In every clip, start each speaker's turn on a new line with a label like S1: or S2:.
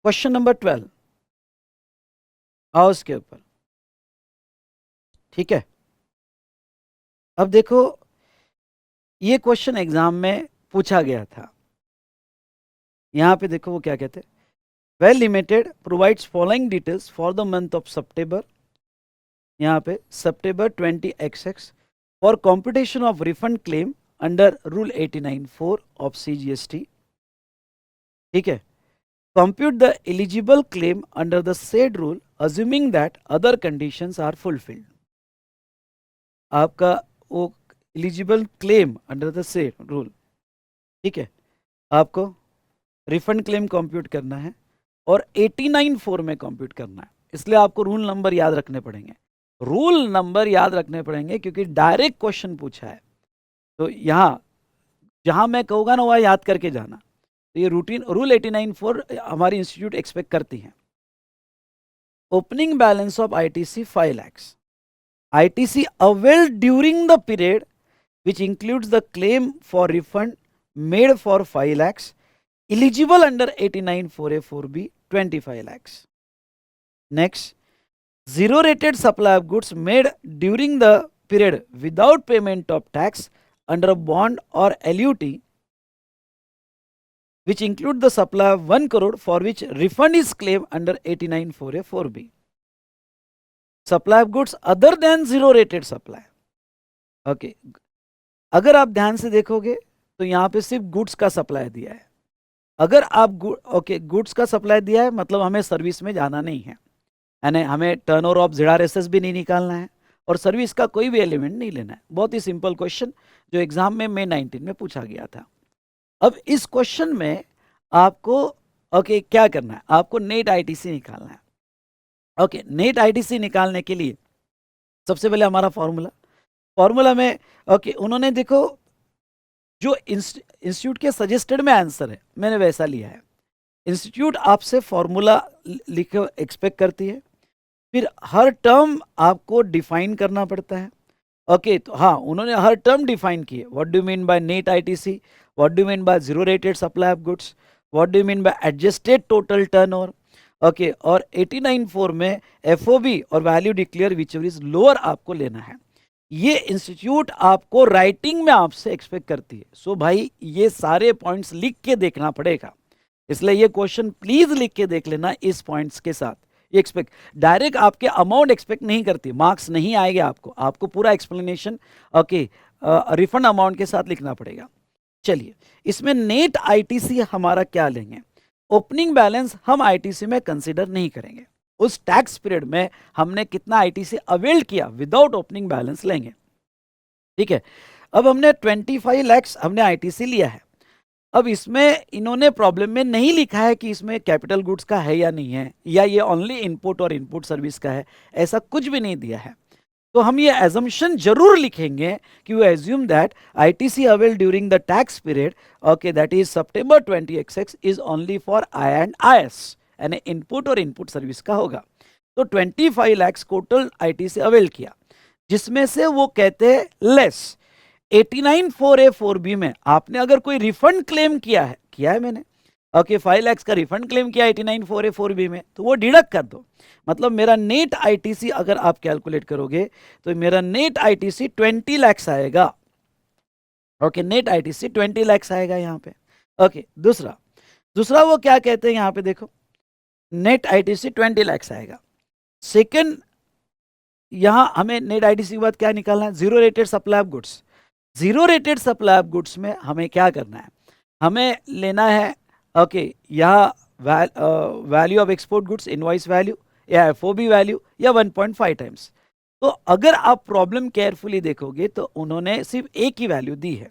S1: Question number 12 आओ इसके ऊपर, ठीक है। अब देखो ये क्वेश्चन एग्जाम में पूछा गया था। यहां पे देखो वो क्या कहते हैं, well limited provides following details for the month of सितंबर, यहाँ पे सितंबर 20XX for computation of refund claim under rule 89(4) of CGST, ठीक है। Compute the eligible claim under the said rule assuming that other conditions are fulfilled. आपका वो eligible claim under the said rule, ठीक है, आपको रिफंड क्लेम कंप्यूट करना है और 89(4) में कंप्यूट करना है। इसलिए आपको रूल नंबर याद रखने पड़ेंगे, रूल नंबर याद रखने पड़ेंगे क्योंकि डायरेक्ट क्वेश्चन पूछा है। तो यहाँ जहां मैं कहूँगा ना वह याद करके जाना। तो ये रूटीन रूल 89(4) हमारी इंस्टीट्यूट एक्सपेक्ट करती है। Opening balance of ITC 5 lakhs, ITC availed during the period which includes the claim for refund made for 5 lakhs, eligible under 89(4)(a)(4)(b) 25 lakhs. Next, zero rated supply of goods made during the period without payment of tax under a bond or LUT, which include the supply of 1 crore for which refund is claimed under 89(4)(a)(4)(b). Supply of goods other than zero rated supply. Okay. अगर आप ध्यान से देखोगे तो यहाँ पे सिर्फ goods का सप्लाई दिया है। अगर आप गुड्स का सप्लाई दिया है मतलब हमें सर्विस में जाना नहीं है, यानी हमें टर्नओवर ऑफ ZRSS भी नहीं निकालना है और सर्विस का कोई भी एलिमेंट नहीं लेना है। बहुत ही सिंपल क्वेश्चन जो एग्जाम में May 19 में पूछा गया था। अब इस क्वेश्चन में आपको क्या करना है, आपको नेट ITC निकालना है। नेट ITC निकालने के लिए सबसे पहले हमारा फॉर्मूला में उन्होंने देखो जो इंस्टीट्यूट के सजेस्टेड में आंसर है मैंने वैसा लिया है। इंस्टीट्यूट आपसे फॉर्मूला लिखो एक्सपेक्ट करती है, फिर हर टर्म आपको डिफाइन करना पड़ता है। तो हाँ उन्होंने हर टर्म डिफाइन की है। What do mean by net ITC, what do mean by zero rated supply of goods, what do mean by adjusted total turnover. और 89(4) में FOB और value declare which ever is lower आपको लेना है। ये institute आपको राइटिंग में आपसे एक्सपेक्ट करती है। सो भाई ये सारे पॉइंट्स लिख के देखना पड़ेगा, इसलिए ये क्वेश्चन प्लीज लिख के देख लेना इस पॉइंट्स के साथ। ये एक्सपेक्ट डायरेक्ट आपके अमाउंट एक्सपेक्ट नहीं करती, मार्क्स नहीं आएंगे आपको पूरा एक्सप्लेनेशन रिफंड अमाउंट के साथ लिखना पड़ेगा। चलिए इसमें नेट ITC हमारा क्या लेंगे, ओपनिंग बैलेंस हम ITC में कंसिडर नहीं करेंगे। उस टैक्स पीरियड में हमने कितना ITC अवेल किया विदाउट ओपनिंग बैलेंस लेंगे, ठीक है। अब हमने 25 lakhs हमने ITC लिया है। अब इसमें इन्होंने प्रॉब्लम में नहीं लिखा है कि इसमें कैपिटल गुड्स का है या नहीं है, या ये ओनली इनपुट और इनपुट सर्विस का है, ऐसा कुछ भी नहीं दिया है। तो हम ये एजम्पशन जरूर लिखेंगे कि we assume that ITC avail during the tax period that is September 20XX is only for I&IS, यानी इनपुट और इनपुट सर्विस का होगा। तो 25 lakhs टोटल ITC अवेल किया, जिसमें से वो कहते हैं लेस 89(4)(a)(4)(b) में आपने अगर कोई रिफंड क्लेम किया है मैंने 5 lakhs का रिफंड क्लेम किया 89(4)(a)(4)(b) में, तो वो डिडक्ट कर दो। मतलब मेरा नेट ITC अगर आप कैलकुलेट करोगे तो मेरा नेट ITC 20 lakhs आएगा। नेट ITC 20 lakhs आएगा यहाँ पे। दूसरा वो क्या कहते हैं यहाँ पे देखो, नेट ITC 20 lakhs आएगा। सेकंड यहां हमें नेट ITC के बाद क्या निकालना है, zero rated supply of goods. Zero rated supply of goods में हमें क्या करना है, हमें लेना है यहाँ value of export goods invoice value या FOB वैल्यू या 1.5 टाइम्स। तो अगर आप प्रॉब्लम केयरफुली देखोगे तो उन्होंने सिर्फ एक ही वैल्यू दी है,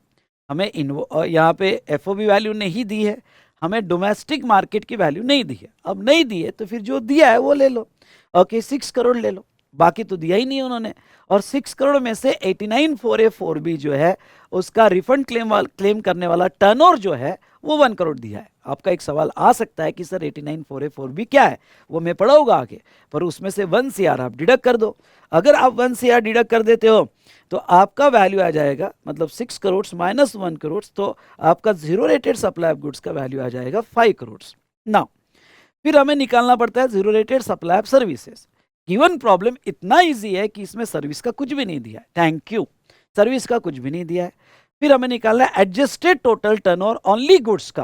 S1: हमें यहाँ पे FOB वैल्यू नहीं दी है, हमें डोमेस्टिक मार्केट की वैल्यू नहीं दी है। अब नहीं दी है तो फिर जो दिया है वो ले लो। 6 करोड़ ले लो, बाकी तो दिया ही नहीं उन्होंने। और 6 करोड़ में से 89(4)(a)(4)(b) जो है उसका रिफंड क्लेम करने वाला टर्नओवर जो है वो 1 करोड़ दिया है। आपका एक सवाल आ सकता है कि सर 89(4)(a)(4)(b) क्या है, वो मैं पढ़ाऊंगा आगे, पर उसमें से 1 CR आप डिडक्ट कर दो। अगर आप 1 CR डिडक्ट कर देते हो तो आपका वैल्यू आ जाएगा, मतलब 6 करोड़ माइनस 1 करोड़, तो आपका zero rated supply of goods का वैल्यू आ जाएगा 5 करोड़। नाउ फिर हमें निकालना पड़ता है zero rated supply of services. Given problem इतना इजी है कि इसमें सर्विस का कुछ भी नहीं दिया है, थैंक यू, सर्विस का कुछ भी नहीं दिया है। फिर हमें निकालना है adjusted total turnover only goods का।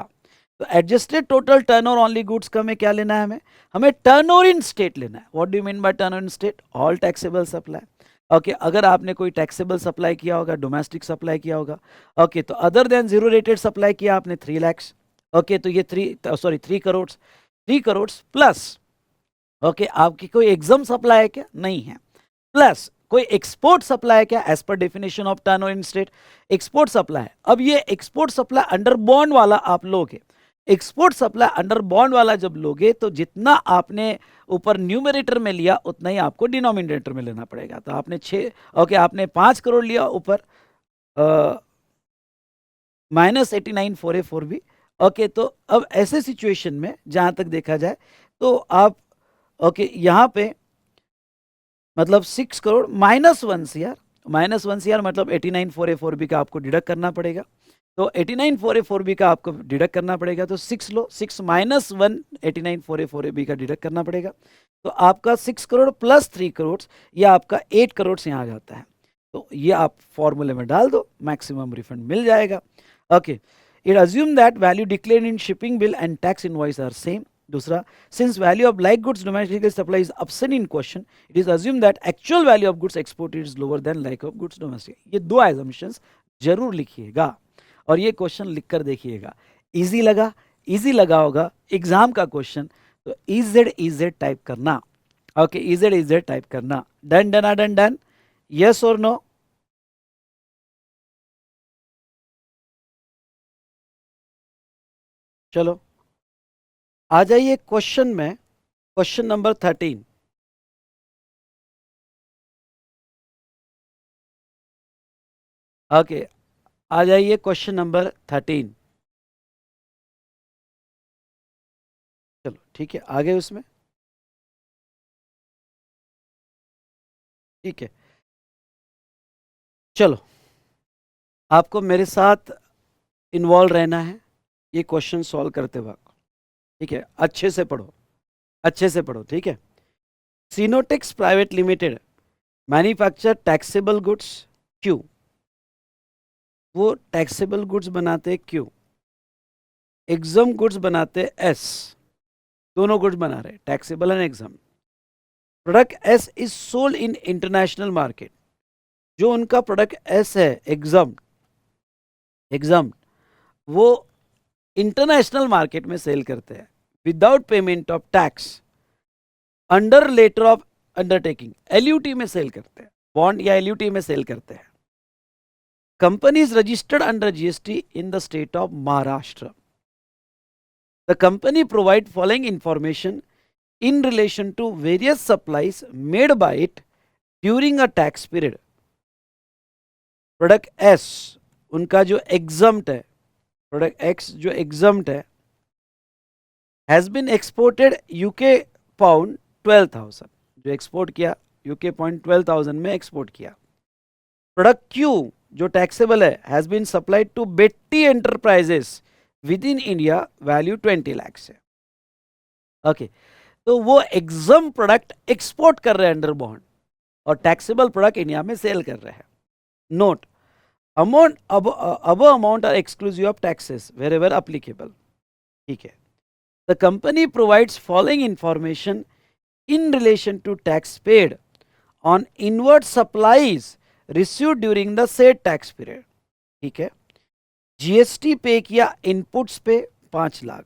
S1: तो adjusted total turnover only goods का हमें क्या लेना है, हमें टर्नओवर इन स्टेट लेना है। What do you mean by turnover in state? All taxable supply. Okay, अगर आपने कोई टैक्सेबल सप्लाई किया होगा, डोमेस्टिक सप्लाई किया होगा, ओके, तो other than zero rated supply किया आपने 3 लाख, ओके, तो ये 3 करोड़, 3 करोड़ प्लस, ओके, आपकी कोई एग्जाम सप्लाई है क्या? नहीं है, प्लस कोई एक्सपोर्ट सप्लाई है क्या? As per definition of turnover in state export supply. अब ये एक्सपोर्ट सप्लाई अंडर बॉन्ड वाला आप लोगे, एक्सपोर्ट सप्लाई अंडर बॉन्ड वाला जब लोगे तो जितना आपने ऊपर न्यूमरेटर में लिया उतना ही आपको डिनोमिनेटर में लेना पड़ेगा। तो आपने 6, ओके, आपने 5 करोड़ लिया ऊपर -89,484 भी, ओके। तो अब ऐसे सिचुएशन में जहां तक देखा जाए तो आप, ओके, यहाँ पे मतलब 6 करोड़ -1 CR, -1 CR मतलब 89,484 का आपको डिडक्ट करना पड़ेगा। तो 89,484 का आपको डिडक्ट करना पड़ेगा, तो 6 लो, 6 -1 89,484 का डिडक्ट करना पड़ेगा। तो आपका 6 करोड़ प्लस 3 करोड़, ये आपका 8 करोड़ से यहाँ आ जाता है। तो ये आप फॉर्मूले में डाल दो, मैक्सिमम रिफंड मिल जाएगा। Okay, it assume that value declared in shipping bill and tax invoice are same. दूसरा, since value of like goods domestically supply is absent in question, it is assume that actual value of goods exported is lower than like of goods domestic. ये 2 assumptions जरूर लिखिएगा और ये question लिखकर देखिएगा। Easy लगा? Easy लगा होगा एग्जाम का क्वेश्चन, तो इजेड टाइप करना। ओके, इजेड टाइप करना। Done done done done, yes और नो? चलो आ जाइए क्वेश्चन में, क्वेश्चन नंबर 13। ओके, आ जाइए क्वेश्चन नंबर 13। चलो ठीक है, आगे उसमें, ठीक है। चलो, आपको मेरे साथ इन्वॉल्व रहना है ये क्वेश्चन सॉल्व करते वक्त, ठीक है? अच्छे से पढ़ो, अच्छे से पढ़ो, ठीक है? Sinotex private limited manufacture taxable goods क्यों? वो टैक्सेबल गुड्स बनाते क्यों? एग्जाम गुड्स बनाते एस, दोनों गुड्स बना रहे, taxable and exempt. Product S is sold in international market. जो उनका प्रोडक्ट एस है एग्जाम, एग्जाम, वो इंटरनेशनल मार्केट में सेल करते हैं without payment of tax under letter of undertaking, LUT में सेल करते हैं, बॉन्ड या एलयूटी में सेल करते हैं। Company is registered under GST in the state of Maharashtra. The company provide following information in relation to various supplies made by it during a tax period. Product S उनका जो exempt है, product X जो exempt है, has been exported UK pound 12,000, जो export किया UK pound 12,000 में export किया। Product Q जो टैक्सेबल है, has been supplied to Betty enterprises within India, value 20 lakh है। ओके, तो वो एग्जाम प्रोडक्ट एक्सपोर्ट कर रहे हैं अंडर बॉन्ड और टैक्सेबल प्रोडक्ट इंडिया में सेल कर रहे हैं। नोट, अमाउंट अब amount are exclusive of taxes wherever applicable, ठीक है? The company provides following information in relation to tax paid on inward supplies received during the said tax period, ठीक है? GST पे किया इनपुट्स पे 5 lakh,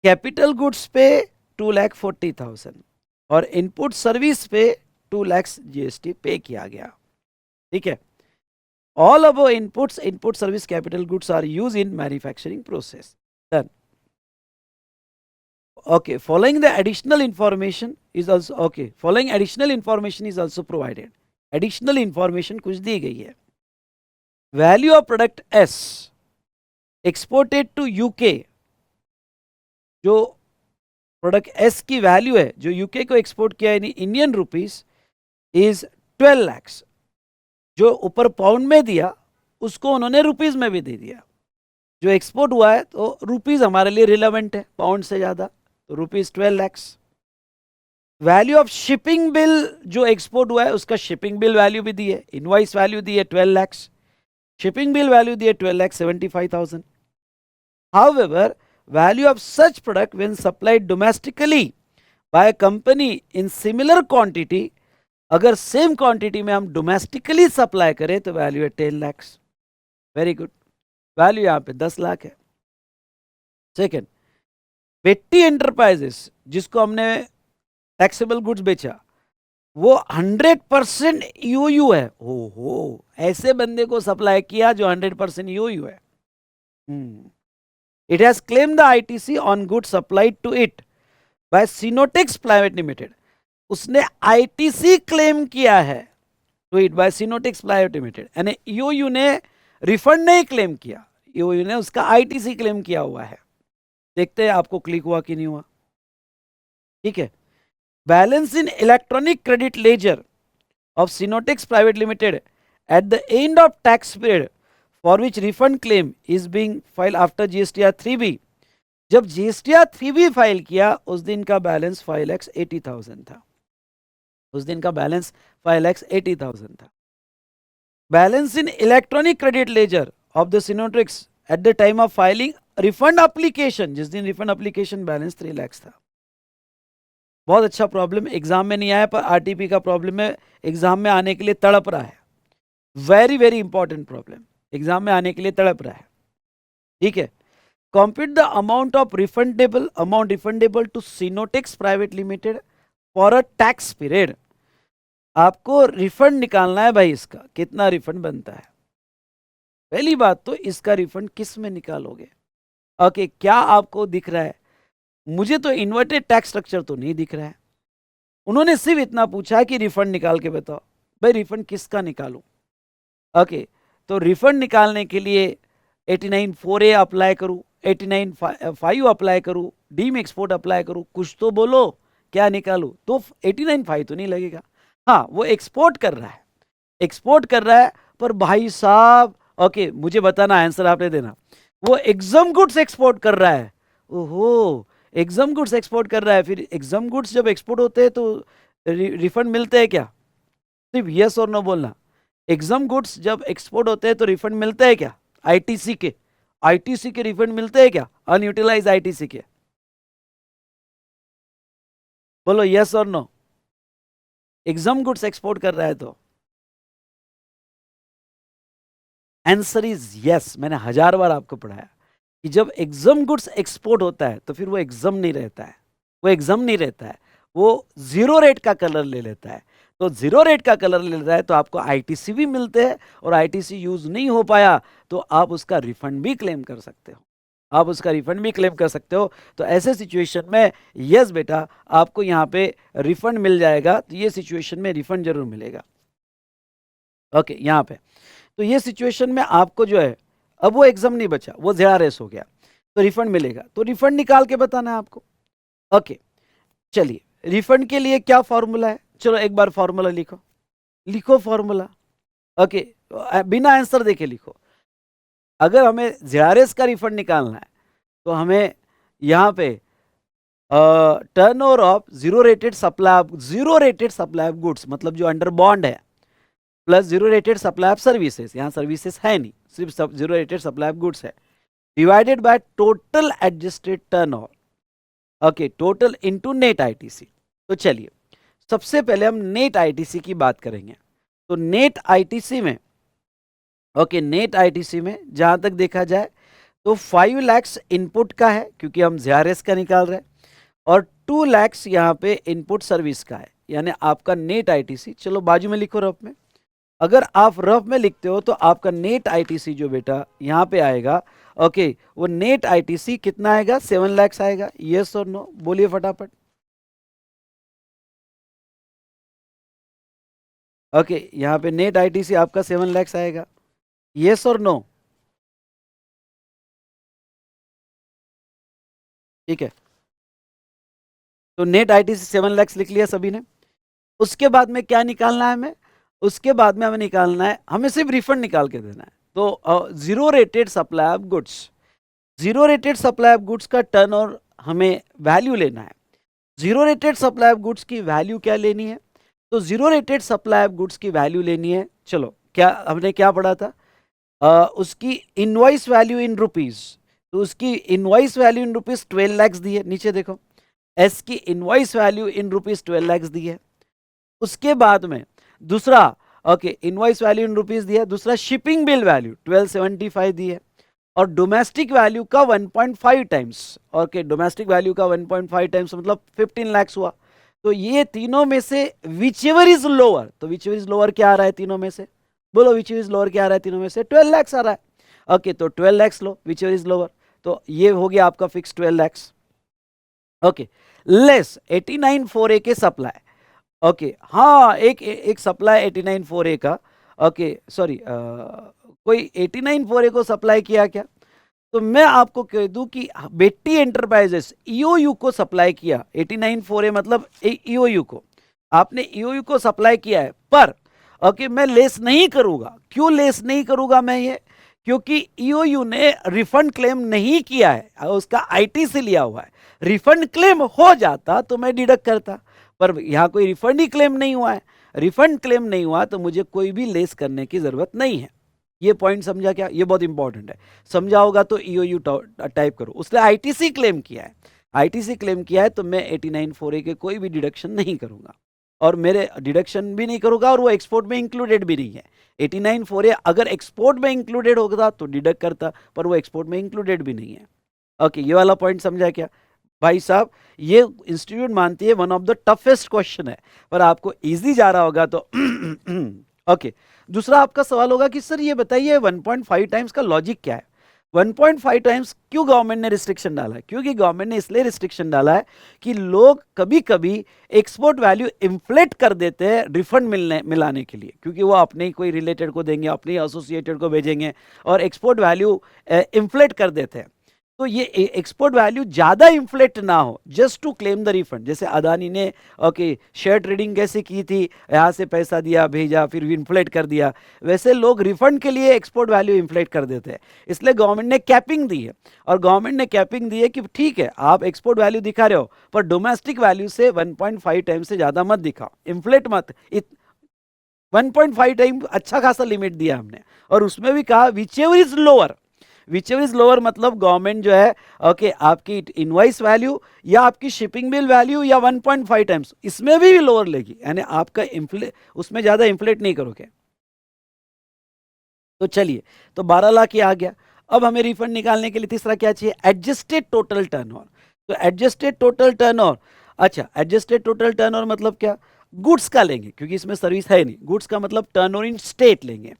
S1: capital goods पे 2,40,000 और input service पे 2 लाख जीएसटी पे किया गया, ठीक है? All above inputs, input service capital goods are use in manufacturing process. Done. Okay, following the additional information is also, okay, following additional information is also provided. Additional information कुछ दी गई है। Value of product S exported to UK, जो product S की value है जो UK को export किया in Indian rupees is 12 lakh. जो ऊपर पाउंड में दिया उसको उन्होंने रुपीस में भी दे दिया। जो एक्सपोर्ट हुआ है तो रुपीस हमारे लिए रिलेवेंट है पाउंड से ज्यादा, तो ₹12 lakhs। Value of shipping bill जो एक्सपोर्ट हुआ है उसका शिपिंग बिल वैल्यू भी दी है, इनवॉइस वैल्यू दी है 12 lakhs, शिपिंग बिल वैल्यू दी है 12,75,000। However, value of such product when supplied domestically by a company in similar quantity, अगर सेम क्वांटिटी में हम डोमेस्टिकली सप्लाई करें तो वैल्यू है 10 lakhs। वेरी गुड, वैल्यू यहाँ पे 10 लाख है। सेकेंड, पेट्टी एंटरप्राइजेस जिसको हमने टैक्सेबल गुड्स बेचा वो 100% यूयू है। ओहो, ऐसे बंदे को सप्लाई किया जो 100% यूयू है। It has claimed the ITC on goods supplied to it by Sinotex Private Limited। उसने ITC क्लेम किया है to it by Sinotex Private Limited, यानी यूयू ने रिफंड नहीं क्लेम किया, यूयू ने उसका ITC क्लेम किया हुआ है। देखते हैं आपको क्लिक हुआ कि नहीं हुआ। ठीक है, balance in electronic credit ledger of Sinotex Private Limited at the end of tax period for which refund claim is being filed after GSTR 3B। जब GSTR 3B फाइल किया उस दिन का बैलेंस 5,80,000 था। उस दिन का बैलेंस 5,80,000 था। Balance in electronic credit ledger of the Sinotex at the time of filing refund application, जिस दिन रिफंड एप्लीकेशन बैलेंस 3 lakhs था। बहुत अच्छा प्रॉब्लम, एग्जाम में नहीं आया पर आरटीपी का प्रॉब्लम है, एग्जाम में आने के लिए तड़प रहा है। Very very important problem, exam में आने के लिए तड़प रहा है। ठीक है, compute the amount of refundable to Sinotex private limited for a tax period. आपको रिफंड निकालना है भाई, इसका कितना रिफंड बनता है। पहली बात तो इसका रिफंड किस में निकालोगे। ओके, क्या आपको दिख रहा है? मुझे तो इन्वर्टेड टैक्स स्ट्रक्चर तो नहीं दिख रहा है। उन्होंने सिर्फ इतना पूछा कि रिफंड निकाल के बताओ। भाई रिफंड किसका निकालूं? ओके, तो रिफंड निकालने के लिए 89(4)A अप्लाई करूं, 89(5) अप्लाई करूं, डीम एक्सपोर्ट अप्लाई करूं, कुछ तो बोलो क्या निकालूं। तो 89(5) तो नहीं लगेगा। हाँ, वो एक्सपोर्ट कर रहा है, एक्सपोर्ट कर रहा है, पर भाई साहब ओके मुझे बताना, आंसर आपने देना। वो एग्जाम गुड्स एक्सपोर्ट कर रहा है। ओहो, एग्जाम गुड्स एक्सपोर्ट कर रहा है। फिर एग्जाम गुड्स जब एक्सपोर्ट होते हैं तो रिफंड मिलते हैं क्या? सिर्फ यस और नो बोलना। एग्जाम गुड्स जब एक्सपोर्ट होते हैं तो रिफंड मिलते हैं क्या? आईटीसी के, आईटीसी के रिफंड मिलते हैं क्या? अनयूटिलाइज आईटीसी के, बोलो यस और नो। एग्जाम गुड्स एक्सपोर्ट कर रहा है तो आंसर इज यस। मैंने 1000 बार आपको पढ़ाया कि जब एग्जाम गुड्स एक्सपोर्ट होता है तो फिर वो एग्जाम नहीं रहता है, वो एग्जाम नहीं रहता है, वो जीरो रेट का कलर ले लेता है। तो जीरो रेट का कलर ले लेता है तो आपको आईटीसी भी मिलते हैं, और आईटीसी यूज नहीं हो पाया तो आप उसका रिफंड भी क्लेम कर सकते हो, आप उसका रिफंड भी क्लेम कर सकते हो। तो ऐसे सिचुएशन में यस बेटा आपको यहाँ पे रिफंड मिल जाएगा। तो ये सिचुएशन में रिफंड जरूर मिलेगा। ओके, यहाँ पे तो ये सिचुएशन में आपको जो है, अब वो एग्जाम नहीं बचा, वो ZRS हो गया, तो रिफंड मिलेगा। तो रिफंड निकाल के बताना है आपको। ओके, चलिए रिफंड के लिए क्या फॉर्मूला है, चलो एक बार फॉर्मूला लिखो, लिखो फॉर्मूला। ओके, बिना आंसर देके लिखो। अगर हमें ZRS का रिफंड निकालना है तो हमें यहाँ पे turnover of zero rated supply of goods, मतलब जो अंडर बॉन्ड है, plus zero rated supply of services, यहाँ सर्विसेज है नहीं, सिर्फ zero rated supply of goods है, divided by total adjusted turnover. Okay, total into net ITC. तो चलिए सबसे पहले हम नेट आईटीसी की बात करेंगे। तो नेट आईटीसी में, ओके, नेट आईटीसी में जहां तक देखा जाए तो 5 lakhs इनपुट का है क्योंकि हम ZRS का निकाल रहे हैं, और 2 lakhs यहाँ पे इनपुट सर्विस का है, यानी आपका नेट आईटीसी। चलो बाजू में लिखो रफ में। अगर आप रफ में लिखते हो तो आपका नेट आईटीसी जो बेटा यहाँ पे आएगा, ओके, वो नेट आईटीसी कितना आएगा? 7 lakhs आएगा। यस और नो बोलिए फटाफट। ओके, यहाँ पे नेट आईटीसी आपका 7 lakhs आएगा। यस और नो? ठीक है, तो नेट आईटीसी 7 lakhs लिख लिया सभी ने। उसके बाद में क्या निकालना है हमें? उसके बाद में हमें निकालना है, हमें सिर्फ रिफंड निकाल के देना है। तो zero rated supply of goods, zero rated supply of goods का टर्नओवर हमें वैल्यू लेना है। Zero rated supply of goods की वैल्यू क्या लेनी है? तो zero rated supply of goods की वैल्यू लेनी है। चलो, क्या हमने क्या पढ़ा था? उसकी इनवॉइस वैल्यू इन रुपीज, तो उसकी invoice value in rupees 12 lakh दी है। नीचे देखो, एस की invoice value in rupees 12 lakh दी है। उसके बाद में दूसरा, okay, invoice value in rupees दिया। दूसरा शिपिंग बिल वैल्यू 1275 दी है, और डोमेस्टिक वैल्यू का 1.5 टाइम्स। ओके, डोमेस्टिक वैल्यू का 1.5 टाइम्स मतलब 15 लाख हुआ। तो ये तीनों में से विच एवर इज लोअर, तो विच एवर इज लोअर क्या आ रहा है तीनों में से? बोलो, विच एवर इज लोअर क्या आ रहा है तीनों में से? 12 लाख आ रहा है। ओके, तो 12 लाख लो, विच एवर इज लोअर, तो ये हो गया आपका fix 12 lakh. Okay, less 89,4A के सप्लाई। ओके, हाँ, एक सप्लाई 89,4A का, ओके सॉरी, कोई 89,4A को सप्लाई किया क्या? तो मैं आपको कह दूं कि बेट्टी एंटरप्राइजेस ईओयू को सप्लाई किया। 89,4A मतलब ईओयू को, आपने ईओयू को सप्लाई किया है, पर ओके मैं लेस नहीं करूंगा। क्यों लेस नहीं करूंगा मैं ये? क्योंकि ईओयू ने रिफंड क्लेम नहीं किया है, उसका आईटीसी लिया हुआ है। रिफंड क्लेम हो जाता तो मैं डिडक्ट करता, पर यहाँ कोई रिफंड ही क्लेम नहीं हुआ है। रिफंड क्लेम नहीं हुआ तो मुझे कोई भी लेस करने की जरूरत नहीं है। ये पॉइंट समझा क्या? ये बहुत इंपॉर्टेंट है, समझा होगा तो ईओयू टाइप करो। उसने आईटीसी क्लेम किया है, आईटीसी क्लेम किया है, तो मैं 89,4A के कोई भी डिडक्शन नहीं करूंगा, और मेरे डिडक्शन भी नहीं करूंगा, और वो एक्सपोर्ट में इंक्लूडेड भी नहीं है। 89,4A अगर एक्सपोर्ट में इंक्लूडेड होता तो डिडक्ट करता, पर वो एक्सपोर्ट में इंक्लूडेड भी नहीं है। ओके, ये वाला पॉइंट समझा क्या भाई साहब? ये इंस्टीट्यूट मानती है one of the toughest question है, पर आपको इजी जा रहा होगा तो ओके। दूसरा आपका सवाल होगा कि सर ये बताइए 1.5 टाइम्स का लॉजिक क्या है? 1.5 टाइम्स क्यों गवर्नमेंट ने रिस्ट्रिक्शन डाला है? क्योंकि गवर्नमेंट ने इसलिए रिस्ट्रिक्शन डाला है कि लोग कभी कभी एक्सपोर्ट वैल्यू इन्फ्लेट कर देते हैं रिफंड मिलाने के लिए, क्योंकि वो अपने ही कोई रिलेटेड को देंगे, अपने ही एसोसिएटेड को भेजेंगे, और एक्सपोर्ट वैल्यू इन्फ्लेट कर देते हैं। तो ये एक्सपोर्ट वैल्यू ज्यादा इन्फ्लेट ना हो, just to claim the refund. जैसे अदानी ने ओके शेयर ट्रेडिंग कैसे की थी, यहां से पैसा दिया भेजा फिर इन्फ्लेट कर दिया, वैसे लोग रिफंड के लिए एक्सपोर्ट वैल्यू इन्फ्लेट कर देते हैं। इसलिए गवर्नमेंट ने कैपिंग दी है, और गवर्नमेंट ने कैपिंग दी है कि ठीक है आप एक्सपोर्ट वैल्यू दिखा रहे हो, पर डोमेस्टिक वैल्यू से 1.5 टाइम से ज्यादा मत दिखाओ, इन्फ्लेट मत। 1.5 टाइम अच्छा खासा लिमिट दिया हमने, और उसमें भी कहा which ever is lower. Which ever is lower मतलब गवर्नमेंट जो है ओके आपकी इनवॉइस वैल्यू या आपकी शिपिंग बिल वैल्यू या 1.5 टाइम्स, इसमें भी लोअर लेगी, यानी आपका उसमें ज्यादा इन्फ्लेट नहीं करोगे। तो चलिए, तो 12 लाख ही आ गया। अब हमें रिफंड निकालने के लिए तीसरा क्या चाहिए? Adjusted total turnover. तो एडजस्टेड टोटल टर्नओवर, अच्छा एडजस्टेड टोटल टर्नओवर मतलब क्या? गुड्स का लेंगे, क्योंकि इसमें सर्विस है नहीं। गुड्स का मतलब टर्नओवर इन स्टेट लेंगे।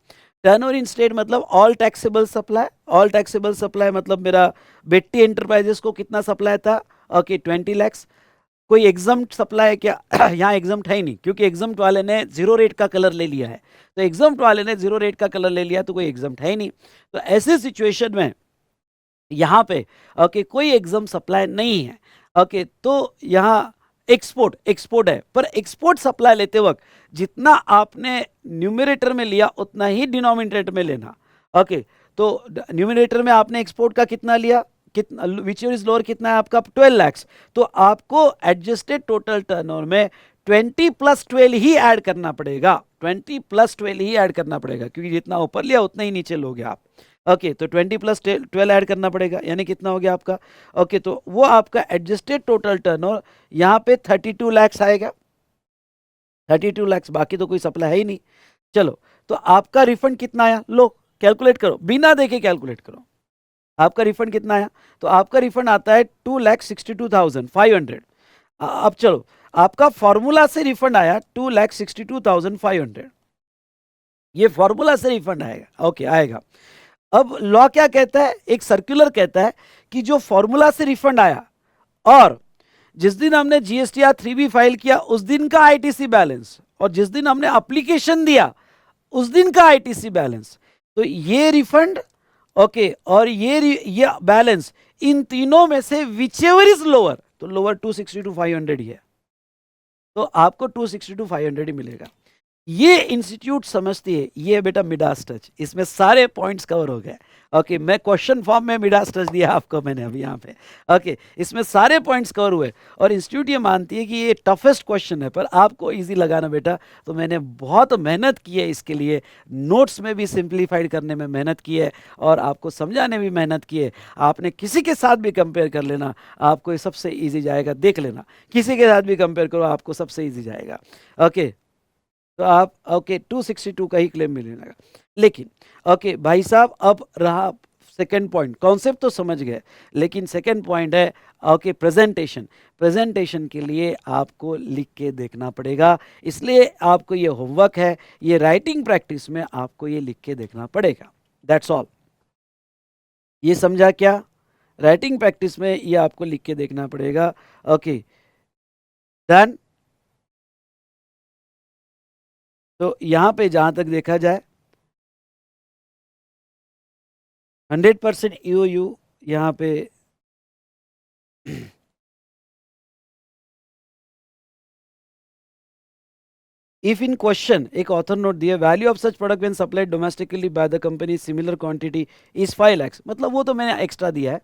S1: टर्नओवर इन स्टेट मतलब all taxable supply. All taxable supply मतलब मेरा बेट्टी एंटरप्राइजेस को कितना सप्लाई था? ओके 20 लैक्स। कोई एग्जम्प्ट सप्लाई है क्या? यहाँ एग्जम्प्ट है ही नहीं, क्योंकि एग्जम्प्ट वाले ने जीरो रेट का कलर ले लिया है। तो एग्जम्प्ट वाले ने जीरो रेट का कलर ले लिया तो कोई एग्जम्प्ट है ही नहीं। तो ऐसे सिचुएशन में यहाँ पे ओके कोई एग्जाम सप्लाई नहीं है। ओके, तो यहाँ एक्सपोर्ट है, पर एक्सपोर्ट सप्लाई लेते वक्त जितना आपने न्यूमरेटर में लिया उतना ही डिनोमिनेटर में लेना। ओके, तो न्यूमरेटर में आपने एक्सपोर्ट का कितना लिया, कितना विच इज लोअर कितना है आपका? 12 लाख। तो आपको एडजस्टेड टोटल टर्नओवर में 20 + 12 ही ऐड करना पड़ेगा। 20 + 12 ही ऐड करना पड़ेगा, क्योंकि जितना ऊपर लिया उतना ही नीचे लोगे आप। ओके, तो 20 + 12 ऐड करना पड़ेगा, यानी कितना हो गया आपका? ओके, तो वो आपका एडजस्टेड टोटल टर्नओवर यहाँ पे 32 लाख आएगा। 32 लाख, बाकी तो कोई सप्लाई है ही नहीं। चलो, तो आपका रिफंड कितना आया? लो कैलकुलेट करो, बिना देखे कैलकुलेट करो। आपका रिफंड कितना आया? तो आपका रिफंड आता है 2,62,500। अब चलो, आपका फॉर्मूला से रिफंड आया 2,62,500। ये फॉर्मूला से रिफंड आएगा। ओके, आएगा। अब लॉ क्या कहता है? एक सर्कुलर कहता है कि जो फॉर्मूला से रिफंड आया और जिस दिन हमने जीएसटीआर 3B फाइल किया उस दिन का आईटीसी बैलेंस, और जिस दिन हमने एप्लीकेशन दिया उस दिन का आईटीसी बैलेंस, तो ये रिफंड ओके और ये बैलेंस, इन तीनों में से विच एवर इज लोअर, तो लोअर 262,500 ही है, तो आपको 262,500 ही मिलेगा। ये इंस्टीट्यूट समझती है, ये बेटा मिडास टच, इसमें सारे पॉइंट्स कवर हो गए। ओके, मैं क्वेश्चन फॉर्म में मिडास टच दिया आपको मैंने अभी यहाँ पे। ओके, इसमें सारे पॉइंट्स कवर हुए और इंस्टीट्यूट ये मानती है कि ये टफेस्ट क्वेश्चन है पर आपको इजी लगाना बेटा। तो मैंने बहुत मेहनत की है इसके लिए, नोट्स में भी सिंप्लीफाइड करने में मेहनत की है और आपको समझाने में मेहनत की है। आपने किसी के साथ भी कंपेयर कर लेना, आपको ये सबसे ईजी जाएगा, देख लेना, किसी के साथ भी कंपेयर करो आपको सबसे ईजी जाएगा। ओके, तो आप ओके 262 का ही क्लेम मिलेगा। लेकिन ओके भाई साहब, अब रहा सेकंड पॉइंट, कॉन्सेप्ट तो समझ गए, लेकिन सेकंड पॉइंट है ओके प्रेजेंटेशन। प्रेजेंटेशन के लिए आपको लिख के देखना पड़ेगा, इसलिए आपको ये होमवर्क है, ये राइटिंग प्रैक्टिस में आपको ये लिख के देखना पड़ेगा। That's all. ये समझा क्या? राइटिंग प्रैक्टिस में ये आपको लिख के देखना पड़ेगा। Okay done. तो यहां पे जहां तक देखा जाए 100% यू यहाँ पे इफ इन क्वेश्चन एक ऑथर नोट दिया, value of such product when supplied domestically by the company similar quantity is 5 lakh, मतलब वो तो मैंने एक्स्ट्रा दिया है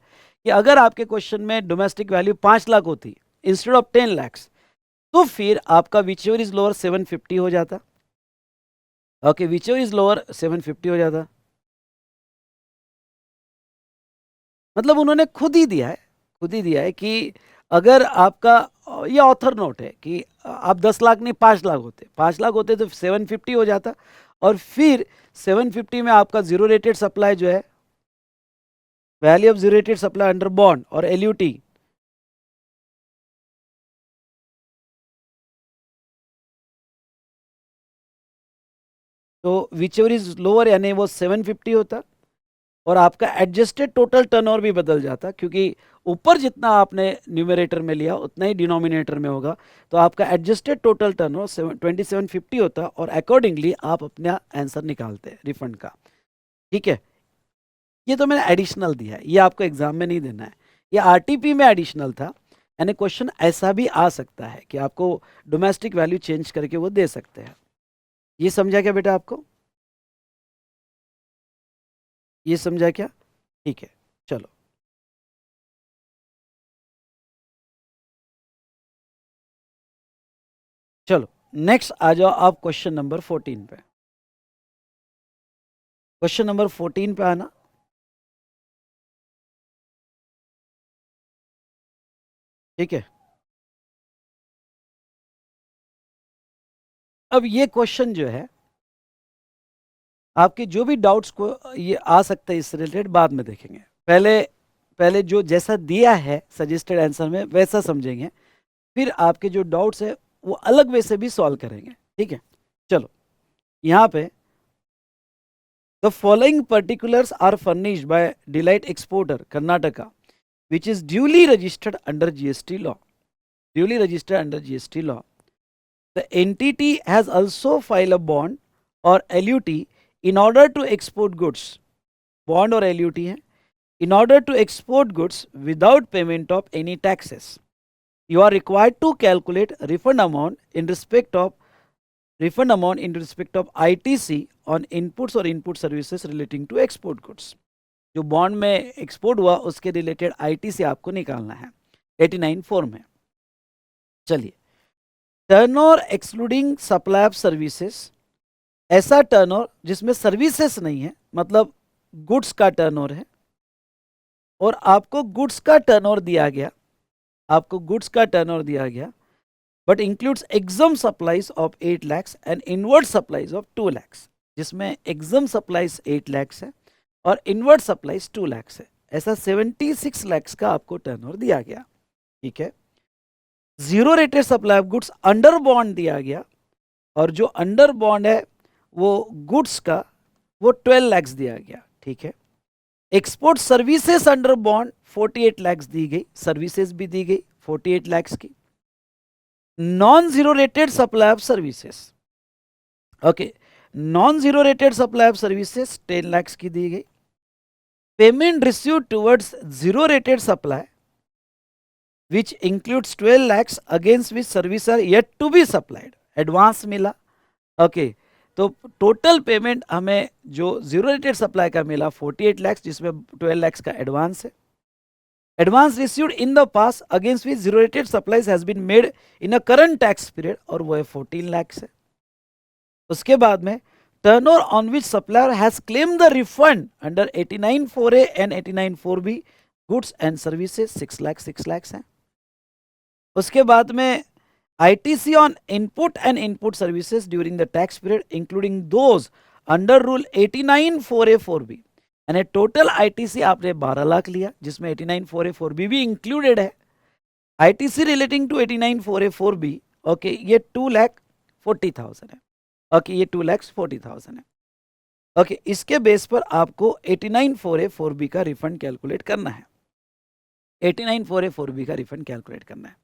S1: कि अगर आपके क्वेश्चन में डोमेस्टिक वैल्यू 5 लाख होती इंस्टेड ऑफ 10 लाख, तो फिर आपका विच एवर इज लोअर 750 हो जाता। Okay, which ever is lower 750 हो जाता। मतलब उन्होंने खुद ही दिया है, खुद ही दिया है कि अगर आपका ये ऑथर नोट है कि आप 10 लाख नहीं 5 लाख होते, 5 लाख होते तो 750 हो जाता और फिर 750 में आपका जीरो रेटेड सप्लाई जो है, value of zero rated supply under bond और एलयूटी, तो विच एवर इज लोअर यानी वो 750 होता और आपका एडजस्टेड टोटल टर्नओवर भी बदल जाता, क्योंकि ऊपर जितना आपने न्यूमरेटर में लिया उतना ही डिनोमिनेटर में होगा, तो आपका एडजस्टेड टोटल टर्नओवर 2750 होता और अकॉर्डिंगली आप अपना आंसर निकालते हैं रिफंड का। ठीक है, ये तो मैंने एडिशनल दिया है, ये आपको एग्जाम में नहीं देना है, ये आरटीपी में एडिशनल था। यानी क्वेश्चन ऐसा भी आ सकता है कि आपको डोमेस्टिक वैल्यू चेंज करके वो दे सकते हैं। ये समझा क्या बेटा आपको? ये समझा क्या? ठीक है, चलो चलो नेक्स्ट आ जाओ आप क्वेश्चन नंबर 14 पे। क्वेश्चन नंबर 14 पे आना। ठीक है, अब ये क्वेश्चन जो है, आपके जो भी डाउट्स को ये आ सकता है इससे रिलेटेड बाद में देखेंगे, पहले पहले जो जैसा दिया है सजेस्टेड आंसर में वैसा समझेंगे, फिर आपके जो डाउट्स है वो अलग वे से भी सॉल्व करेंगे। ठीक है, चलो यहाँ पे the following particulars are furnished by Delight exporter Karnataka which is duly registered under GST law. Duly registered under GST law. The entity has also filed a bond or LUT in order to export goods. Bond or LUT है in order to export goods without payment of any taxes. You are required to calculate refund amount in respect of ITC on inputs or input services relating to export goods. जो bond में export हुआ उसके related IT से आपको निकालना है 89(4) में। चलिए, turnover excluding supply of services, ऐसा टर्नओवर जिसमें सर्विसेज नहीं है, मतलब गुड्स का टर्नओवर है और आपको गुड्स का टर्नओवर दिया गया, आपको गुड्स का टर्नओवर दिया गया, but includes एग्जम supplies of 8 lakh and inward supplies of 2 lakh, जिसमें एग्जम सप्लाईज 8 लाख है और इनवर्ड सप्लाईज 2 लाख है। ऐसा 76 लाख का आपको टर्नओवर दिया गया। ठीक है, zero rated supply of goods under bond दिया गया और जो अंडर बॉन्ड है वो गुड्स का वो 12 लाख दिया गया। ठीक है, export services under bond 48 lakh दी गई, सर्विसेज भी दी गई 48 लाख की। Non zero rated supply of services, okay, non zero rated supply of services 10 lakh की दी गई। Payment receive towards zero rated supply which includes 12 lakhs against which services are yet to be supplied. Advance मिला okay, तो total payment हमें जो zero rated supply का मिला 48 लाख, जिसमें 12 लाख का एडवांस है। Advance received in the past against which zero rated supplies has been made in a current tax period, और वो है 14 लाख है। उसके बाद में turnover on which supplier has claim the refund under 89(4)(a) and 89(4)(b) goods and services 6 lakh हैं। उसके बाद में ITC on input and input services during the tax period including those under rule 89(4)(a)(4)(b) यानी टोटल ITC आपने 12 लाख लिया, जिसमें 89(4)(a)(4)(b) भी included है। ITC relating to 89(4)(a)(4)(b), okay, ये 2,40,000 है। ओके, ये 2,40,000 है। ओके, इसके बेस पर आपको 89(4)(a)(4)(b) का रिफंड कैलकुलेट करना है। 89(4)(a)(4)(b) का रिफंड कैलकुलेट करना है।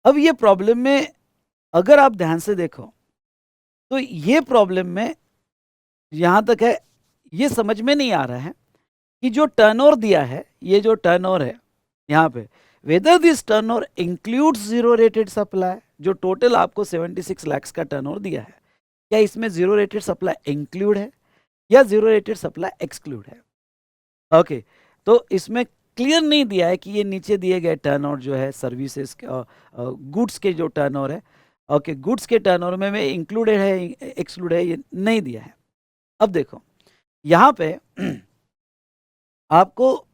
S1: अब ये प्रॉब्लम में अगर आप ध्यान से देखो तो ये प्रॉब्लम में यहां तक है, ये समझ में नहीं आ रहा है कि जो टर्नओवर दिया है, ये जो टर्नओवर है यहाँ पे, whether this turnover includes zero rated supply, जो टोटल आपको 76 लाख का टर्नओवर दिया है, क्या इसमें जीरो रेटेड सप्लाई इंक्लूड है या जीरो रेटेड सप्लाई एक्सक्लूड है? ओके, तो इसमें क्लियर नहीं दिया है कि ये नीचे दिए गए टर्नओवर जो है सर्विसेज गुड्स के जो टर्नओवर है, ओके, गुड्स के टर्नओवर में इंक्लूडेड है एक्सक्लूड है, ये नहीं दिया है। अब देखो यहाँ पे आपको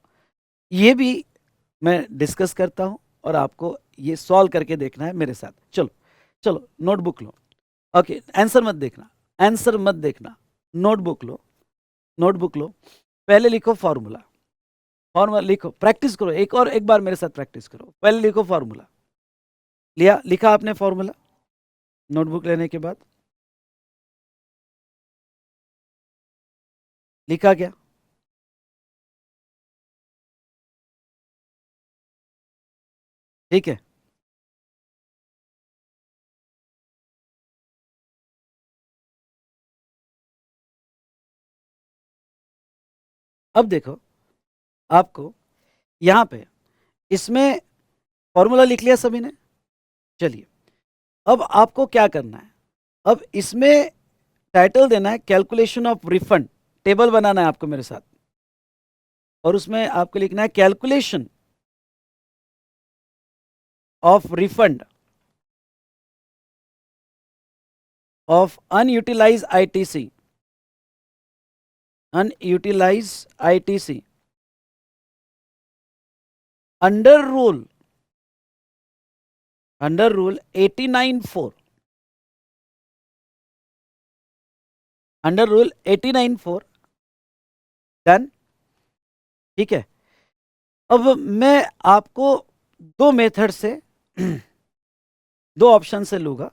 S1: ये भी मैं डिस्कस करता हूँ और आपको ये सॉल्व करके देखना है मेरे साथ। चलो चलो नोटबुक लो। ओके, आंसर मत देखना, आंसर मत देखना, नोटबुक लो, नोटबुक लो। पहले लिखो फॉर्मूला, फॉर्मूला लिखो, प्रैक्टिस करो, एक बार मेरे साथ प्रैक्टिस करो। पहले लिखो फॉर्मूला। लिया, लिखा आपने फॉर्मूला नोटबुक लेने के बाद? लिखा क्या? ठीक है, अब देखो आपको यहां पे इसमें फॉर्मूला लिख लिया सभी ने। चलिए, अब आपको क्या करना है, अब इसमें टाइटल देना है कैलकुलेशन ऑफ रिफंड, टेबल बनाना है आपको मेरे साथ, और उसमें आपको लिखना है calculation of refund of unutilise ITC, unutilise ITC under rule 89(4), under rule 89(4), done. ठीक है, अब मैं आपको दो मेथड से दो ऑप्शन से लूंगा,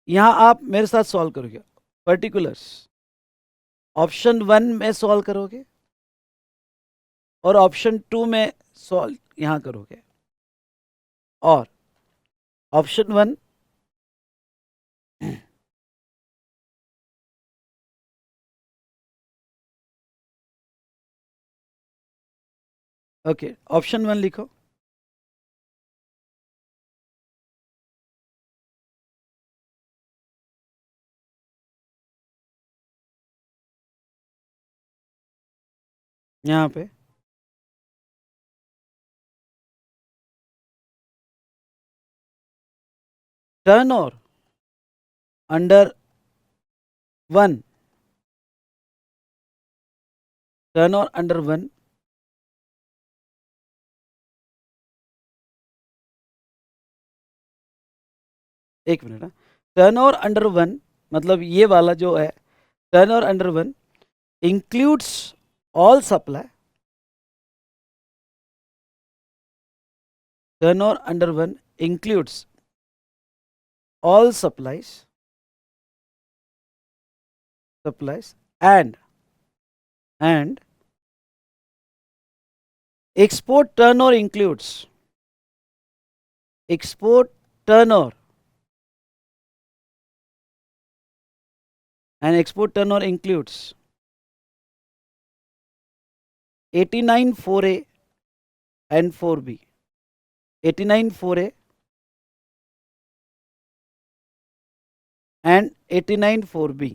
S1: यहां आप मेरे साथ सॉल्व करोगे। पर्टिकुलर्स ऑप्शन 1 में सॉल्व करोगे और ऑप्शन 2 में सॉल्व यहां करोगे, और ऑप्शन 1 ओके, ऑप्शन 1 लिखो। यहां पे turn over under 1, turn over under 1 एक मिनट, टर्न ओवर अंडर 1 मतलब ये वाला जो है, turn over under 1 includes all supply, turn over under 1 includes all supplies and export turnover includes export turnover, and export turnover includes 89(4)(a) and 4(b), 89(4)(a) and 89,4B।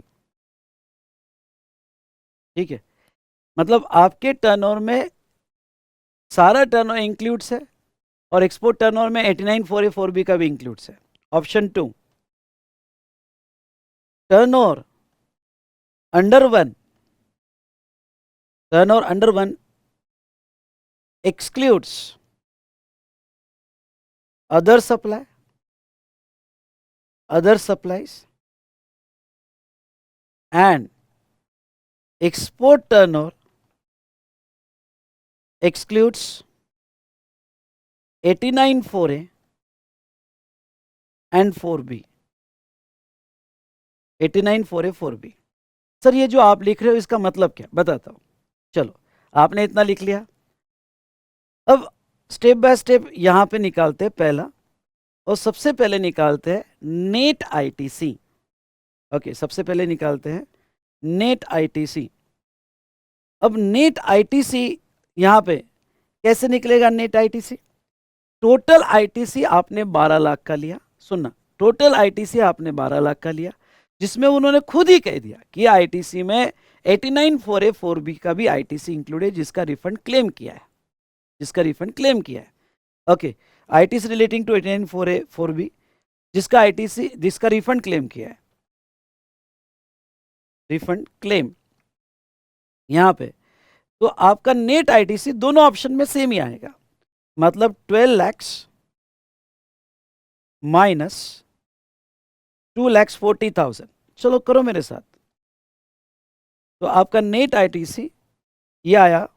S1: ठीक है, मतलब आपके turnover में सारा टर्नओवर इंक्लूड्स है और export turnover में 89,4A,4B का भी इंक्लूड्स है। Option 2, turnover under one, turnover under one excludes other supplies and export turnover excludes 89,4A and 4B। 89,4A,4B। Sir ये जो आप लिख रहे हो इसका मतलब क्या, बताता हूं। चलो, आपने इतना लिख लिया, अब स्टेप बाय स्टेप यहां पे निकालते हैं पहला, और सबसे पहले निकालते हैं नेट आईटीसी। ओके, सबसे पहले निकालते हैं नेट आईटीसी। अब नेट आईटीसी यहां पे कैसे निकलेगा? नेट आईटीसी, टोटल आईटीसी आपने 12 लाख का लिया। सुनना, टोटल आईटीसी आपने 12 लाख का लिया, जिसमें उन्होंने खुद ही कह दिया कि आईटीसी में 89,4A,4B का भी आईटीसी इंक्लूड है, जिसका रिफंड क्लेम किया है, जिसका रिफंड क्लेम किया है। Okay, ITC relating to 89,4A,4B जिसका आईटीसी, जिसका रिफंड क्लेम किया है, रिफंड क्लेम यहां पे, तो आपका नेट आईटीसी दोनों ऑप्शन में सेम ही आएगा, मतलब 12 lakhs माइनस 2,40,000। चलो करो मेरे साथ, तो आपका नेट आईटीसी ये आया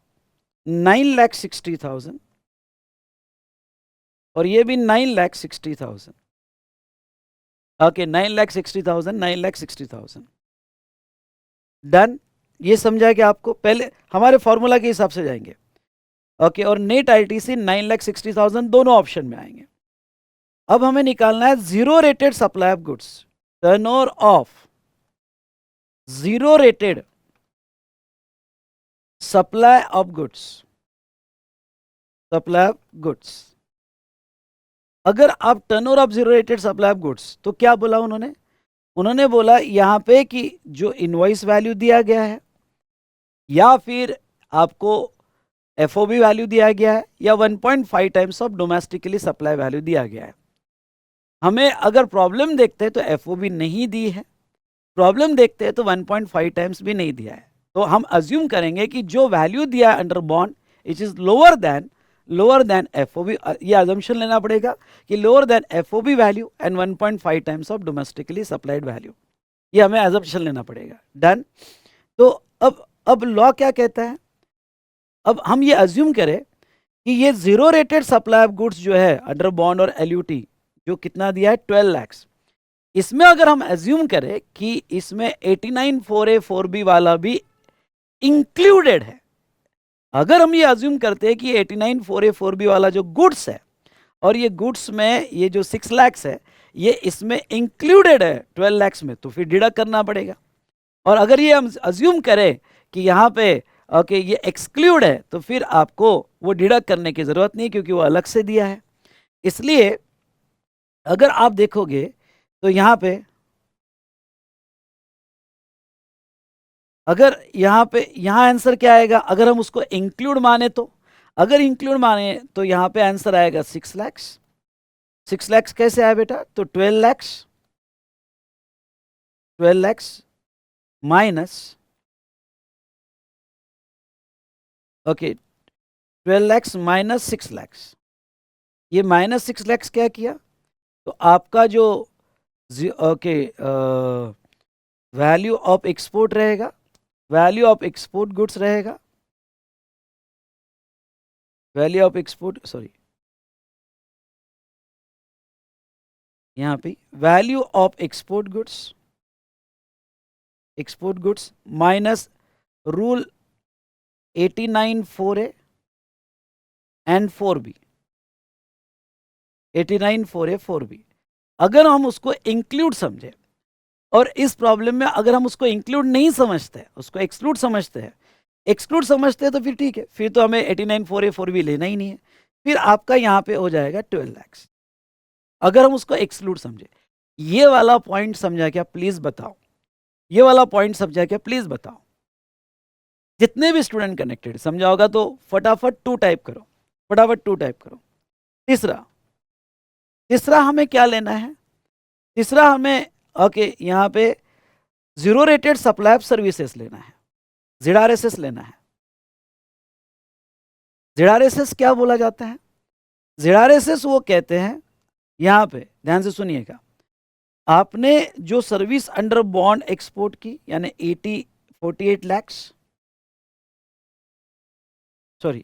S1: 9,60,000 और ये भी 9,60,000। Okay, 9,60,000, 9,60,000 done. ये समझा कि आपको पहले हमारे फॉर्मूला के हिसाब से जाएंगे। ओके, और नेट आईटीसी 9,60,000 दोनों ऑप्शन में आएंगे। अब हमें निकालना है zero rated supply of goods, turnover of zero rated supply of goods, supply of goods. अगर आप turnover of zero rated supply of goods, तो क्या बोला उन्होंने? उन्होंने बोला यहां पे कि जो इनवॉइस वैल्यू दिया गया है, या फिर आपको एफओबी वैल्यू दिया गया है, या 1.5 times of domestically supply value दिया गया है। हमें अगर प्रॉब्लम देखते हैं तो एफओबी नहीं दी है, प्रॉब्लम देखते हैं तो 1.5 टाइम्स भी नहीं दिया है, तो हम अज्यूम करेंगे कि जो वैल्यू दिया है under bond it is lower then FOB. ये अजम्पशन लेना पड़ेगा कि lower than FOB value and 1.5 times of domestically supplied value, ये हमें अजम्पशन लेना पड़ेगा। डन। तो अब लॉ क्या कहता है? अब हम ये अज्यूम करें कि ये zero rated supply of goods जो है अंडर बॉन्ड और एलयूटी, जो कितना दिया है 12 lakhs, इसमें अगर हम अज्यूम करें कि इसमें 89,4A,4B वाला भी इंक्लूडेड है, अगर हम ये अज्यूम करते हैं कि 89,4A,4B वाला जो गुड्स है, और ये गुड्स में ये जो 6 lakhs है ये इसमें इंक्लूडेड है 12 lakhs में, तो फिर डिडक्ट करना पड़ेगा। और अगर ये हम अज्यूम करें कि यहाँ पे ओके ये एक्सक्लूड है, तो फिर आपको वो डिडक्ट करने की जरूरत नहीं, क्योंकि वो अलग से दिया है। इसलिए अगर आप देखोगे तो यहाँ पे, अगर यहाँ आंसर क्या आएगा? अगर हम उसको इंक्लूड माने तो, अगर इंक्लूड माने तो यहाँ पे आंसर आएगा 6 lakhs। 6 lakhs कैसे आया बेटा? तो 12 lakhs minus, okay 12 lakhs minus 6 lakhs, ये माइनस 6 lakhs क्या किया? तो आपका जो ओके वैल्यू ऑफ एक्सपोर्ट रहेगा, वैल्यू ऑफ एक्सपोर्ट गुड्स रहेगा, वैल्यू ऑफ एक्सपोर्ट, सॉरी यहाँ पे value of export goods minus rule 89,4A and 4B, 89,4A,4B। अगर हम उसको इंक्लूड समझे, और इस प्रॉब्लम में अगर हम उसको इंक्लूड नहीं समझते, उसको एक्सक्लूड समझते हैं, तो फिर ठीक है, फिर तो हमें 89,4A,4B लेना ही नहीं है, फिर आपका यहाँ पे हो जाएगा 12 lakhs, अगर हम उसको एक्सक्लूड समझे। ये वाला पॉइंट समझा क्या प्लीज बताओ, ये वाला पॉइंट समझा क्या प्लीज बताओ। जितने भी स्टूडेंट कनेक्टेड समझा होगा तो फटाफट 2 टाइप करो, फटाफट 2 टाइप करो। तीसरा, तीसरा हमें क्या लेना है, तीसरा हमें ओके यहाँ पे zero rated supply of services लेना है, ZRSS लेना है। ZRSS क्या बोला जाता है, ZRSS वो कहते हैं, यहाँ पे ध्यान से सुनिएगा, आपने जो सर्विस अंडर बॉन्ड एक्सपोर्ट की यानी 48 lakh, sorry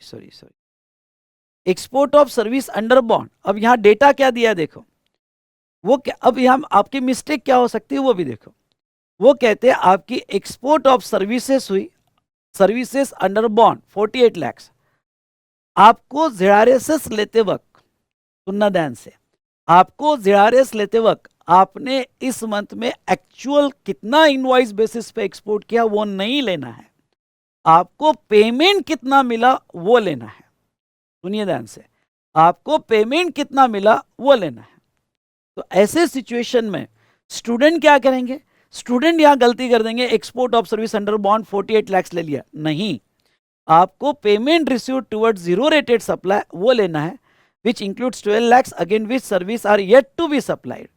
S1: export of service under bond. अब यहाँ डेटा क्या दिया देखो, वो क्या, अब यहाँ आपकी मिस्टेक क्या हो सकती है वो भी देखो। वो कहते हैं आपकी एक्सपोर्ट ऑफ सर्विसेज हुई, सर्विसेज अंडर बॉन्ड 48 लाख। आपको ZRSS लेते वक्त, सुनना ध्यान से, आपको ZRS लेते वक्त आपने इस मंथ में एक्चुअल कितना इनवॉइस बेसिस पे एक्सपोर्ट किया वो नहीं लेना है, आपको पेमेंट कितना मिला वो लेना है। सुनिए ध्यान से, आपको पेमेंट कितना मिला वो लेना है। तो ऐसे सिचुएशन में स्टूडेंट क्या करेंगे, स्टूडेंट यहां गलती कर देंगे, export of service under bond 48 lakh ले लिया, नहीं, आपको payment received towards zero rated supply वो लेना है, which includes 12 lakh again which service are yet to be supplied.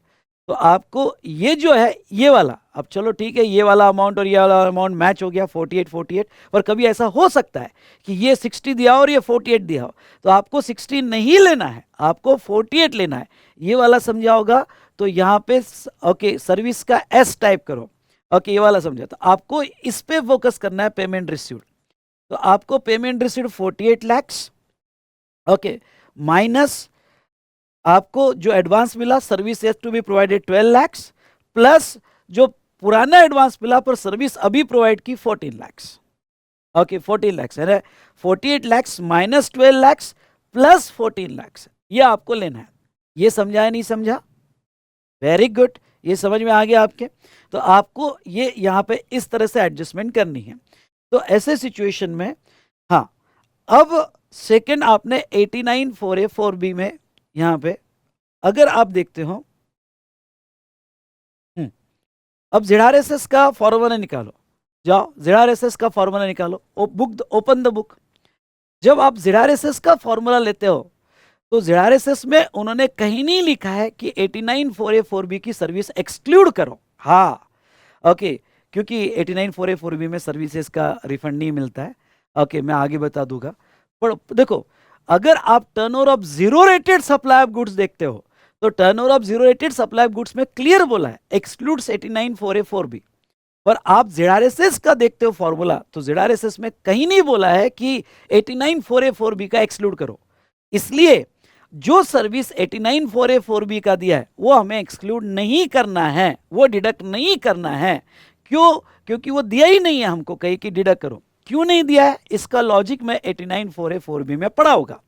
S1: तो आपको ये जो है ये वाला, अब चलो ठीक है ये वाला अमाउंट और ये वाला अमाउंट मैच हो गया 48, पर कभी ऐसा हो सकता है कि ये 60 दिया हो और ये 48 दिया हो, तो आपको 60 नहीं लेना है, आपको 48 लेना है। ये वाला समझा होगा तो यहाँ पे ओके सर्विस का S टाइप करो, ओके ये वाला समझा। तो आपको इस पे फोकस करना है, पेमेंट रिसीव्ड। तो आपको payment received 48 lakh, okay, minus आपको जो एडवांस मिला service has to be provided 12 lakh, plus जो पुराना एडवांस मिला पर सर्विस अभी प्रोवाइड की 14 लाख, ओके 14 लाख है, 48 लाख माइनस 12 लाख प्लस 14 लाख, ये आपको लेना है। ये समझा है नहीं समझा, वेरी गुड, ये समझ में आ गया आपके। तो आपको ये यहाँ पे इस तरह से एडजस्टमेंट करनी है। तो ऐसे सिचुएशन में हाँ, अब सेकंड आपने 89,4A,4B में यहाँ पे अगर आप देखते हो, अब ZRSS का फॉर्मूला निकालो, जाओ ZRSS का फॉर्मूला निकालो, बुक ओपन द बुक। जब आप ZRSS का फॉर्मूला लेते हो तो ZRSS में उन्होंने कहीं नहीं लिखा है कि 89,4A,4B की सर्विस एक्सक्लूड करो, हाँ ओके, क्योंकि 89,4A,4B में सर्विसेज का रिफंड नहीं मिलता है, ओके मैं आगे बता दूंगा। पर देखो अगर आप turnover of zero rated supply of goods देखते हो तो turnover of zero rated supply of goods में क्लियर बोला है एक्सक्लूड्स 89,4A,4B, पर आप ZRSS का देखते हो फॉर्मूला तो ZRSS में कहीं नहीं बोला है कि 89,4A,4B का एक्सक्लूड करो। इसलिए जो सर्विस 89,4A,4B का दिया है वो हमें एक्सक्लूड नहीं करना है, वो डिडक्ट नहीं करना है। क्यों, क्योंकि वो दिया ही नहीं है हमको कहीं कि डिडक्ट करो। क्यों नहीं दिया है इसका लॉजिक में 89,4A,4B में पढ़ा होगा,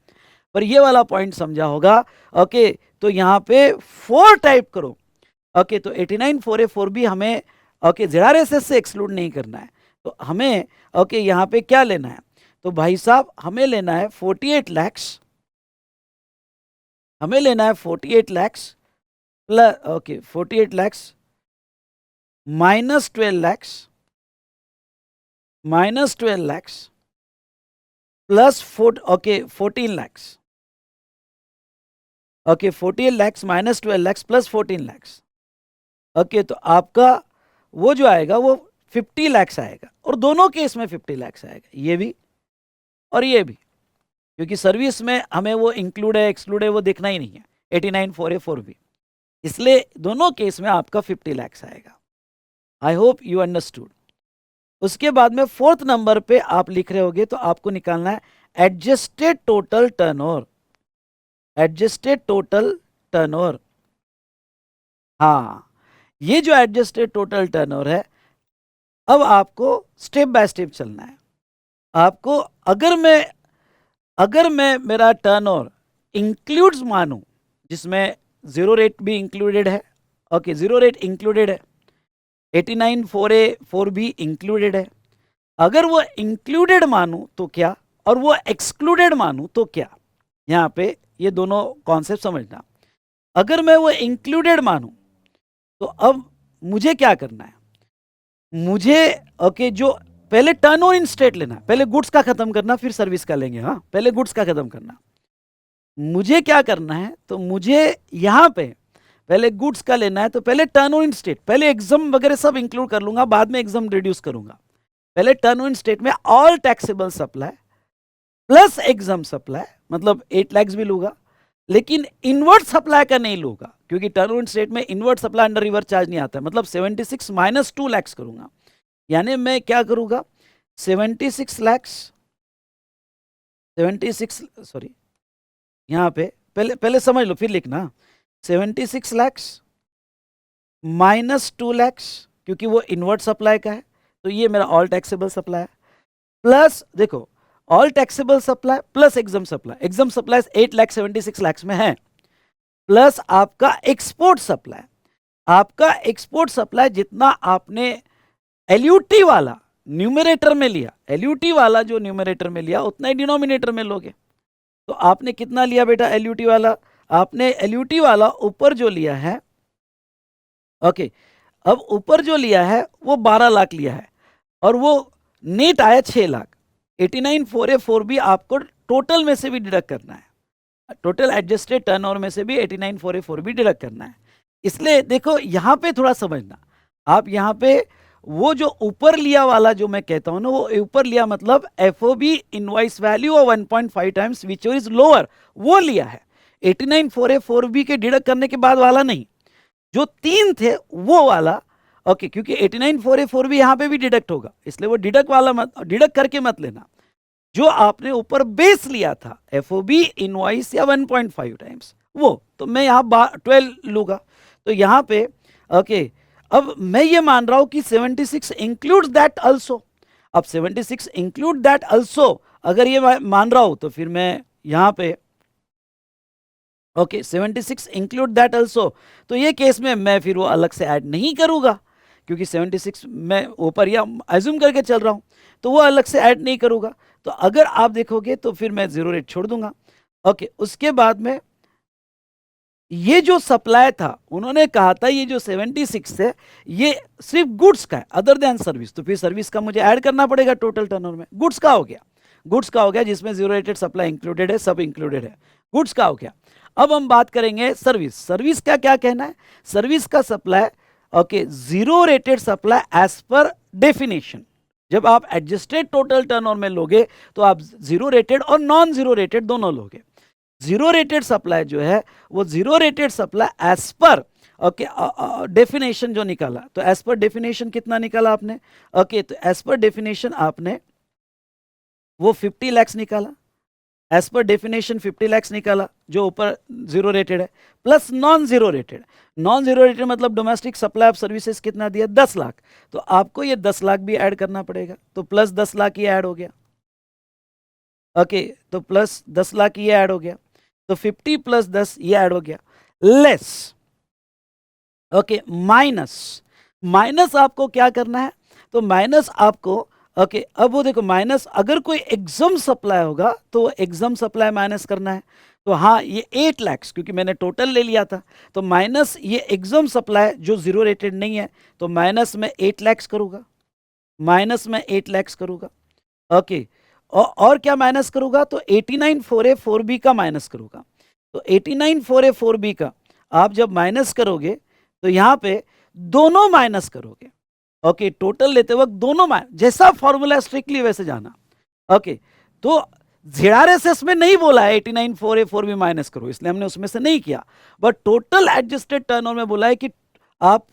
S1: पर ये वाला पॉइंट समझा होगा, ओके। तो यहाँ पे 4 टाइप करो, ओके, तो 89,4A,4B हमें ओके ZRSS से एक्सक्लूड नहीं करना है, तो हमें ओके यहाँ पे क्या लेना है, तो भाई साहब हमें लेना है 48 लाख, हमें लेना है 48 lakh plus okay 48 lakh minus 12 lakh, minus 12 lakh plus 14 lakh, okay 48 lakh minus 12 lakh plus 14 lakh, okay तो आपका वो जो आएगा वो 50 लाख आएगा, और दोनों केस में 50 लाख आएगा, ये भी और ये भी, क्योंकि सर्विस में हमें वो इंक्लूड है एक्सक्लूड है वो देखना ही नहीं है 89,4A,4B, इसलिए दोनों केस में आपका 50 लाख आएगा। I hope you understood. उसके बाद में 4th नंबर पे आप लिख रहे होगे तो आपको निकालना है adjusted total turnover, adjusted total turnover. हाँ, ये जो एडजस्टेड टोटल टर्नओवर है, अब आपको स्टेप बाय स्टेप चलना है। आपको अगर मैं मेरा टर्नओवर इंक्लूड्स मानूं जिसमें जीरो रेट भी इंक्लूडेड है, ओके जीरो रेट इंक्लूडेड है, 89,4A,4B इंक्लूडेड है, अगर वो इंक्लूडेड मानूं तो क्या और वो एक्सक्लूडेड मानूं तो क्या, यहाँ पे ये दोनों कॉन्सेप्ट समझना। अगर मैं वो इंक्लूडेड मानूं तो अब मुझे क्या करना है, मुझे ओके जो पहले टर्न ओवर इन स्टेट लेना, पहले गुड्स का खत्म करना फिर सर्विस का लेंगे। हाँ, पहले गुड्स का खत्म करना। मुझे क्या करना है, तो मुझे यहां पे पहले गुड्स का लेना है, तो पहले टर्न ओवर इन स्टेट, पहले एग्जाम वगैरह सब इंक्लूड कर लूंगा, बाद में एग्जाम रिड्यूस करूंगा। पहले टर्न ओवर इन स्टेट में all taxable supply plus exempt supply, मतलब 8 लाख भी लूंगा, लेकिन इनवर्ट सप्लाई का नहीं लूंगा, क्योंकि टर्न ओवर इन स्टेट में inward supply under reverse charge नहीं आता है। मतलब 76 माइनस 2 लाख करूंगा, यानी मैं क्या करूंगा, 76 लाख, 76 सॉरी, यहां पे पहले पहले समझ लो फिर लिखना, 76 लाख माइनस 2 लाख, क्योंकि वो इनवर्ट सप्लाई का है, तो ये मेरा ऑल टैक्सेबल सप्लाई है, प्लस देखो all taxable supply plus exempt supply 8,76 lakh में है, प्लस आपका एक्सपोर्ट सप्लाई, आपका एक्सपोर्ट सप्लाई जितना आपने एलयूटी वाला न्यूमरेटर में लिया, एलयूटी वाला जो न्यूमरेटर में लिया उतना ही डिनोमिनेटर में लोगे। तो आपने कितना लिया बेटा एलयूटी वाला, आपने एलयूटी वाला ऊपर जो लिया है, ओके, अब ऊपर जो लिया है वो 12 लाख लिया है, और वो नेट आया 6 लाख। 89,484 आपको टोटल में से भी डिडक्ट करना है, टोटल एडजस्टेड टर्नओवर में से भी 89,484 डिडक्ट करना है। इसलिए देखो यहां पे थोड़ा समझना, आप यहां पे वो जो ऊपर लिया वाला जो मैं कहता हूं ना, वो ऊपर लिया मतलब FOB invoice value of 1.5 times which is lower, वो लिया है। 89,484 के डिडक्ट करने के बाद वाला नहीं, जो 3 थे वो वाला, ओके, क्योंकि 89,484 भी यहां पे भी डिडक्ट होगा, इसलिए वो डिडक्ट वाला मत, डिडक्ट करके मत लेना। जो आपने ऊपर बेस लिया था एफओबी इनवॉइस या 1.5 टाइम्स, वो तो मैं यहां 12 लूंगा, तो यहां पे ओके, अब मैं ये मान रहा हूं कि 76 इंक्लूड्स दैट आल्सो। अब 76 इंक्लूड दैट आल्सो अगर ये मान रहा हूं, तो फिर मैं यहां पे ओके 76 इंक्लूड दैट आल्सो, तो ये केस में मैं फिर वो अलग से ऐड नहीं करूंगा, क्योंकि 76 मैं ऊपर या एज्यूम करके चल रहा हूं, तो वो अलग से ऐड नहीं करूंगा। तो अगर आप देखोगे तो फिर मैं जीरो रेट छोड़ दूंगा। ओके, उसके बाद में ये जो सप्लाई था उन्होंने कहा था ये जो 76 है ये सिर्फ गुड्स का है अदर देन सर्विस, तो फिर सर्विस का मुझे ऐड करना पड़ेगा टोटल टर्नओवर में। गुड्स का हो गया, गुड्स का हो गया, जिसमें जीरो रेटेड सप्लाई इंक्लूडेड है, सब इंक्लूडेड है, गुड्स का हो गया। अब हम बात करेंगे सर्विस। सर्विस का क्या कहना है, सर्विस का supply okay zero rated supply as per definition. जब आप एडजस्टेड टोटल टर्नओवर में लोगे तो आप जीरो रेटेड और नॉन जीरो रेटेड दोनों लोगे। जीरो रेटेड सप्लाई जो है वो zero rated supply as per okay definition जो निकाला, तो एज पर डेफिनेशन कितना निकाला आपने, ओके, तो एज पर डेफिनेशन आपने वो 50 लाख निकाला, एज पर डेफिनेशन 50 लाख निकाला जो ऊपर जीरो रेटेड है, plus non zero rated. Non zero rated मतलब डोमेस्टिक सप्लाई ऑफ सर्विसेज कितना दिया, 10 लाख, तो आपको ये 10 लाख भी ऐड करना पड़ेगा, तो प्लस 10 लाख ये ऐड हो गया, ओके, तो प्लस 10 लाख ये ऐड हो गया, तो 50 प्लस 10 ये ऐड हो गया, लेस ओके माइनस, माइनस आपको क्या करना है, तो माइनस आपको ओके अब वो देखो माइनस, अगर कोई एग्जाम सप्लाई होगा तो वो एग्जाम सप्लाई माइनस करना है, तो हाँ ये 8 लाख क्योंकि मैंने टोटल ले लिया था, तो माइनस ये एग्जाम सप्लाई जो जीरो रेटेड नहीं है, तो माइनस में 8 लाख करूंगा, माइनस में 8 लाख करूंगा, ओके, और क्या माइनस करूंगा, तो 89,484 का माइनस करूंगा। तो 89,484 का आप जब माइनस करोगे तो यहां पे दोनों माइनस करोगे, ओके, टोटल लेते वक्त दोनों जैसा फॉर्मूला स्ट्रिक्टली वैसे जाना, ओके। तो ZRSS में नहीं बोला है 89,484 भी माइनस करो, इसलिए हमने उसमें से नहीं किया, बट टोटल एडजस्टेड टर्नओवर में बोला है कि आप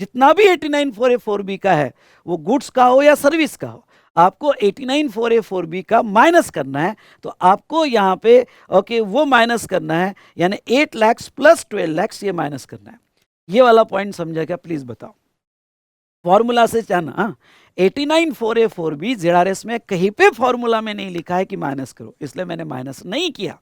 S1: जितना भी 89,484 का है वो गुड्स का हो या सर्विस का हो, आपको 89,484 का माइनस करना है, तो आपको यहाँ पे ओके वो माइनस करना है, यानी 8 लाख प्लस 12 लाख ये माइनस करना है। ये वाला पॉइंट समझा क्या, प्लीज बताओ, फॉर्मूला से जाना। 89,484 ZRS में कहीं पे फॉर्मूला में नहीं लिखा है कि माइनस करो, इसलिए मैंने माइनस नहीं किया,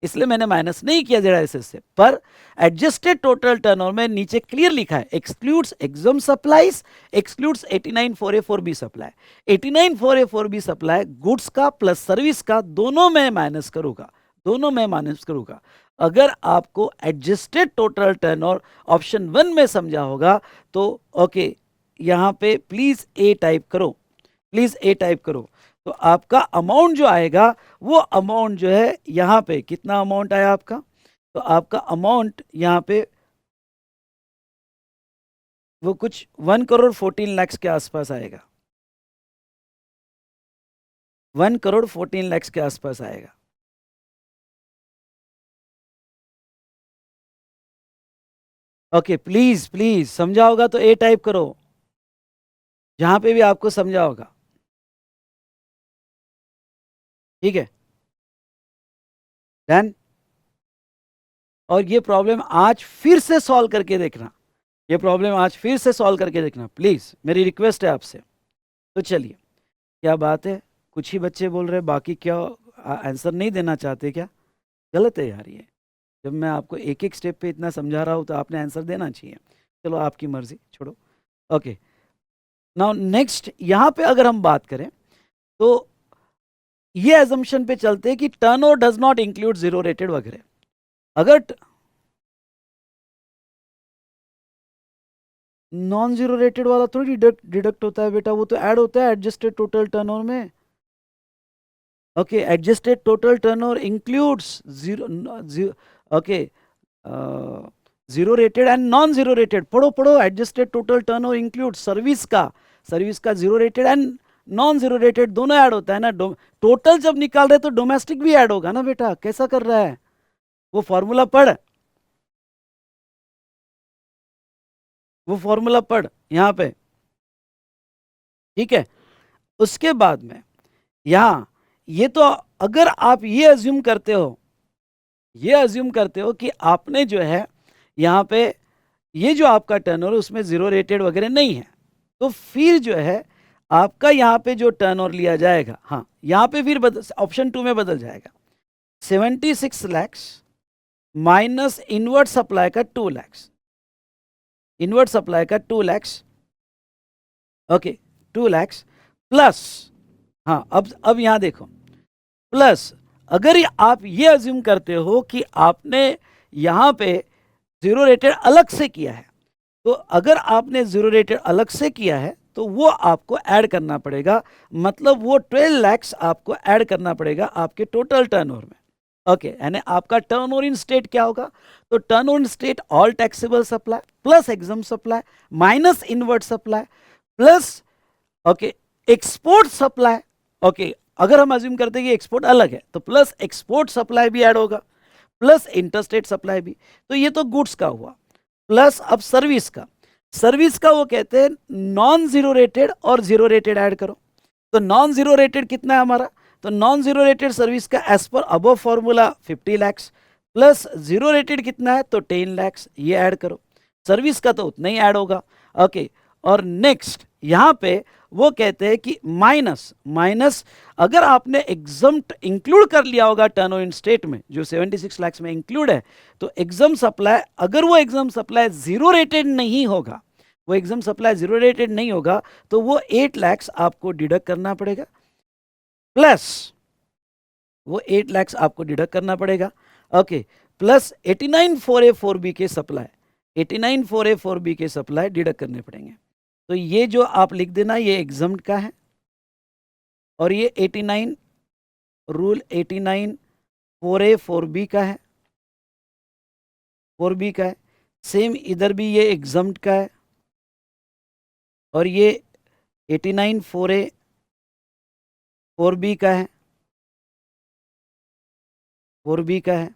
S1: इसलिए मैंने माइनस नहीं किया ZRSS से, पर एडजस्टेड टोटल टर्नओवर में नीचे क्लियर लिखा है excludes exam supplies, excludes 89,484 supply. 89,484 supply goods का प्लस सर्विस का दोनों में माइनस करूंगा, दोनों में माइनस करूंगा। अगर आपको एडजस्टेड टोटल टर्नओवर ऑप्शन 1 में समझा होगा तो ओके, यहाँ पे प्लीज ए टाइप करो, प्लीज ए टाइप करो। तो आपका अमाउंट जो आएगा वो अमाउंट जो है यहाँ पे कितना अमाउंट आया आपका, तो आपका अमाउंट यहाँ पे वो कुछ 1,14,00,000 के आसपास आएगा, 1,14,00,000 के आसपास आएगा। ओके प्लीज प्लीज, समझा होगा तो ए टाइप करो, जहां पे भी आपको समझा होगा। ठीक है, डन। और ये प्रॉब्लम आज फिर से सॉल्व करके देखना, ये प्रॉब्लम आज फिर से सॉल्व करके देखना प्लीज, मेरी रिक्वेस्ट है आपसे। तो चलिए, क्या बात है, कुछ ही बच्चे बोल रहे, बाकी क्या आंसर नहीं देना चाहते क्या? गलत है यार ये, जब मैं आपको एक एक स्टेप पे इतना समझा रहा हूँ तो आपने आंसर देना चाहिए। चलो आपकी मर्जी, छोड़ो। ओके, नाउ नेक्स्ट यहाँ पे अगर हम बात करें तो ये एजम्पशन पे चलते हैं कि turnover does not include zero rated वगैरह। अगर नॉन जीरो रेटेड वाला थोड़ी डिडक्ट होता है बेटा, वो तो ऐड होता है एडजस्टेड टोटल टर्नओवर में। Okay, adjusted total turnover includes zero, okay, zero rated and non zero rated. पढ़ो पढ़ो, adjusted total turnover include service का zero rated and non zero rated दोनों ऐड होता है ना। टोटल जब निकाल रहे तो डोमेस्टिक भी ऐड होगा ना बेटा, कैसा कर रहा है, वो फॉर्मूला पढ़, वो फॉर्मूला पढ़ यहां पे। ठीक है, उसके बाद में यहां ये तो अगर आप ये अज्यूम करते हो, ये अज्यूम करते हो कि आपने जो है यहाँ पे ये जो आपका टर्नओवर उसमें जीरो रेटेड वगैरह नहीं है, तो फिर जो है आपका यहाँ पे जो टर्नओवर लिया जाएगा, हाँ यहाँ पे फिर ऑप्शन 2 में बदल जाएगा। 76 लाख माइनस इनवर्ट सप्लाई का 2 लाख, इनवर्ट सप्लाई का 2 लाख, ओके 2 लाख प्लस, हाँ अब यहां देखो, प्लस अगर आप ये अज्यूम करते हो कि आपने यहां पे जीरो रेटेड अलग से किया है, तो अगर आपने जीरो रेटेड अलग से किया है तो वो आपको ऐड करना पड़ेगा, मतलब वो 12 लाख आपको ऐड करना पड़ेगा आपके टोटल टर्नओवर में। ओके, यानी आपका टर्नओवर इन स्टेट क्या होगा, तो turnover in state all taxable supply plus exempt supply minus inward supply plus okay export supply. Okay, अगर हम अज्यूम करते हैं कि एक्सपोर्ट अलग है तो प्लस एक्सपोर्ट सप्लाई भी ऐड होगा प्लस इंटरस्टेट सप्लाई भी। तो ये तो गुड्स का हुआ, प्लस अब सर्विस का, सर्विस का वो कहते हैं नॉन जीरो रेटेड और जीरो रेटेड ऐड करो। तो नॉन जीरो रेटेड कितना है हमारा, तो नॉन जीरो रेटेड सर्विस का as per above formula 50 lakh plus zero rated कितना है तो 10 लाख, ये ऐड करो। सर्विस का तो उतना ही ऐड होगा। ओके, और नेक्स्ट यहां पे वो कहते हैं कि माइनस माइनस अगर आपने एग्जम्प्ट इंक्लूड कर लिया होगा टर्नओवर इन स्टेट में जो 76 लाख में इंक्लूड है, तो एग्जाम सप्लाई, अगर वो एग्जाम सप्लाई जीरो रेटेड नहीं होगा, वो एग्जाम सप्लाई जीरो रेटेड नहीं होगा तो वो 8 लाख आपको डिडक्ट करना पड़ेगा, प्लस वो 8 लाख आपको डिडक्ट करना पड़ेगा। ओके, प्लस 89,4A,4B के सप्लाई, 89,4A,4B के सप्लाई डिडक्ट करने पड़ेंगे। तो ये जो आप लिख देना ये एग्जम्प्ट का है और ये 89 रूल 89,4A,4B का है, 4B का है। सेम इधर भी ये एग्जम्प्ट का है और ये 89,4A,4B का है, 4B का है।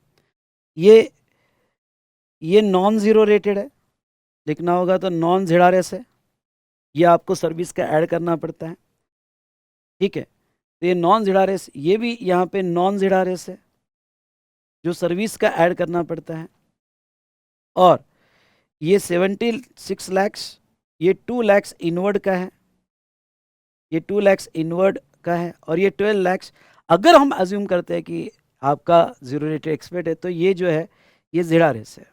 S1: ये नॉन जीरो रेटेड है, लिखना होगा तो नॉन ZRS है, ये आपको सर्विस का ऐड करना पड़ता है। ठीक है, तो ये नॉन ZRS, ये भी यहाँ पे नॉन ZRS है जो सर्विस का ऐड करना पड़ता है। और ये 76 लाख, ये 2 लाख इनवर्ड का है, ये 2 लाख इनवर्ड का है और ये 12 लाख अगर हम अज्यूम करते हैं कि आपका जीरो रेटेड एक्सपेक्ट है तो ये जो है ये ZRS है,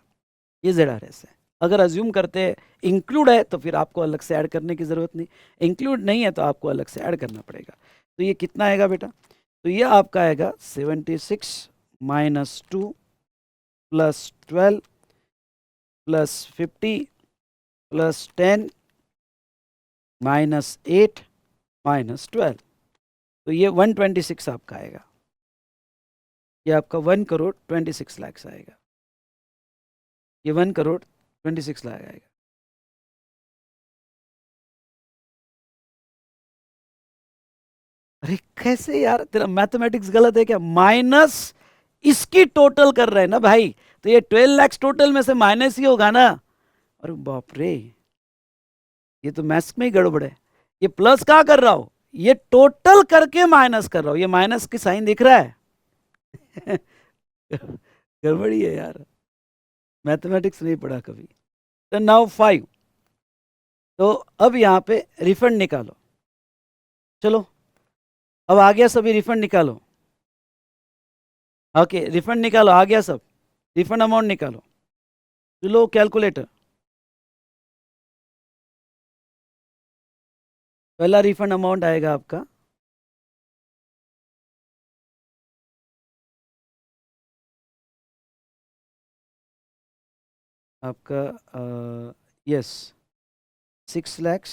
S1: ये ZRS है। अगर अज्यूम करते हैं इंक्लूड है तो फिर आपको अलग से ऐड करने की ज़रूरत नहीं, इंक्लूड नहीं है तो आपको अलग से ऐड करना पड़ेगा। तो ये कितना आएगा बेटा, तो ये आपका आएगा 76 -2 +12 +50 +10 -8 -12, तो ये 126 आपका आएगा। ये आपका 1,26 लाख आएगा। ये 1,26 लाख आएगा। अरे कैसे यार, तेरा मैथमेटिक्स गलत है क्या? माइनस इसकी टोटल कर रहे हैं ना भाई, तो ये 12 लाख टोटल में से माइनस ही होगा ना। अरे बाप रे, ये तो मैथ्स में ही गड़बड़ है। ये प्लस कहाँ कर रहा हो, ये टोटल करके माइनस कर रहा हूं। ये माइनस की साइन दिख रहा है? गड़बड़ी है यार, मैथमेटिक्स नहीं पढ़ा कभी। तो नाउ 5, तो अब यहाँ पे रिफंड निकालो। चलो अब आ गया सभी, रिफंड निकालो। ओके रिफंड निकालो, आ गया सब। रिफंड अमाउंट निकालो, लो कैलकुलेटर। पहला रिफंड अमाउंट आएगा आपका yes 6 lakhs।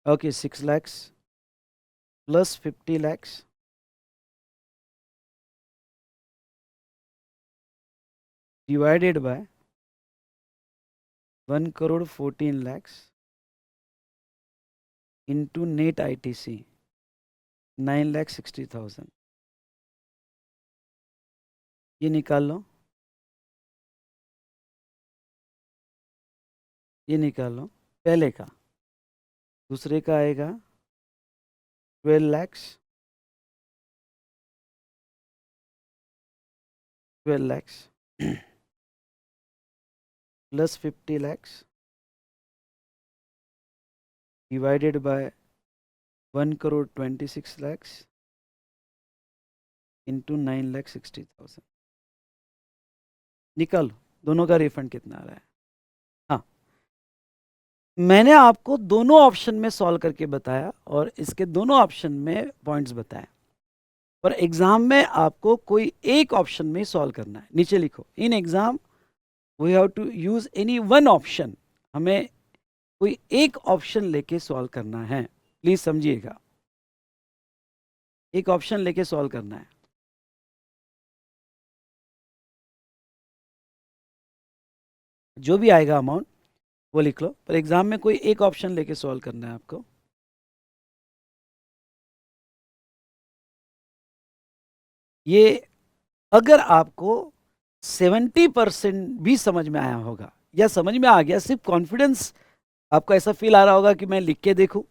S1: Okay 6 lakhs plus 50 lakhs divided by 1,14 lakhs into net ITC 9,60,000। ये निकाल लो, ये निकाल लो पहले का। दूसरे का आएगा 12 lakhs, 12 lakhs plus 50 lakhs divided by 1,26 lakhs into 9,60,000। निकालो दोनों का रिफंड कितना आ रहा है। हाँ, मैंने आपको दोनों ऑप्शन में सॉल्व करके बताया और इसके दोनों ऑप्शन में पॉइंट्स बताए, और एग्जाम में आपको कोई एक ऑप्शन में सॉल्व करना है। नीचे लिखो, in exam we have to use any one option. हमें कोई एक ऑप्शन लेके सॉल्व करना है, प्लीज समझिएगा, एक ऑप्शन लेके सॉल्व करना है। जो भी आएगा अमाउंट वो लिख लो, पर एग्जाम में कोई एक ऑप्शन लेके सॉल्व करना है आपको। ये अगर आपको 70% भी समझ में आया होगा या समझ में आ गया, सिर्फ कॉन्फिडेंस आपको ऐसा फील आ रहा होगा कि मैं लिख के देखूं,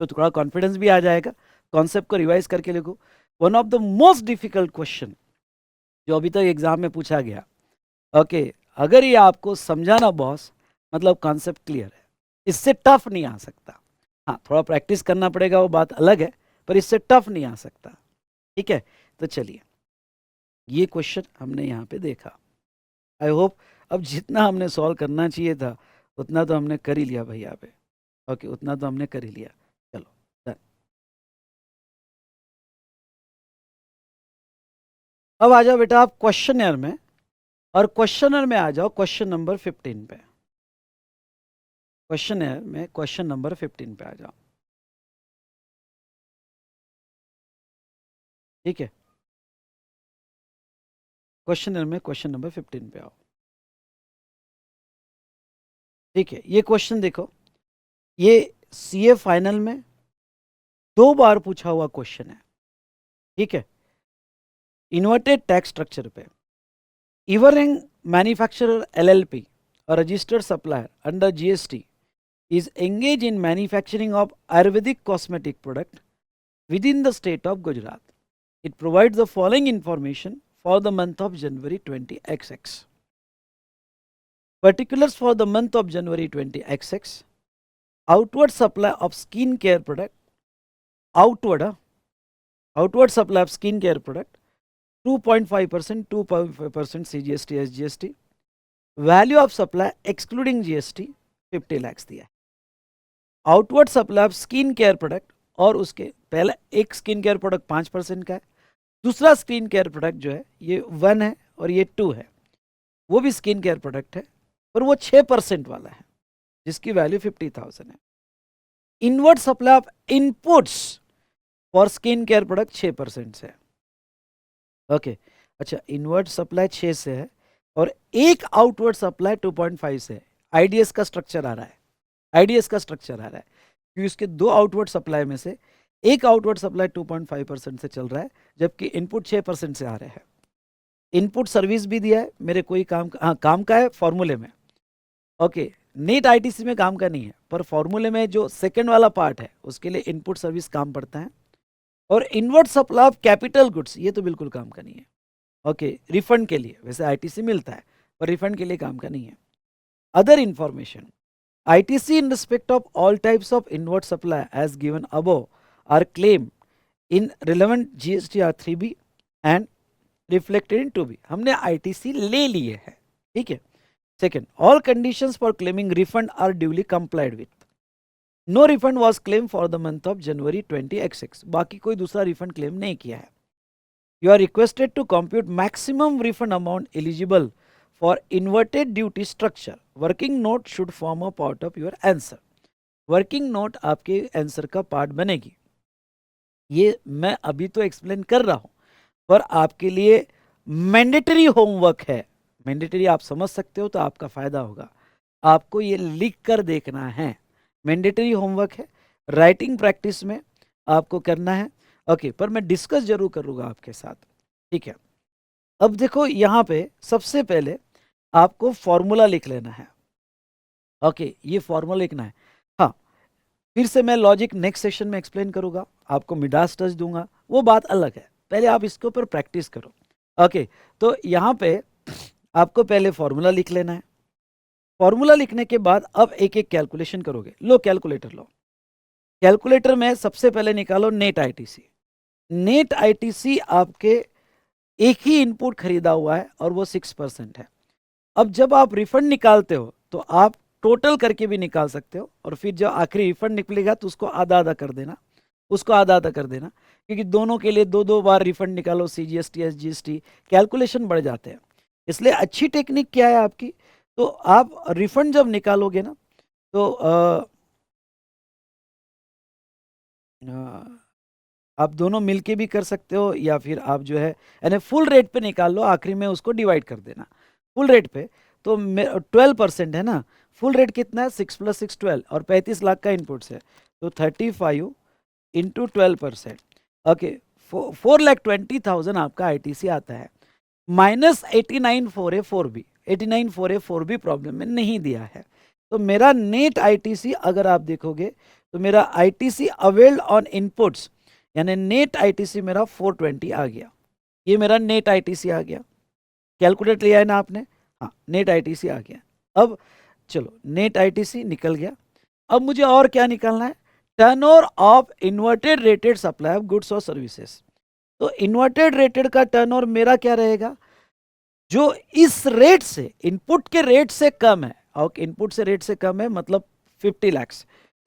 S1: तो थोड़ा कॉन्फिडेंस भी आ जाएगा। कॉन्सेप्ट को रिवाइज करके लिखो। One of the most difficult question जो अभी तक एग्जाम में पूछा गया। ओके अगर ये आपको समझाना बॉस, मतलब कॉन्सेप्ट क्लियर है, इससे टफ नहीं आ सकता। हाँ थोड़ा प्रैक्टिस करना पड़ेगा, वो बात अलग है, पर इससे टफ नहीं आ सकता। ठीक है, तो चलिए ये क्वेश्चन हमने यहाँ पे देखा। आई होप अब जितना हमने सॉल्व करना चाहिए था उतना तो हमने कर ही लिया भाई यहाँ पे। ओके उतना तो हमने कर ही लिया। चलो डन। अब आ जाओ बेटा आप क्वेश्चनर में, और क्वेश्चनर में आ जाओ क्वेश्चन नंबर 15 पे। क्वेश्चनर में क्वेश्चन नंबर 15 पे आ जाओ। ठीक है, क्वेश्चनर में क्वेश्चन नंबर 15 पे आओ। ठीक है, ये क्वेश्चन देखो, ये CA फाइनल में 2 बार पूछा हुआ क्वेश्चन है। ठीक है, इन्वर्टेड टैक्स स्ट्रक्चर पे Evering manufacturer LLP, a registered supplier under GST, is engaged in manufacturing of Ayurvedic cosmetic product within the state of Gujarat. It provides the following information for the month of January 20XX. Particulars for the month of January 20XX. Outward supply of skin care product. Outward supply of skin care product 2.5%, 2.5% CGST SGST. Value of supply excluding GST 50 lakhs दिया है। Outward supply of skin care product, और उसके पहले एक skin care product 5% का है, दूसरा skin care product जो है ये 1 है और ये 2 है, वो भी स्किन केयर प्रोडक्ट है पर वो 6% वाला है जिसकी वैल्यू 50,000 है। Inward supply of inputs for skin care product 6% से है। ओके अच्छा, इनवर्ट सप्लाई 6 से है और एक आउटवर्ड सप्लाई 2.5 से है। आईडीएस का स्ट्रक्चर आ रहा है, आईडीएस का स्ट्रक्चर आ रहा है क्योंकि उसके दो आउटवर्ड सप्लाई में से एक आउटवर्ड सप्लाई 2.5% से चल रहा है जबकि इनपुट 6% से आ रहे हैं। इनपुट सर्विस भी दिया है, मेरे कोई काम का, हाँ काम का है फॉर्मूले में। ओके नेट आईटीसी में काम का नहीं है पर फॉर्मूले में जो सेकंड वाला पार्ट है उसके लिए इनपुट सर्विस काम पड़ता है। और inward supply of capital goods ये तो बिल्कुल काम का नहीं है। ओके रिफंड के लिए वैसे आईटीसी मिलता है पर रिफंड के लिए काम का नहीं है। Other information ITC in respect of all types of inward supply as given above are claimed in relevant GST R3B and reflected in 2B। हमने ITC ले लिए है, ठीक है। Second, all conditions for claiming refund are duly complied with। No refund was claimed for the month of January 20XX। बाकी कोई दूसरा refund claim नहीं किया है। You are requested to compute maximum refund amount eligible for inverted duty structure। Working note should form a part of your answer. Working note आपके answer का part बनेगी। ये मैं अभी तो एक्सप्लेन कर रहा हूं पर आपके लिए मैंडेटरी होमवर्क है। मैंडेटरी आप समझ सकते हो तो आपका फायदा होगा। आपको ये लिख कर देखना है, मैंडेटरी होमवर्क है, राइटिंग प्रैक्टिस में आपको करना है। ओके पर मैं डिस्कस जरूर करूंगा आपके साथ, ठीक है। अब देखो यहाँ पे सबसे पहले आपको फॉर्मूला लिख लेना है। ओके ये फॉर्मूला लिखना है। हाँ फिर से मैं लॉजिक नेक्स्ट सेशन में एक्सप्लेन करूंगा, आपको मिडास टच दूंगा, वो बात अलग है। पहले आप इसके ऊपर प्रैक्टिस करो। ओके तो यहाँ पे आपको पहले फॉर्मूला लिख लेना है। फॉर्मूला लिखने के बाद अब एक एक कैलकुलेशन करोगे। लो कैलकुलेटर लो, कैलकुलेटर में सबसे पहले निकालो नेट आईटीसी। नेट आईटीसी आपके एक ही इनपुट खरीदा हुआ है और वो 6% है। अब जब आप रिफंड निकालते हो तो आप टोटल करके भी निकाल सकते हो और फिर जब आखिरी रिफंड निकलेगा तो उसको आधा आधा कर देना, उसको आधा आधा कर देना क्योंकि दोनों के लिए दो दो बार रिफंड निकालो, CGST SGST कैलकुलेशन बढ़ जाते हैं। इसलिए अच्छी टेक्निक क्या है आपकी, तो आप रिफंड जब निकालोगे ना तो आप दोनों मिलके भी कर सकते हो या फिर आप जो है यानी फुल रेट पे निकाल लो, आखिरी में उसको डिवाइड कर देना फुल रेट पे। तो 12% है ना, फुल रेट कितना है 6 + 6 12 और 35 लाख का इनपुट है तो 35 इंटू 12%। ओके 4,20,000 आपका ITC आता है माइनस 89,4A4B। 89,4A4B प्रॉब्लम में नहीं दिया है तो मेरा नेट ITC अगर आप देखोगे तो मेरा ITC अवेल्ड ऑन इनपुट्स यानी नेट ITC मेरा 420 आ गया। ये मेरा नेट ITC आ गया। कैलकुलेट लिया है ना आपने, हाँ नेट ITC आ गया। अब चलो नेट ITC निकल गया। अब मुझे और क्या निकालना है, turnover of inverted rated supply of goods और सर्विसेज। तो इन्वर्टेड रेटेड का टर्नओवर मेरा क्या रहेगा, जो इस रेट से इनपुट के रेट से कम है, और इनपुट से रेट से कम है मतलब 50 लाख,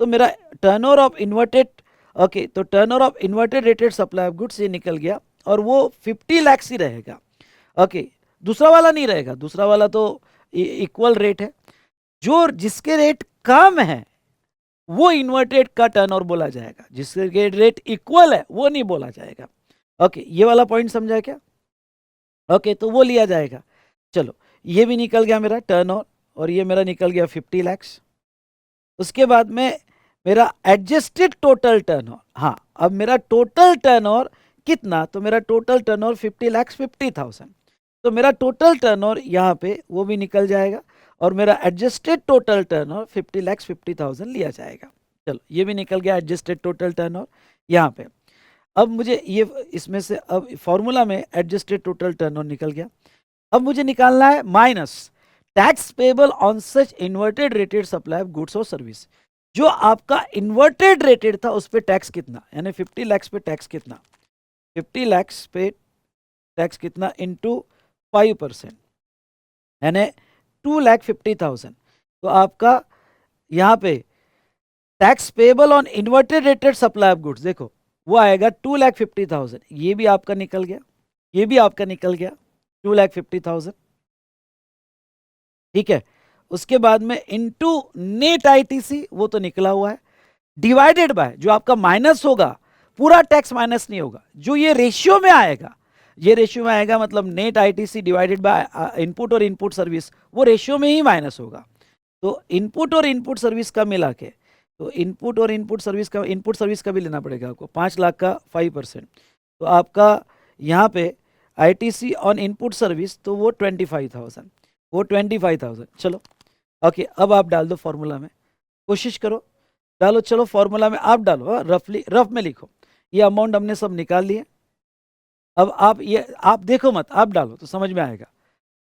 S1: तो मेरा टर्नओवर ऑफ इन्वर्टेड, ओके तो turnover of inverted rated supply of goods ये निकल गया और वो 50 लाख ही रहेगा। ओके दूसरा वाला नहीं रहेगा, दूसरा वाला तो इक्वल रेट है। जो जिसके रेट कम है वो इन्वर्टेड का टर्नओवर बोला जाएगा, जिसके रेट इक्वल है वो नहीं बोला जाएगा। ओके ये वाला पॉइंट समझा क्या, ओके तो वो लिया जाएगा। चलो ये भी निकल गया मेरा टर्नओवर और ये मेरा निकल गया 50 लाख। उसके बाद में मेरा एडजस्टेड टोटल टर्नओवर, हाँ अब मेरा टोटल टर्नओवर कितना, तो मेरा टोटल टर्नओवर 50,50,000 तो मेरा टोटल टर्नओवर यहाँ पे वो भी निकल जाएगा और मेरा एडजस्टेड टोटल टर्नओवर 50,50,000 लिया जाएगा। चलो ये भी निकल गया एडजस्टेड टोटल टर्नओवर यहाँ पे। अब मुझे ये इसमें से अब फॉर्मूला में एडजस्टेड टोटल टर्नओवर निकल गया। अब मुझे निकालना है minus tax payable on such inverted rated supply of goods और सर्विस। जो आपका इन्वर्टेड रेटेड था उस पर टैक्स कितना, यानी 50 लाख पे टैक्स कितना, 50 लाख पे टैक्स कितना इंटू 5% यानी 2,50,000। तो आपका यहाँ पे tax payable on inverted rated supply of goods देखो वो आएगा 2,50,000। ये भी आपका निकल गया, ये भी आपका निकल गया 2,50,000। ठीक है, उसके बाद में इनटू नेट आईटीसी, वो तो निकला हुआ है, डिवाइडेड बाय जो आपका माइनस होगा, पूरा टैक्स माइनस नहीं होगा, जो ये रेशियो में आएगा, ये रेशियो में आएगा मतलब net ITC divided by input और इनपुट सर्विस, वो रेशियो में ही माइनस होगा। तो इनपुट और इनपुट सर्विस का मिला के, तो इनपुट और इनपुट सर्विस का भी लेना पड़ेगा आपको, 5 लाख का 5%, तो आपका यहाँ पे आईटीसी ऑन इनपुट सर्विस, तो वो 25,000, वो 25,000। चलो ओके, अब आप डाल दो फॉर्मूला में, कोशिश करो डालो, चलो फॉर्मूला में आप डालो, रफली रफ में लिखो, ये अमाउंट हमने सब निकाल लिए। अब आप देखो मत, आप डालो तो समझ में आएगा।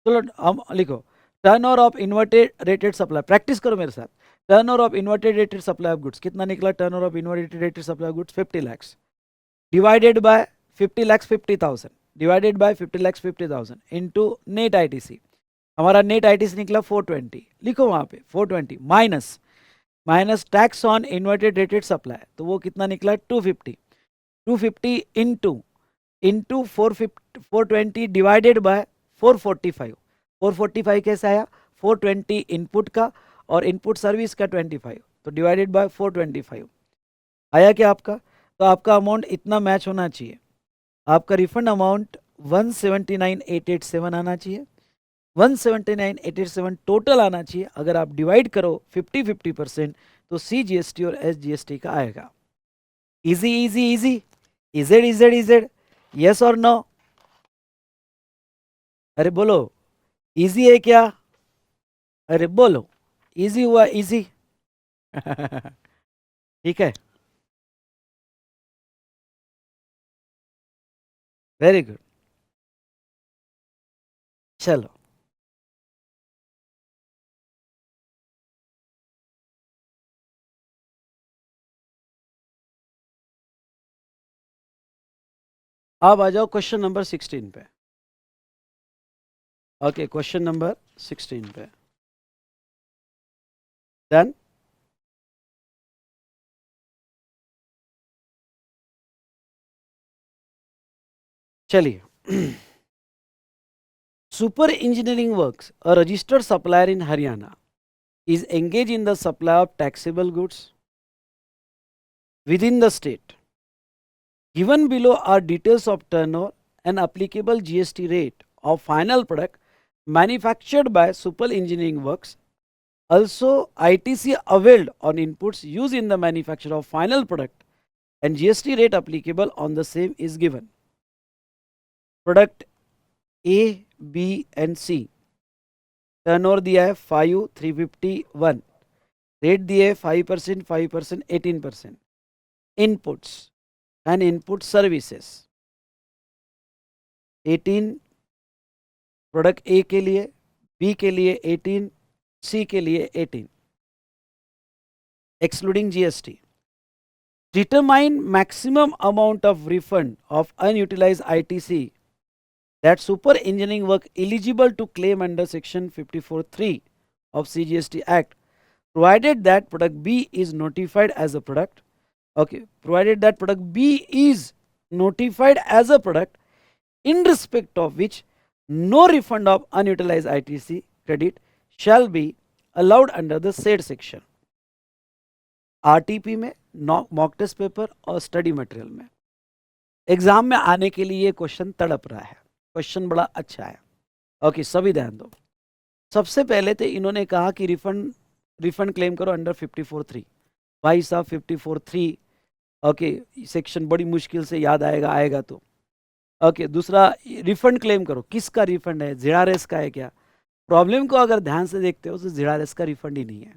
S1: चलो हम लिखो, turn over of inverted rated supply, practice करो मेरे साथ। Turn over of inverted rated supply of goods कितना निकला? Turn over of inverted rated supply of goods 50 lakhs divided by 50 lakhs 50,000 divided by 50 lakhs 50,000 into net ITC. हमारा net ITC निकला 420, लिखो वहां पे 420 minus tax on inverted rated supply, तो वो कितना निकला? 250 इंटू 420 डिवाइडेड बाय 445 कैसे आया? 420 इनपुट का और इनपुट सर्विस का 25, तो डिवाइडेड बाय 425 आया क्या आपका? तो आपका अमाउंट इतना मैच होना चाहिए, आपका रिफंड अमाउंट 179,887 आना चाहिए, 179,887 टोटल आना चाहिए। अगर आप डिवाइड करो 50-50% तो CGST और SGST का आएगा। Easy easy easy, EZ, yes और नो? अरे बोलो, इजी है क्या? अरे बोलो, इजी हुआ इजी। ठीक है, वेरी गुड। चलो अब आ जाओ क्वेश्चन नंबर 16 पे। ओके, क्वेश्चन नंबर 16 पे डन। चलिए, super engineering works a registered supplier in Haryana is engaged in the supply of taxable goods within the state. Given below are details of turnover and applicable GST rate of final product manufactured by Supal Engineering Works. Also, ITC availed on inputs used in the manufacture of final product and GST rate applicable on the same is given. Product A, B and C. Turnover दिया है 5,351, rate दिए 5%, 5%, 18%। Inputs and input services 18 product ए के लिए, B के लिए 18, सी के लिए 18 excluding GST. Determine maximum amount of refund of unutilised ITC that super engineering work eligible to claim under section 54(3) of CGST Act, provided that product B is notified as a product. Okay, provided that product B is notified as a product in respect of which no refund of unutilized ITC credit shall be allowed under the said section. RTP में, mock test paper और study material में exam में आने के लिए ये question तड़प रहा है। क्वेश्चन बड़ा अच्छा है। ओके, सभी ध्यान दो। सबसे पहले तो इन्होंने कहा कि रिफंड क्लेम करो अंडर 54(3). भाई साहब 54(3), ओके, सेक्शन बड़ी मुश्किल से याद आएगा तो ओके। दूसरा, रिफंड क्लेम करो, किसका रिफंड है? ZRS का है क्या? प्रॉब्लम को अगर ध्यान से देखते हो तो ZRS का रिफंड ही नहीं है।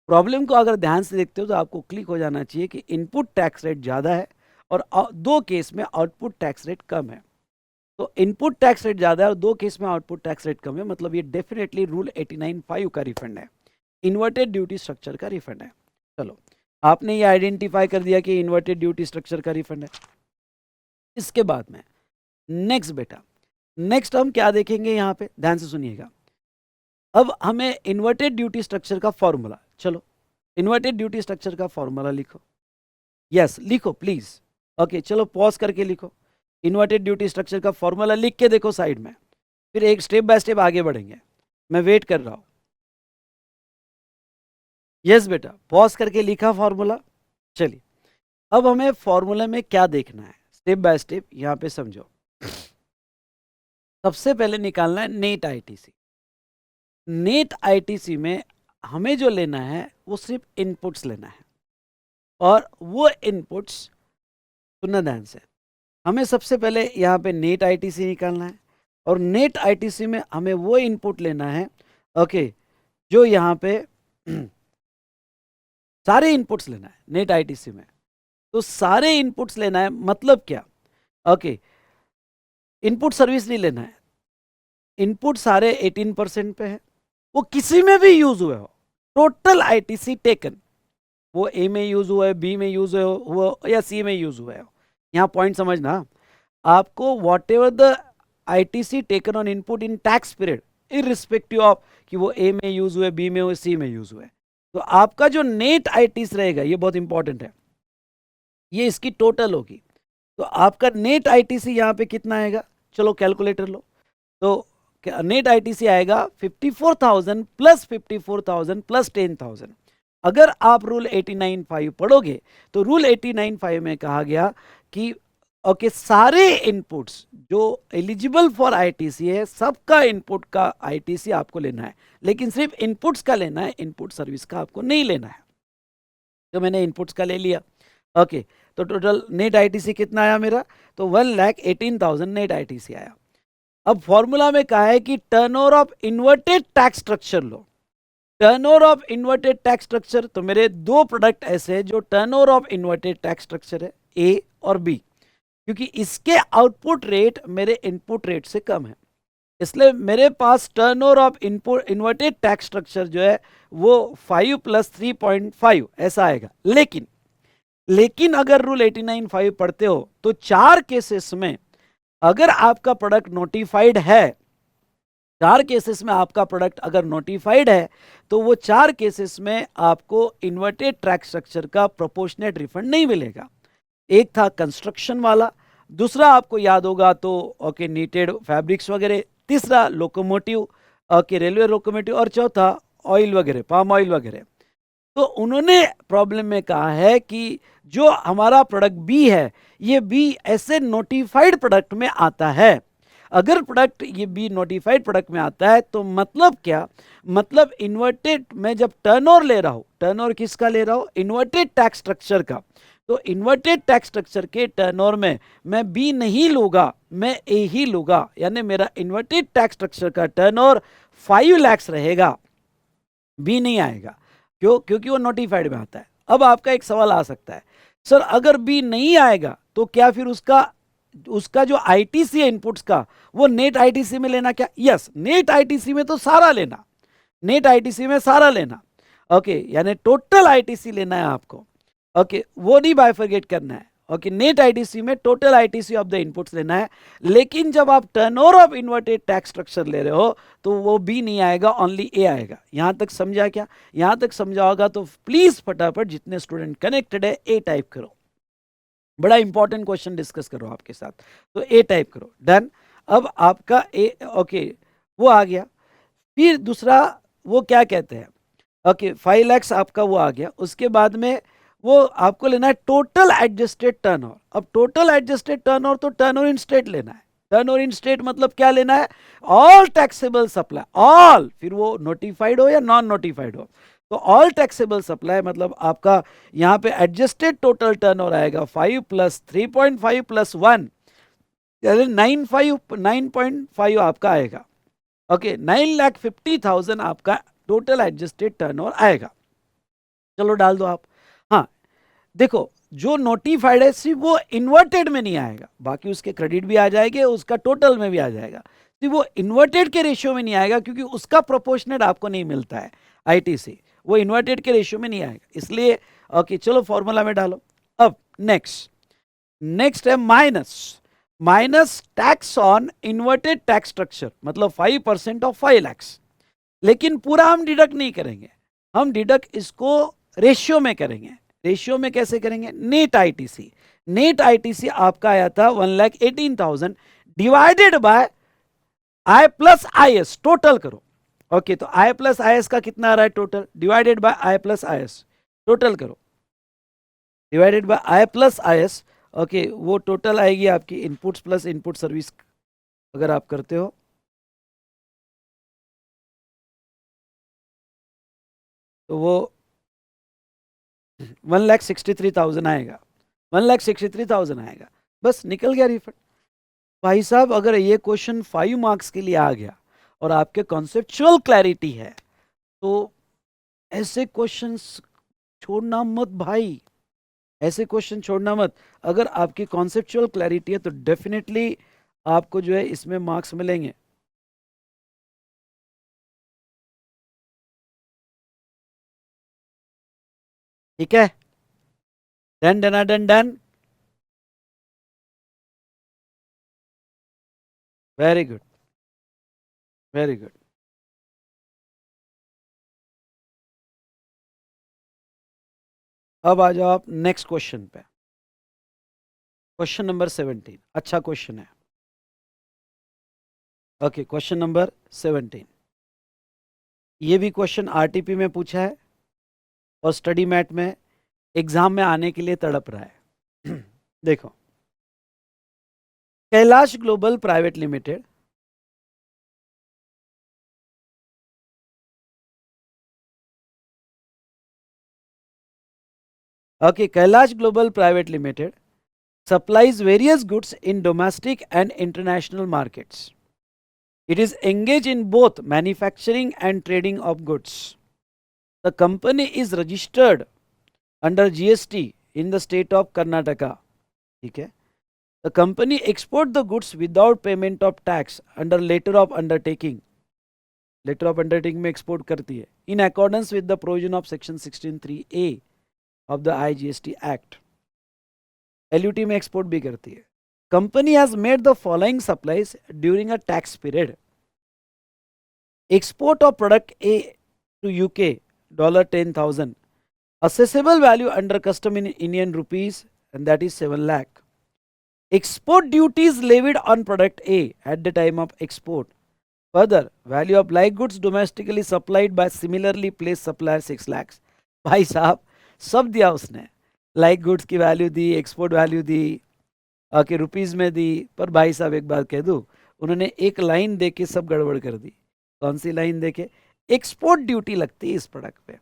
S1: प्रॉब्लम को अगर ध्यान से देखते हो तो आपको क्लिक हो जाना चाहिए कि इनपुट टैक्स रेट ज़्यादा है और दो केस में आउटपुट टैक्स रेट कम है। तो इनपुट टैक्स रेट ज़्यादा है और दो केस में आउटपुट टैक्स रेट कम है, मतलब ये डेफिनेटली रूल 89(5) का रिफंड है, इन्वर्टेड ड्यूटी स्ट्रक्चर का रिफंड है। चलो, आपने ये आइडेंटिफाई कर दिया कि इन्वर्टेड ड्यूटी स्ट्रक्चर का रिफंड है। इसके बाद में नेक्स्ट बेटा, नेक्स्ट हम क्या देखेंगे यहाँ पे, ध्यान से सुनिएगा। अब हमें इन्वर्टेड ड्यूटी स्ट्रक्चर का फॉर्मूला, चलो इन्वर्टेड ड्यूटी स्ट्रक्चर का फॉर्मूला लिखो। यस, लिखो प्लीज। ओके चलो पॉज करके लिखो, इन्वर्टेड ड्यूटी स्ट्रक्चर का फॉर्मूला लिख के देखो साइड में, फिर एक स्टेप बाय स्टेप आगे बढ़ेंगे। मैं वेट कर रहा हूं। यस बेटा, पॉज करके लिखा फॉर्मूला। चलिए अब हमें फॉर्मूले में क्या देखना है, स्टेप बाय स्टेप यहां पे समझो। सबसे पहले निकालना है नेट आईटीसी। नेट आईटीसी में हमें जो लेना है वो सिर्फ इनपुट्स लेना है, और वो इनपुट्स सुनना ध्यान से, हमें सबसे पहले यहाँ पे नेट आईटीसी निकालना है, और नेट आईटीसी में हमें वो इनपुट लेना है ओके जो यहाँ पे सारे इनपुट्स लेना है नेट आईटीसी में। तो सारे इनपुट्स लेना है मतलब क्या, ओके इनपुट सर्विस नहीं लेना है, इनपुट सारे 18% पे है, वो किसी में भी यूज हुए हो, टोटल आईटीसी टेकन, वो ए में यूज हुआ है, बी में यूज हुआ या सी में यूज हुआ है। यहाँ पॉइंट समझना, आपको what ever the ITC taken on input in tax period irrespective of कि वो ए में यूज हुए, बी में हुए, सी में यूज हुए, तो आपका जो नेट आईटीसी रहेगा, ये बहुत इंपॉर्टेंट है, ये इसकी टोटल होगी। तो आपका नेट आईटीसी यहाँ पे कितना आएगा, चलो कैलकुलेटर लो, तो नेट आईटीसी आएगा 54,000 प्लस 54,000 प्लस 10,000। अगर आप रूल 89.5 पढ़ोगे तो रूल 89.5 में कहा गया कि ओके सारे इनपुट्स जो एलिजिबल फॉर आईटीसी है, सबका इनपुट का आईटीसी आपको लेना है, लेकिन सिर्फ इनपुट्स का लेना है, इनपुट सर्विस का आपको नहीं लेना है। तो मैंने इनपुट्स का ले लिया, ओके तो टोटल नेट आईटीसी कितना आया मेरा, तो 1,18,000 नेट आईटीसी आया। अब फॉर्मूला में कहा है कि turnover of inverted tax structure लो, turnover of inverted tax structure, तो मेरे दो प्रोडक्ट ऐसे हैं जो turnover of inverted tax structure है, ए और बी, क्योंकि इसके आउटपुट रेट मेरे इनपुट रेट से कम है, इसलिए मेरे पास turnover of input inverted tax structure जो है वो 5 + 3.5 ऐसा आएगा। लेकिन अगर रूल 89.5 पढ़ते हो तो 4 केसेस में अगर आपका प्रोडक्ट नोटिफाइड है, 4 केसेस में आपका प्रोडक्ट अगर नोटिफाइड है, तो वो 4 केसेस में आपको इन्वर्टेड टैक्स स्ट्रक्चर का प्रोपोर्शनेट रिफंड नहीं मिलेगा। एक था कंस्ट्रक्शन वाला, दूसरा आपको याद होगा तो ओके नीटेड फैब्रिक्स वगैरह, तीसरा लोकोमोटिव ओके रेलवे लोकोमोटिव, और चौथा ऑयल वगैरह, पाम ऑयल वगैरह। तो उन्होंने प्रॉब्लम में कहा है कि जो हमारा प्रोडक्ट बी है, ये बी ऐसे नोटिफाइड प्रोडक्ट में आता है। अगर प्रोडक्ट ये बी नोटिफाइड प्रोडक्ट में आता है तो मतलब क्या, मतलब इन्वर्टेड, मैं जब टर्नओवर ले रहा हूं, टर्नओवर किसका ले रहा हूं, इन्वर्टेड टैक्स स्ट्रक्चर का, तो इन्वर्टेड टैक्स स्ट्रक्चर के टर्नओवर में मैं बी नहीं लूंगा, मैं ए ही लूंगा, यानी मेरा इन्वर्टेड टैक्स स्ट्रक्चर का टर्नओवर 5 लाख रहेगा, बी नहीं आएगा। क्यों, क्योंकि वो नोटिफाइड में आता है। अब आपका एक सवाल आ सकता है, सर अगर बी नहीं आएगा तो क्या फिर उसका जो आईटीसी है इनपुट्स का, वो नेट आईटीसी में लेना क्या? यस, नेट आईटीसी में तो सारा लेना, नेट आईटीसी में सारा लेना, ओके यानी टोटल आईटीसी लेना है आपको, ओके वो नहीं बाइफरगेट करना है, ओके नेट आईटीसी में total ITC of the inputs लेना है। लेकिन जब आप turnover of inverted tax structure ले रहे हो तो वो बी नहीं आएगा, ओनली ए आएगा। यहां तक समझा क्या? यहां तक समझा होगा तो प्लीज फटाफट जितने स्टूडेंट कनेक्टेड है ए टाइप करो, बड़ा इंपॉर्टेंट क्वेश्चन डिस्कस करो आपके साथ, तो ए टाइप करो, डन। अब आपका ए ओके वो आ गया। फिर दूसरा वो क्या कहते हैं, ओके 5 लाख आपका वो आ गया। उसके बाद में वो आपको लेना है टोटल एडजस्टेड टर्नओवर। अब टोटल एडजस्टेड टर्नओवर तो टर्नओवर इन स्टेट लेना है। टर्नओवर इन स्टेट मतलब क्या लेना है? ऑल टैक्सेबल सप्लाई, ऑल, फिर वो नोटिफाइड हो या नॉन नोटिफाइड हो, तो ऑल टैक्सेबल सप्लाई मतलब आपका यहाँ पे एडजस्टेड टोटल टर्नओवर आएगा 5 + 3.5 + 1 यानी 9.5 आपका आएगा, ओके 9,50,000 आपका टोटल एडजस्टेड टर्नओवर आएगा। चलो डाल दो आप। हाँ देखो, जो नोटिफाइड है सिर्फ वो इन्वर्टेड में नहीं आएगा, बाकी उसके क्रेडिट भी आ जाएंगे, उसका टोटल में भी आ जाएगा, सिर्फ वो इन्वर्टेड के रेशियो में नहीं आएगा क्योंकि उसका प्रोपोर्शनेट आपको नहीं मिलता है आईटीसी, वो इन्वर्टेड के रेशियो में नहीं आएगा, इसलिए ओके चलो फॉर्मूला में डालो। अब नेक्स्ट है minus tax on inverted tax structure, मतलब 5% ऑफ 5 लाख। लेकिन पूरा हम डिडक्ट नहीं करेंगे, हम डिडक्ट इसको रेशियो में करेंगे। रेशियो में कैसे करेंगे? नेट आईटीसी, नेट आईटीसी आपका आया था 1,18,000 divided by I plus I S, total करो। ओके, तो आई प्लस आई एस का कितना आ रहा है total, divided by I plus I S, total करो, divided by I plus I S. Okay, वो टोटल आएगी आपकी इनपुट्स प्लस इनपुट सर्विस अगर आप करते हो, तो वो 1,63,000 आएगा, 1,63,000 आएगा, बस निकल गया रिफंड। भाई साहब, अगर ये क्वेश्चन 5 मार्क्स के लिए आ गया और आपके कॉन्सेप्चुअल क्लैरिटी है, तो ऐसे क्वेश्चंस छोड़ना मत भाई, ऐसे क्वेश्चन छोड़ना मत। अगर आपकी कॉन्सेप्चुअल क्लैरिटी है तो डेफिनेटली आपको जो है इसमें मार्क्स मिलेंगे। ठीक है, done done done done, very good, very good. अब आ जाओ आप नेक्स्ट क्वेश्चन पे, क्वेश्चन नंबर 17, अच्छा क्वेश्चन है। ओके, क्वेश्चन नंबर 17, ये भी क्वेश्चन आरटीपी में पूछा है और स्टडी मैट में एग्जाम में आने के लिए तड़प रहा है। देखो, Kailash global private limited okay, Kailash global private limited supplies various goods in domestic and international markets. It is engaged in both manufacturing and trading of goods. The company is registered under GST in the state of Karnataka. ठीक है, the company export the goods without payment of tax under letter of undertaking. Letter of undertaking में export करती है in accordance with the provision of section 16(3)(a) of the IGST Act. LUT में export भी करती है। Company has made the following supplies during a tax period. Export of product A to UK $10,000, assessable value under custom in Indian rupees, and that is 7 lakh. Export duties levied on product A at the time of export. Further, value of like goods domestically supplied by similarly placed supplier 6 lakhs. भाई साहब, सब दिया उसने, like goods की value दी, export value दी, आके rupees में दी। पर भाई साहब एक बात कह दूं, उन्होंने एक लाइन दे के सब गड़बड़ कर दी। कौन सी लाइन देके? एक्सपोर्ट ड्यूटी लगती है इस प्रोडक्ट पे,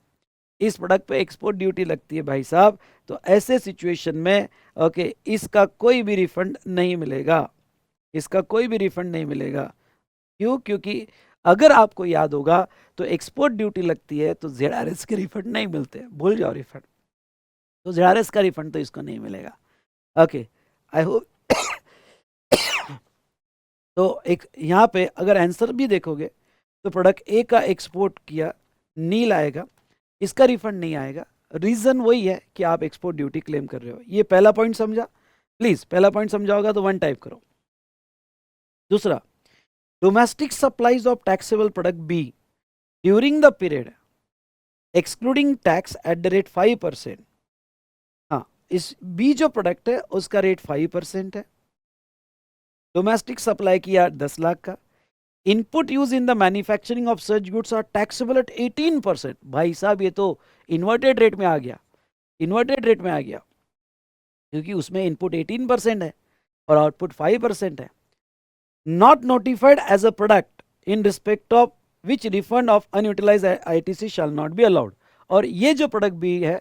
S1: इस प्रोडक्ट पे एक्सपोर्ट ड्यूटी लगती है भाई साहब। तो ऐसे सिचुएशन में ओके, इसका कोई भी रिफंड नहीं मिलेगा, इसका कोई भी रिफंड नहीं मिलेगा। क्यों? क्योंकि अगर आपको याद होगा तो एक्सपोर्ट ड्यूटी लगती है तो ZRS के रिफंड नहीं मिलते, भूल जाओ रिफंड, तो ZRS का रिफंड तो इसको नहीं मिलेगा। Okay, I hope. तो एक यहाँ पे अगर आंसर भी देखोगे तो प्रोडक्ट ए का एक्सपोर्ट किया, नील आएगा, इसका रिफंड नहीं आएगा। रीजन वही है कि आप एक्सपोर्ट ड्यूटी क्लेम कर रहे हो। ये पहला पॉइंट समझा? प्लीज पहला पॉइंट समझा होगा तो 1 टाइप करो। दूसरा, domestic supplies of taxable product B during the period excluding tax at the rate 5%। हाँ, इस बी जो प्रोडक्ट है उसका रेट 5% है। डोमेस्टिक सप्लाई किया 10 लाख का। Input use in the manufacturing of such goods are taxable at 18%। भाई साहब, ये तो इन्वर्टेड रेट में आ गया, इन्वर्टेड रेट में आ गया, क्योंकि उसमें इनपुट 18% है और आउटपुट 5% है। Not notified as a product in respect of which refund of unutilise ITC shall not be allowed. और ये जो प्रोडक्ट भी है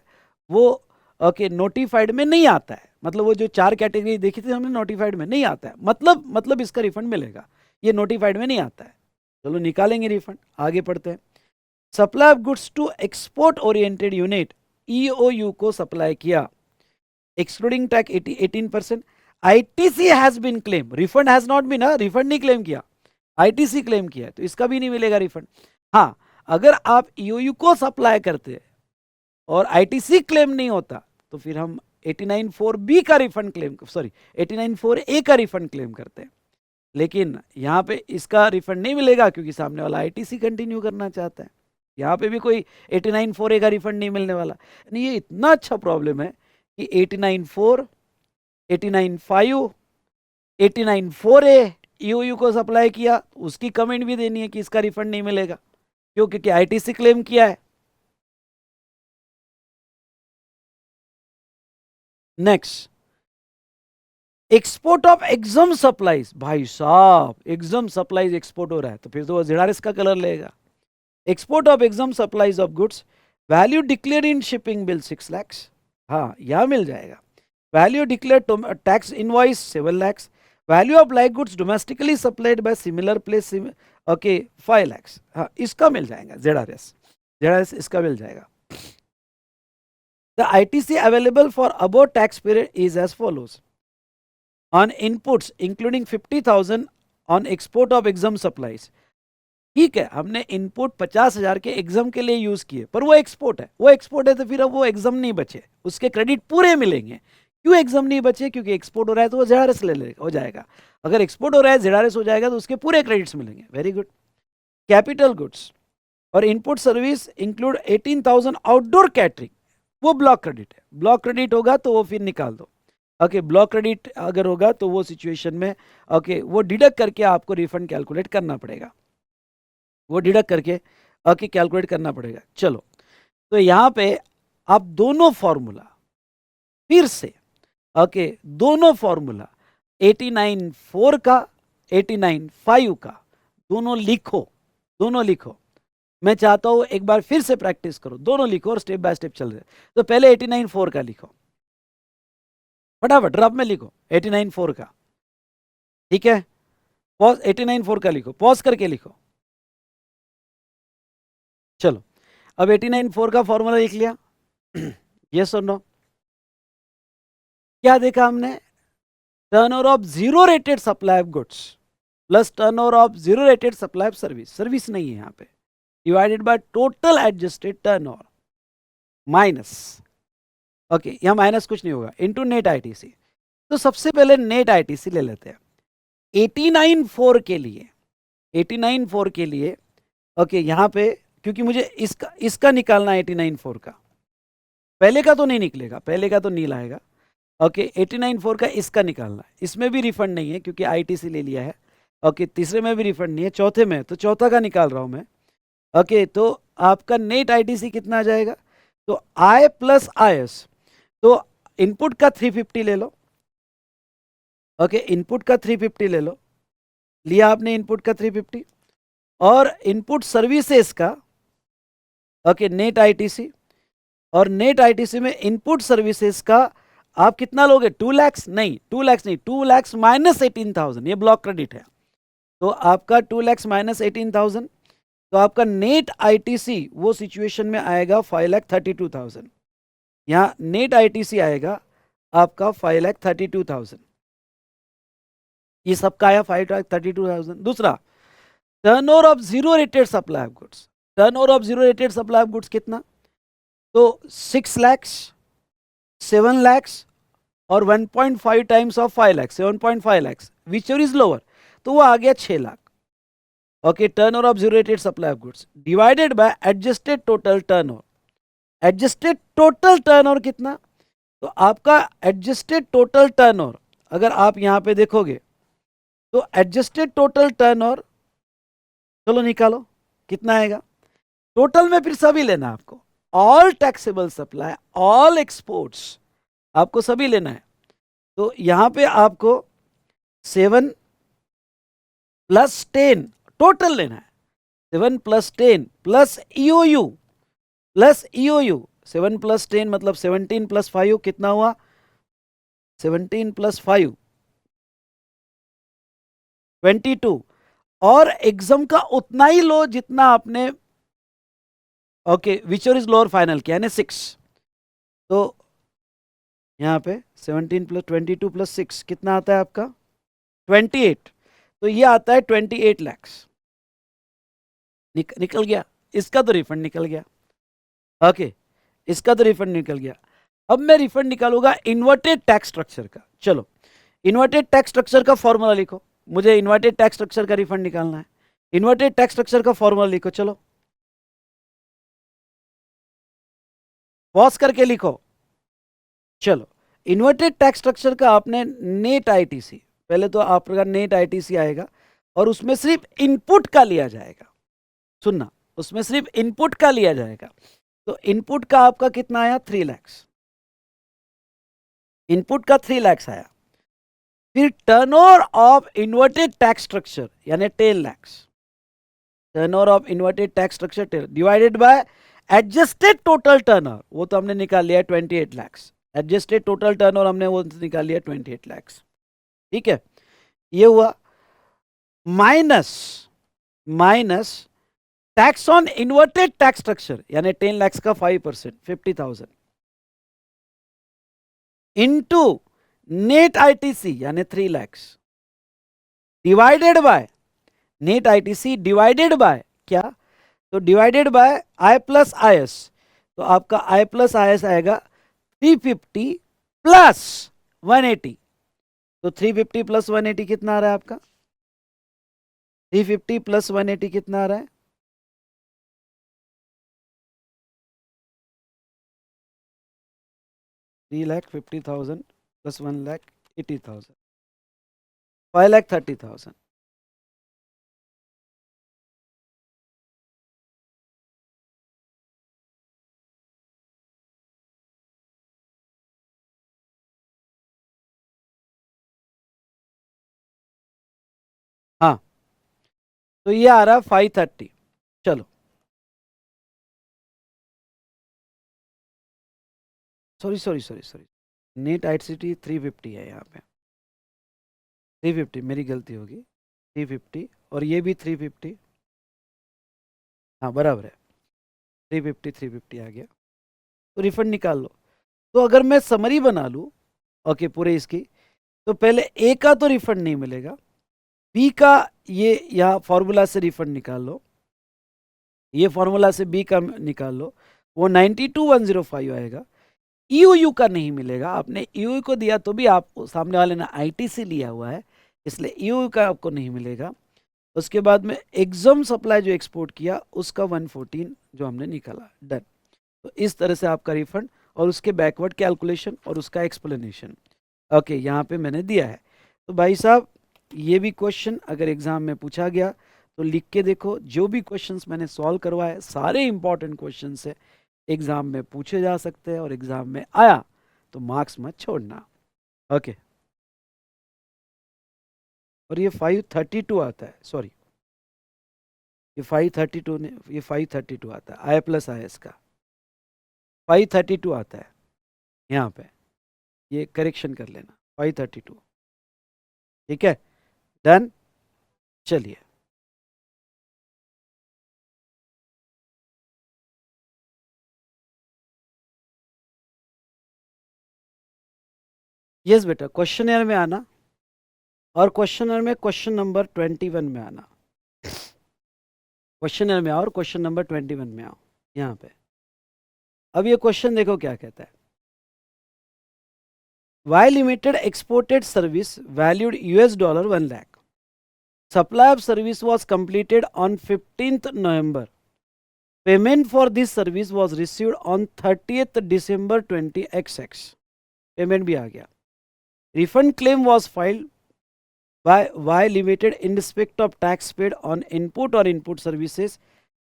S1: वो ओके नोटिफाइड में नहीं आता है, मतलब वो जो 4 कैटेगरी देखी थी हमने, नोटिफाइड में नहीं आता है, मतलब इसका रिफंड मिलेगा, ये नोटिफाइड में नहीं आता है। चलो निकालेंगे रिफंड, आगे पढ़ते हैं। Supply of goods to export oriented unit EOU को सप्लाई किया, excluding tax 18%। ITC has been claim, refund has not been, refund नहीं क्लेम किया, ITC क्लेम किया, तो इसका भी नहीं मिलेगा रिफंड। हाँ, अगर आप EOU को सप्लाई करते और ITC क्लेम नहीं होता तो फिर हम 89(4)B का रिफंड क्लेम, सॉरी 89(4)A का रिफंड क्लेम करते हैं। लेकिन यहाँ पे इसका रिफंड नहीं मिलेगा क्योंकि सामने वाला ITC कंटिन्यू करना चाहता है। यहाँ पे भी कोई 89(4)A का रिफंड नहीं मिलने वाला। यानी ये इतना अच्छा प्रॉब्लम है कि 89(4) 89.5, 89.4A ईओयू को सप्लाई किया, उसकी कमेंट भी देनी है कि इसका रिफंड नहीं मिलेगा, क्यों? क्योंकि आईटीसी क्लेम किया है। Next, export of exam supplies. भाई साहब, एग्जाम सप्लाईज एक्सपोर्ट हो रहा है तो फिर तो वो ZRS का कलर लेगा। Export of exam supplies of goods, value declare in shipping bill 6 lakh, हाँ यहां मिल जाएगा। Value declare tax invoice 7 lakh, value of like goods domestically supplied by similar place, okay 5 lakh, हाँ इसका मिल जाएगा ZRS इसका मिल जाएगा। The ITC available for above tax period is as follows. On inputs including 50,000 on export of exam supplies. ठीक है, हमने input 50,000 के exam के लिए यूज किए, पर वो एक्सपोर्ट है, तो फिर अब वो एग्जाम नहीं बचे, उसके क्रेडिट पूरे मिलेंगे। क्यों एग्जाम नहीं बचे? क्योंकि एक्सपोर्ट हो रहा है तो वो ZRS हो जाएगा। अगर एक्सपोर्ट हो रहा है ZRS हो जाएगा तो उसके पूरे क्रेडिट्स मिलेंगे। Very good. कैपिटल गुड्स और input service include 18,000 outdoor catering, वो ब्लॉक क्रेडिट है। ब्लॉक क्रेडिट होगा तो वो फिर निकाल दो। ओके, ब्लॉक क्रेडिट अगर होगा तो वो सिचुएशन में ओके वो डिडक्ट करके आपको रिफंड कैलकुलेट करना पड़ेगा, वो डिडक्ट करके ओके कैलकुलेट करना पड़ेगा। चलो, तो यहाँ पे आप दोनों फॉर्मूला फिर से ओके दोनों फॉर्मूला 89.4 का 89.5 का दोनों लिखो। मैं चाहता हूं एक बार फिर से प्रैक्टिस करो, दोनों लिखो और स्टेप बाय स्टेप चल रहे। तो पहले 89.4 का लिखो, फटाफट रफ में लिखो 89.4 का, ठीक है। पॉज 89.4 का लिखो, पॉज करके लिखो। चलो, अब 89.4 का फॉर्मूला लिख लिया। यस और नो? क्या देखा हमने? Turnover of zero rated supply of goods plus turnover of zero rated supply of service नहीं है यहाँ पे, divided by total adjusted turnover minus, okay यहाँ माइनस कुछ नहीं होगा, इनटू नेट आईटीसी। तो सबसे पहले नेट आईटीसी ले लेते हैं 89.4 के लिए, 89.4 के लिए ओके यहाँ पे, क्योंकि मुझे इसका निकालना है 89.4 का, पहले का तो नहीं निकलेगा, पहले का तो नील आएगा। ओके 89.4 का इसका निकालना है, इसमें भी रिफंड नहीं है क्योंकि आईटीसी ले लिया है। ओके तीसरे में भी रिफंड नहीं है, चौथे में तो चौथा का निकाल रहा हूं मैं। ओके तो आपका नेट आईटीसी कितना आ जाएगा? तो आई प्लस आईएस, तो इनपुट का 350 ले लो। ओके इनपुट का 350 ले लो, लिया आपने इनपुट का 350, और इनपुट सर्विसेज का ओके नेट आईटीसी, और नेट आईटीसी में इनपुट सर्विसेज का आप कितना लोगे? 2 लाख नहीं, 2 लाख नहीं, 2 लाख माइनस 18,000, ये ब्लॉक क्रेडिट है। तो आपका 2 लाख माइनस 18,000, तो आपका नेट आईटीसी वो सिचुएशन में आएगा 5,32,000। यहाँ नेट आईटीसी आएगा आपका 5,32,000, ये सबका आया 5,32,000। दूसरा, turnover of zero rated supply of goods, turnover of zero rated supply of goods कितना? तो 6 लाख, 7 लाख और 1.5 times of 5 lakh, 7.5 lakh, which is lower, तो वो आ गया 6 lakh. Okay turnover of zero rated supply of goods divided by adjusted total turnover, adjusted total turnover कितना? तो आपका adjusted total turnover अगर आप यहां पे देखोगे तो एडजस्टेड टोटल टर्नओवर, चलो निकालो कितना आएगा टोटल में, फिर सभी लेना आपको, all taxable supply, all exports, आपको सभी लेना है। तो यहां पे आपको 7 प्लस 10 टोटल लेना है, 7 प्लस 10 प्लस ईओयू, 7 प्लस 10 मतलब 17 प्लस 5 कितना हुआ? 17 प्लस 5 22, और एग्जाम का उतना ही लो जितना आपने ओके विचर इज लोअर फाइनल किया, यानी 6। तो यहाँ पे 17 प्लस 22 प्लस 6 कितना आता है आपका? 28। तो ये आता है 28 लाख। निकल गया, इसका तो रिफंड निकल गया। ओके इसका तो रिफंड निकल गया। अब मैं रिफंड निकालूंगा इन्वर्टेड टैक्स स्ट्रक्चर का। चलो इन्वर्टेड टैक्स स्ट्रक्चर का फॉर्मूला लिखो, मुझे इन्वर्टेड टैक्स स्ट्रक्चर का रिफंड निकालना है। इन्वर्टेड टैक्स स्ट्रक्चर का फॉर्मूला लिखो, चलो पॉज करके लिखो। चलो इन्वर्टेड टैक्स स्ट्रक्चर का आपने नेट आईटीसी, पहले तो आपका नेट आईटीसी आएगा और उसमें सिर्फ इनपुट का लिया जाएगा। सुनना, उसमें सिर्फ इनपुट का लिया जाएगा। तो इनपुट का आपका कितना आया? 3 लाख। इनपुट का 3 लाख आया। फिर turnover of inverted tax structure यानी 10 lakh. Turnover of inverted tax structure divided by adjusted total turnover, वो तो हमने निकाल लिया 28 लाख। एडजस्टेड टोटल टर्नओवर हमने वो निकाल लिया 28 लाख। ठीक है, ये हुआ। Minus minus tax on inverted tax structure यानी 10 लाख का 5% 50,000 इनटू नेट आईटीसी यानी 3 lakh divided by net ITC divided by क्या? तो divided by I plus I S. तो आपका आई प्लस आई एस आएगा 350 प्लस 180। तो 350 प्लस 180 कितना आ रहा है आपका? 350 प्लस 180 कितना आ रहा है? 3,50,000 प्लस 1,80,000, 5,30,000। हाँ, तो ये आ रहा है 530। चलो, sorry sorry sorry sorry, net ITC 350 है यहाँ पे। 350 मेरी गलती होगी। 350 और ये भी 350। हाँ बराबर है, 350 350 आ गया। तो रिफंड निकाल लो। तो अगर मैं समरी बना लूँ ओके पूरे इसकी, तो पहले ए का तो रिफंड नहीं मिलेगा, बी का ये यहाँ फॉर्मूला से रिफंड निकाल लो, ये फॉर्मूला से बी का निकाल लो, वो 92,105 आएगा। ईयू का नहीं मिलेगा, आपने ईयू को दिया तो भी आप सामने वाले ने आईटीसी लिया हुआ है, इसलिए ईयू का आपको नहीं मिलेगा। उसके बाद में एग्जाम सप्लाई जो एक्सपोर्ट किया उसका 114 जो हमने निकाला, डन। तो इस तरह से आपका रिफंड और उसके बैकवर्ड कैलकुलेशन और उसका एक्सप्लेनेशन ओके यहाँ पे मैंने दिया है। तो भाई साहब ये भी क्वेश्चन अगर एग्जाम में पूछा गया तो लिख के देखो, जो भी क्वेश्चंस मैंने सॉल्व करवाए सारे इंपॉर्टेंट क्वेश्चंस है, एग्जाम में पूछे जा सकते हैं और एग्जाम में आया तो मार्क्स मत छोड़ना। ओके, और ये 532 आता है, सॉरी ये 532 ने, ये 532 आता है आई प्लस आई एस का 532 आता है यहाँ पे, ये करेक्शन कर लेना 532। ठीक है, डन। चलिए, यस बेटा, क्वेश्चन में आना और क्वेश्चन में क्वेश्चन नंबर 21 में आना। क्वेश्चन में आओ और क्वेश्चन नंबर 21 में आओ यहाँ पे। अब ये क्वेश्चन देखो क्या कहता है। Y limited exported service valued $1 lakh. Supply of service was completed on 15th November. Payment for this service was received on 30th December 20XX. Payment भी आ गया। Refund claim was filed by Y Limited in respect of tax paid on input or input services,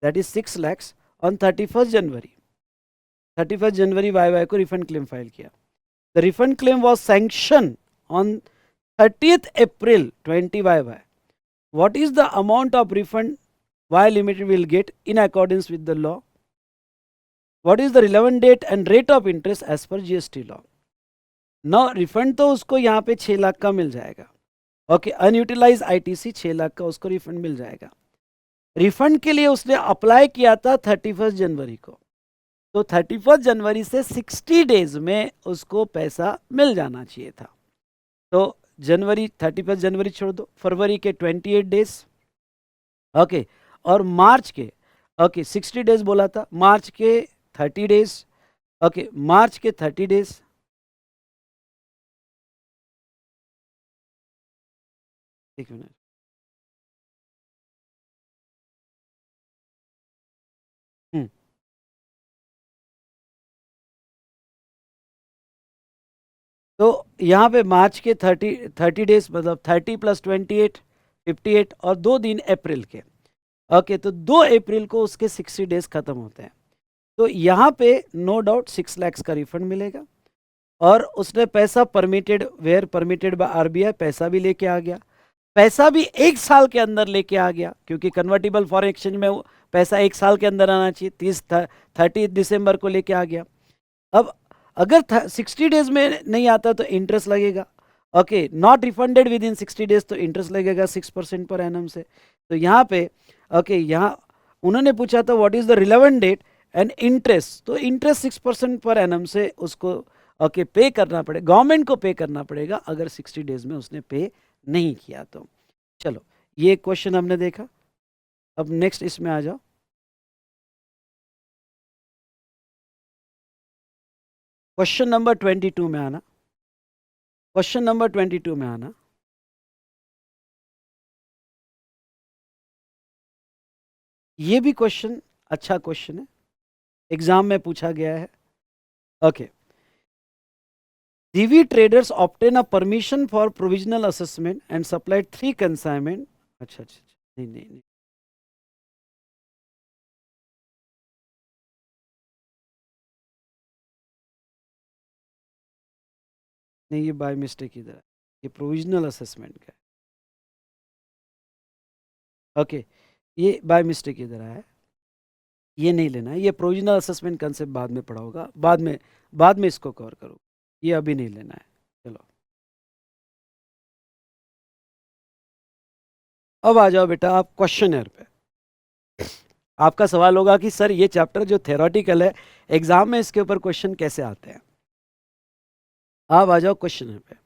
S1: that is 6 lakhs on 31st January. 31st January YY को refund claim file किया। The refund claim was sanctioned on 30th April 20YY. What is the amount of refund Y Limited will get in accordance with the law? What is the relevant date and rate of interest as per GST law? Now refund तो उसको यहाँ पे 6 लाख का मिल जाएगा। Okay, unutilise ITC 6 lakh का उसको refund मिल जाएगा। रिफंड के लिए उसने अप्लाई किया था 31 जनवरी को, तो 31 जनवरी से 60 डेज में उसको पैसा मिल जाना चाहिए था। तो जनवरी 31 जनवरी छोड़ दो, फरवरी के 28 डेज ओके, और मार्च के ओके 60 डेज बोला था, मार्च के 30 डेज ओके, मार्च के 30 डेज। एक मिनट, तो यहाँ पे मार्च के 30 डेज मतलब 30 + 28 58 और 2 दिन अप्रैल के। ओके, तो 2 अप्रैल को उसके 60 डेज खत्म होते हैं। तो यहाँ पे नो डाउट 6 लाख का रिफंड मिलेगा। और उसने पैसा permitted where permitted by RBI, पैसा भी लेके आ गया। पैसा भी 1 साल के अंदर लेके आ गया, क्योंकि कन्वर्टिबल फॉरेन एक्सचेंज में वो पैसा 1 साल के अंदर आना चाहिए। 30 दिसंबर को लेके आ गया। अब अगर 60 डेज में नहीं आता तो इंटरेस्ट लगेगा। Okay, not refunded with in 60 days तो इंटरेस्ट लगेगा 6% पर एनम से। तो यहाँ पे ओके, यहाँ उन्होंने पूछा था what is the relevant date and interest, तो इंटरेस्ट 6% पर एनम से उसको ओके पे करना पड़ेगा, गवर्नमेंट को पे करना पड़ेगा अगर 60 डेज में उसने पे नहीं किया तो। चलो, ये क्वेश्चन हमने देखा। अब नेक्स्ट इसमें आ जाओ। क्वेश्चन नंबर 22 में आना। क्वेश्चन नंबर 22 में आना। ये भी क्वेश्चन अच्छा क्वेश्चन है, एग्जाम में पूछा गया है। Okay, DV traders obtain a permission for provisional assessment and supplied 3 consignment। अच्छा अच्छा अच्छा, नहीं नहीं नहीं, नहीं ये बाय मिस्टेक इधर है, ये प्रोविजनल असेसमेंट का है। ओके, ये बाय मिस्टेक इधर आया है, ये नहीं लेना है। ये प्रोविजनल असेसमेंट कंसेप्ट बाद में पढ़ा होगा, बाद में इसको कवर करो, ये अभी नहीं लेना है। चलो, अब आ जाओ बेटा आप क्वेश्चनर पे। आपका सवाल होगा कि सर ये चैप्टर जो थ्योरेटिकल है, एग्जाम में इसके ऊपर क्वेश्चन कैसे आते हैं। आप आ जाओ क्वेश्चनर पे।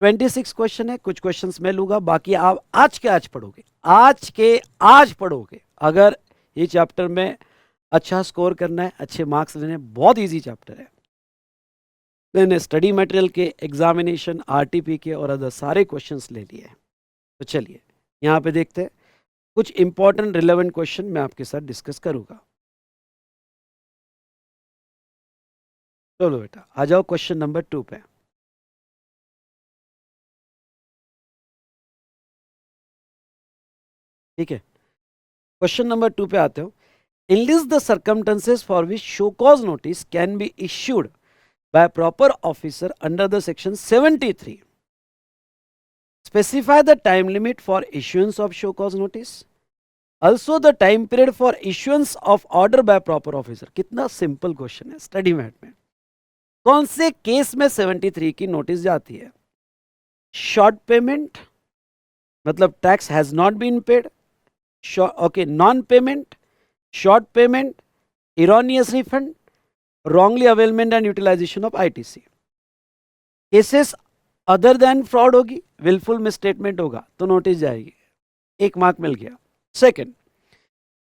S1: 26 क्वेश्चन है, कुछ क्वेश्चंस मैं लूंगा, बाकी आप आज के आज पढ़ोगे, आज के आज पढ़ोगे। अगर ये चैप्टर में अच्छा स्कोर करना है, अच्छे मार्क्स लेने, बहुत इजी चैप्टर है। मैंने स्टडी मटेरियल के, एग्जामिनेशन, आरटीपी के और अदर सारे क्वेश्चंस ले लिए हैं। तो चलिए यहाँ पे देखते हैं, कुछ इंपॉर्टेंट रिलेवेंट क्वेश्चन मैं आपके साथ डिस्कस करूंगा। चलो बेटा आ जाओ क्वेश्चन नंबर 2 पे। ठीक है, क्वेश्चन नंबर 2 पे आते हो। Enlist the circumstances for which show cause notice can be issued by a proper officer under the section 73. Specify the time limit for issuance of show cause notice. Also the time period for issuance of order by proper officer. कितना simple question है study mat में। कौन से case में 73 की notice जाती है? Short payment मतलब tax has not been paid, okay, non payment, short payment, erroneous refund, wrongly availment and utilization of ITC। Cases other than fraud होगी, विलफुल मिसस्टेटमेंट होगा तो नोटिस जाएगी, 1 मार्क मिल गया। सेकंड,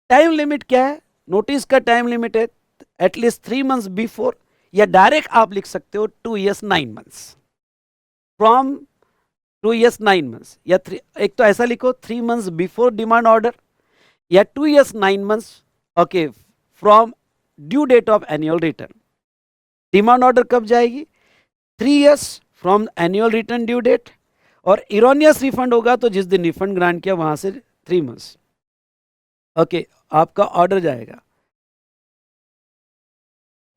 S1: टाइम लिमिट क्या है? Notice का time limit है at least 3 months before, या डायरेक्ट आप लिख सकते हो 2 years 9 months, from 2 years 9 months, या एक तो ऐसा लिखो 3 months बिफोर डिमांड ऑर्डर, या 2 years 9 months okay from due date of annual return. Demand order कब जाएगी? 3 years from annual return due date, और इरोनियस रिफंड होगा तो जिस दिन रिफंड ग्रांट किया वहां से 3 months ओके आपका ऑर्डर जाएगा।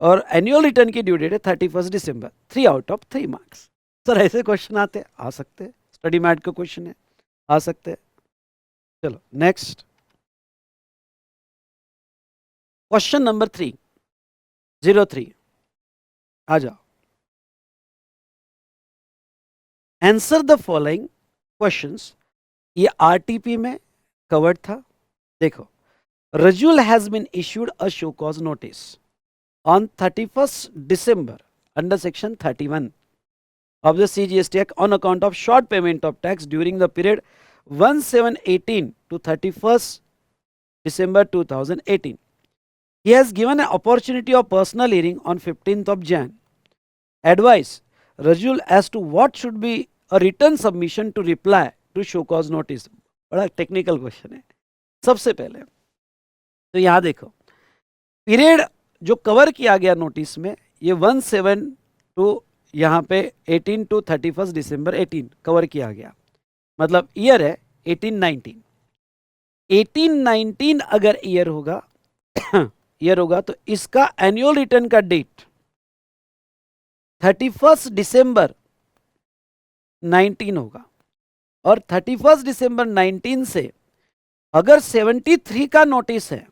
S1: और एनुअल रिटर्न की ड्यू डेट है 31 दिसंबर। 3 out of 3 मार्क्स। सर ऐसे क्वेश्चन आते हैं, आ सकते हैं, स्टडी मैट का क्वेश्चन है, आ सकते हैं। चलो नेक्स्ट, क्वेश्चन नंबर 303 आ जाओ। Answer the following questions. ये आरटीपी में कवर्ड था। देखो, Rajul has been issued a show cause notice on 31st December under section 31 of the CGST Act on account of short payment of tax during the period 1/7/18 to 31st December 2018. He has given an opportunity of personal hearing on 15th of Jan. Advice Rajul as to what should be a written submission to reply to show cause notice. बड़ा technical question है। सबसे पहले तो यहां देखो, period जो cover किया गया नोटिस में, ये 1/7 टू यहाँ पे 18 टू 31 दिसंबर 18 कवर किया गया, मतलब ईयर है 1819। 1819 अगर ईयर होगा ईयर होगा तो इसका एनुअल रिटर्न का डेट 31 दिसंबर 19 होगा। और 31 दिसंबर 19 से अगर 73 का नोटिस है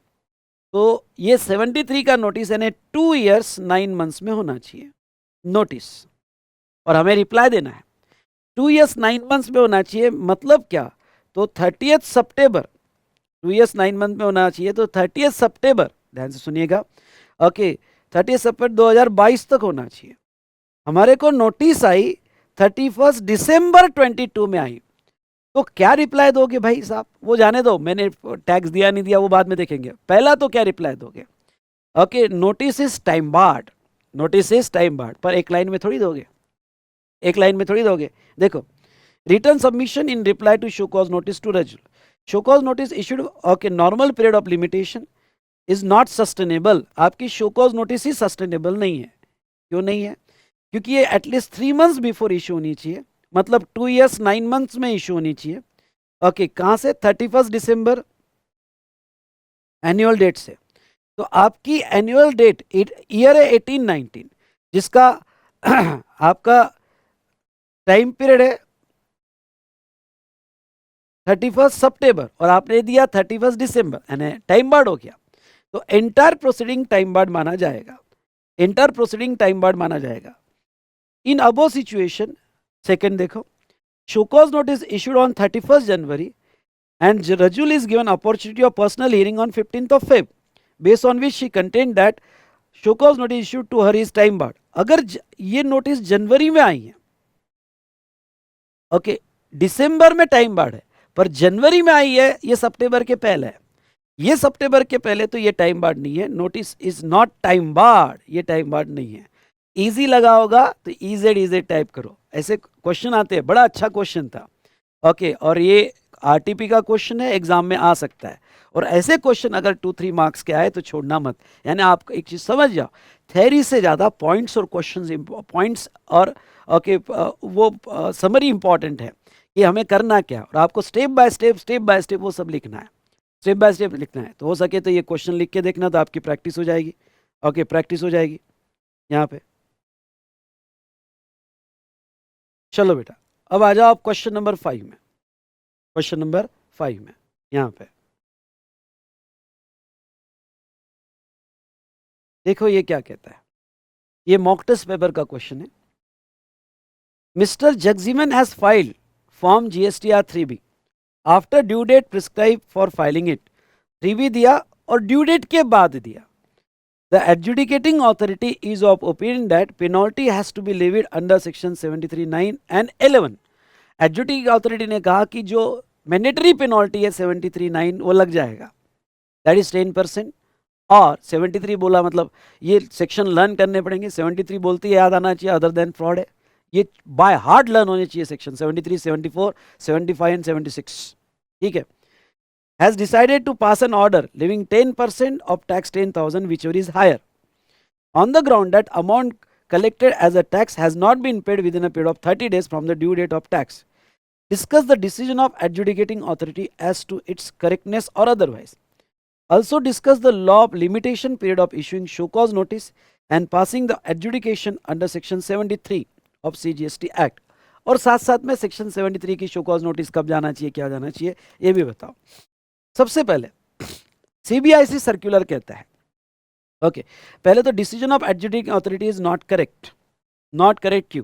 S1: तो ये 73 का नोटिस यानी 2 इयर्स 9 मंथ्स में होना चाहिए नोटिस, और हमें रिप्लाई देना है 2 इयर्स 9 मंथ्स में होना चाहिए। मतलब क्या, तो 30 सितंबर 2 इयर्स 9 मंथ में होना चाहिए, तो 30 सितंबर, ध्यान से सुनिएगा, ओके 30 सितंबर 2022 तक होना चाहिए। हमारे को नोटिस आई 31 दिसंबर 22 में आई, तो क्या रिप्लाई दोगे भाई साहब? वो जाने दो, मैंने टैक्स दिया नहीं दिया वो बाद में देखेंगे, पहला तो क्या रिप्लाई दोगे? Okay, notice is time barred, notice is time barred, पर एक लाइन में थोड़ी दोगे, एक लाइन में थोड़ी दोगे। देखो, return submission in reply to show cause notice to Rajul, show cause notice issued okay normal period of limitation is not sustainable. आपकी शो कॉज नोटिस ही सस्टेनेबल नहीं है। क्यों नहीं है? क्योंकि ये एटलीस्ट 3 मंथ्स बिफोर इशू होनी चाहिए, मतलब 2 इयर्स 9 मंथ्स में इशू होनी चाहिए। ओके, कहां से? 31 दिसंबर एनुअल डेट से। तो आपकी एनुअल डेट ईयर है 1819, जिसका आपका टाइम पीरियड है 31 सितंबर और आपने दिया 31 दिसंबर, यानी टाइम बार्ड हो गया। तो एंटायर प्रोसीडिंग टाइम बार्ड माना जाएगा, एंटायर प्रोसीडिंग टाइम बार्ड माना जाएगा। इन अबो सिचुएशन, सेकंड देखो, show cause notice issued on 31 January and Rajul is given opportunity of personal hearing on 15th of Feb, based on which she contend that show cause notice issued to her is time barred। अगर ये notice जनवरी में आई है, okay दिसंबर में time barred है, पर जनवरी में आई है, ये सितंबर के पहले है, ये सितंबर के पहले, तो ये टाइम बार्ड नहीं है, notice is not time barred, ये टाइम बार्ड नहीं है। इजी लगा होगा तो इजेड टाइप करो, ऐसे क्वेश्चन आते हैं, बड़ा अच्छा क्वेश्चन था। ओके, और ये आरटीपी का क्वेश्चन है, एग्जाम में आ सकता है, और ऐसे क्वेश्चन अगर 2-3 मार्क्स के आए तो छोड़ना मत। यानी आप एक चीज समझ जाओ, थ्योरी से ज्यादा पॉइंट्स और क्वेश्चंस, पॉइंट्स और ओके वो समरी इंपॉर्टेंट है कि हमें करना क्या, और आपको स्टेप बाय स्टेप वो सब लिखना है, स्टेप बाय स्टेप लिखना है। तो हो सके तो ये क्वेश्चन लिख के देखना, तो आपकी प्रैक्टिस हो जाएगी। ओके, प्रैक्टिस हो जाएगी यहाँ पे। चलो बेटा, अब आ जाओ आप क्वेश्चन नंबर 5 में, क्वेश्चन नंबर 5 में यहाँ पे देखो ये क्या कहता है। ये मॉक टेस्ट पेपर का क्वेश्चन है। Mister Jagjivan has filed form GSTR 3B after due date prescribe for filing it. 3B दिया और ड्यू डेट के बाद दिया। The adjudicating authority is of opinion that penalty has to be levied under section 73(9) and 11। Adjudicating authority ने कहा कि जो mandatory penalty है 73(9) वो लग जाएगा, दैट इज 10%। और 73 बोला मतलब ये सेक्शन लर्न करने पड़ेंगे, 73 बोलती है याद आना चाहिए, अदर देन फ्रॉड है, ये बाय हार्ट लर्न होने चाहिए सेक्शन 73, 74, 75 एंड 76। ठीक है। Has decided to pass an order levying 10% ऑफ tax 10,000 whichever is higher on the ground that amount collected as a tax has not been paid within a period of 30 days from the due date of tax. Discuss the decision of adjudicating authority as to its correctness or otherwise. Also discuss the law of limitation period of issuing show cause notice and passing the adjudication under section 73 of CGST Act. और साथ साथ में section 73 की show cause notice कब जाना चाहिए, क्या जाना चाहिए, ये भी बताओ। सबसे पहले सीबीआईसी सर्कुलर कहता है, ओके पहले तो decision of adjudicating authority is not correct, not correct क्यों?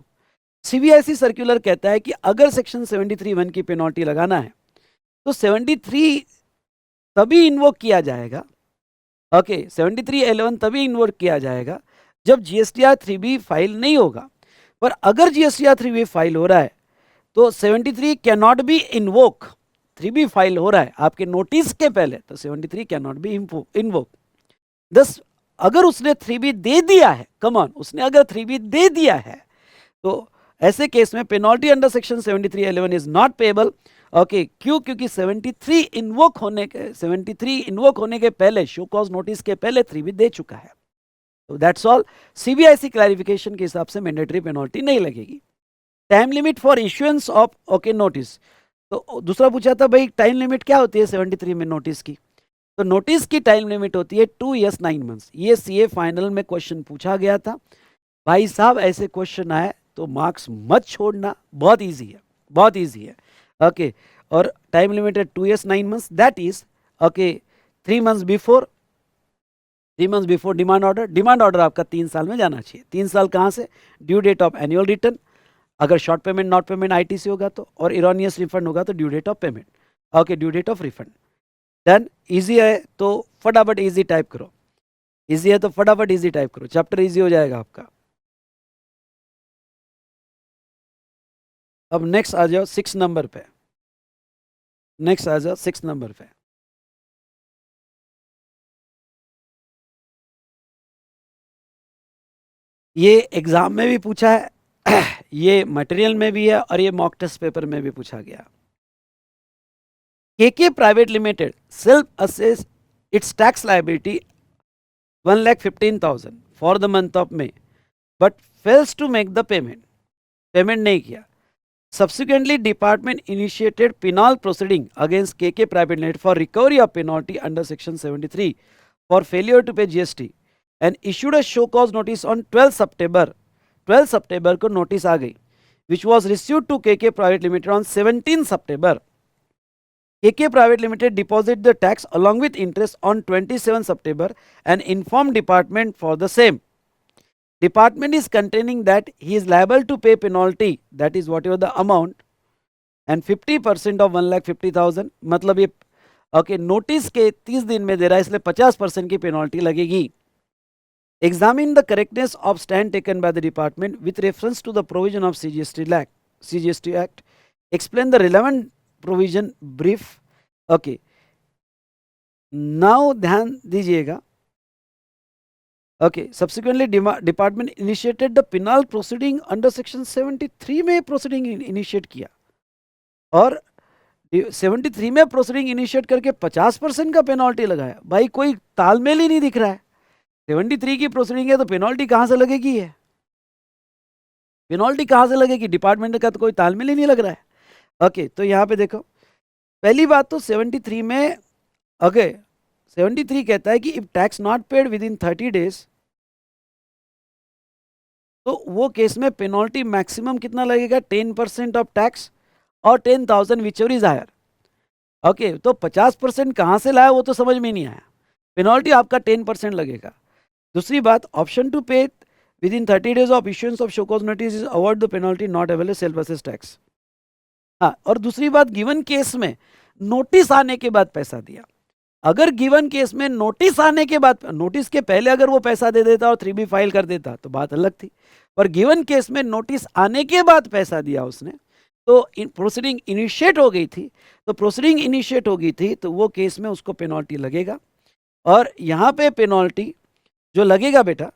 S1: सीबीआईसी सर्कुलर कहता है कि अगर सेक्शन 73(1) की पेनल्टी लगाना है तो 73 तभी इन्वोक किया जाएगा, ओके 73(11) तभी इन्वोक किया जाएगा जब जीएसटीआर 3B फाइल नहीं होगा। पर अगर जीएसटीआर 3B फाइल हो रहा है तो 73 can not be invoke, 3B file हो रहा है आपके नोटिस के पहले, तो 73 कैन नॉट बी इन्वोक। दस अगर उसने 3B दे दिया है, कम ऑन, उसने अगर 3B दे दिया है तो ऐसे केस में penalty under section 73(11) is not payable. Okay क्यों? क्योंकि 73 इन्वोक होने के पहले, शो कॉज नोटिस के पहले 3B दे चुका है। तो दैट्स ऑल। सीबीआईसी क्लैरिफिकेशन के हिसाब से मैंडेटरी पेनल्टी नहीं लगेगी। Time limit for issuance of okay notice, तो दूसरा पूछा था भाई टाइम लिमिट क्या होती है 73 में नोटिस की, तो नोटिस की टाइम लिमिट होती है 2 years 9 months। ये सीए फाइनल में क्वेश्चन पूछा गया था भाई साहब, ऐसे क्वेश्चन आए तो मार्क्स मत छोड़ना, बहुत इजी है, बहुत इजी है। ओके, और टाइम लिमिट है 2 years 9 months, that is okay 3 months before, 3 months before demand order. Demand order आपका 3 साल में जाना चाहिए। 3 साल कहाँ से, due date of annual return, अगर short payment not payment ITC होगा तो, और इरोनियस रिफंड होगा तो due date of payment, okay due date of refund. Done, easy है तो फटाफट इजी टाइप करो, इजी है तो फटाफट इजी टाइप करो, चैप्टर इजी हो जाएगा आपका। अब नेक्स्ट आ जाओ 6 नंबर पे, नेक्स्ट आ जाओ 6 नंबर पे। ये एग्जाम में भी पूछा है ये मटेरियल में भी है और ये मॉक टेस्ट पेपर में भी पूछा गया। KK private limited self assess its tax liability 1,15,000 for the month of May, but fails to make the payment, payment नहीं किया। Subsequently, department initiated penal proceeding against KK Private Limited for recovery of penalty under Section 73 for failure to pay GST and issued a show cause notice on 12 September. 12 September को notice आ गई, which was received to KK Private Limited on 17 September. KK Private Limited deposited the tax along with interest on 27 September and informed department for the same. Department is containing that he is liable to pay penalty, that is whatever the amount, and 50% of 1,50,000, मतलब ये okay notice के 30 दिन में दे रहा है इसलिए 50% की penalty लगेगी। Examine the correctness of stand taken by the department with reference to the provision of CGST act, explain the relevant provision brief. Okay, now ध्यान दीजिएगा। Okay, subsequently department initiated the penal proceeding under section 73 में proceeding initiate किया, और 73 में proceeding initiate करके 50% का penalty लगाया। भाई कोई तालमेल ही नहीं दिख रहा है, 73 की proceeding है तो पेनल्टी कहाँ से लगेगी, है पेनल्टी कहाँ से लगेगी, डिपार्टमेंट का तो कोई तालमेल ही नहीं लग रहा है। ओके, तो यहाँ पे देखो, पहली बात तो 73 में ओके 73 कहता है कि if tax not paid with in 30 days, तो वो केस में पेनल्टी मैक्सिमम कितना लगेगा, 10% ऑफ टैक्स और 10,000 विचेवर इज हायर। ओके, तो 50% कहाँ से लाया वो तो समझ में नहीं आया, पेनल्टी आपका 10% लगेगा। दूसरी बात, ऑप्शन टू पे with in 30 days of issuance of show cause notice is avoid the penalty not available self assess tax. हाँ, और दूसरी बात, गिवन केस में नोटिस आने के बाद पैसा दिया, अगर गिवन केस में नोटिस आने के बाद, नोटिस के पहले अगर वो पैसा दे देता और 3B फाइल कर देता तो बात अलग थी, पर गिवन केस में नोटिस आने के बाद पैसा दिया उसने, तो प्रोसीडिंग इनिशिएट हो गई थी, तो प्रोसीडिंग इनिशिएट हो गई थी तो वो केस में उसको पेनल्टी लगेगा। और यहाँ पे पेनल्टी जो लगेगा बेटा,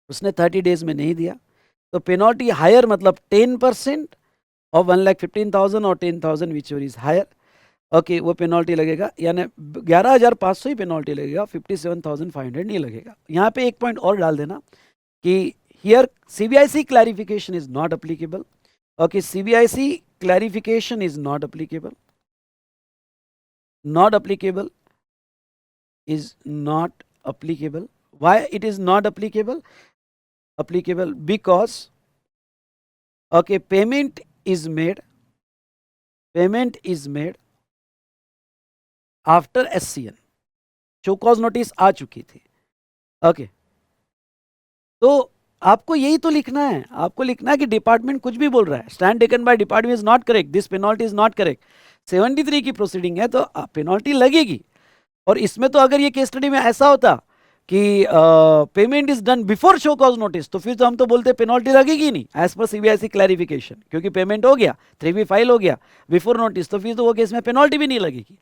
S1: उसने 30 डेज में नहीं दिया तो पेनल्टी हायर, मतलब 10% और 1,15,000 और 10,000 विच इज हायर। ओके, वो पेनल्टी लगेगा, यानी 11,500 ही पेनल्टी लगेगा, 57,500 नहीं लगेगा। यहाँ पे एक पॉइंट और डाल देना कि here CBIC clarification is not applicable. Okay, CBIC clarification is not applicable, not applicable is not applicable. Why it is not applicable? Applicable because okay, payment is made after SCN, show cause notice आ चुकी थी। Okay, तो आपको यही तो लिखना है, आपको लिखना है कि डिपार्टमेंट कुछ भी बोल रहा है, stand taken by department is not correct, this penalty is not correct. 73 की प्रोसीडिंग है तो पेनल्टी लगेगी। और इसमें तो अगर ये केस स्टडी में ऐसा होता कि payment is done before show cause notice, तो फिर तो हम तो बोलते पेनल्टी लगेगी नहीं एज पर सीबीआईसी क्लैरिफिकेशन, क्योंकि पेमेंट हो गया, 3B फाइल हो गया बिफोर नोटिस, तो फिर तो वो केस में पेनल्टी भी नहीं लगेगी।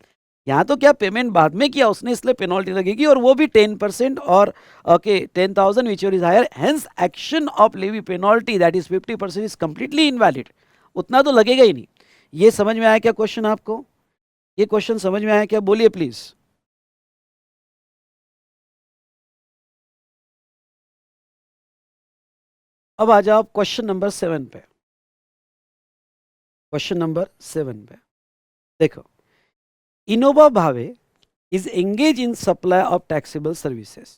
S1: यहाँ तो क्या, पेमेंट बाद में किया उसने इसलिए पेनल्टी लगेगी, और वो भी 10% और okay 10,000 which is higher, hence action of levy penalty that is 50% is completely invalid. उतना तो लगेगा ही नहीं। ये समझ में आया क्या क्वेश्चन आपको, ये क्वेश्चन समझ में आया क्या, बोलिए प्लीज। अब आ जाओ क्वेश्चन नंबर 7 पे। क्वेश्चन नंबर 7 पे देखो, Innova Bhave is engaged in supply of taxable services.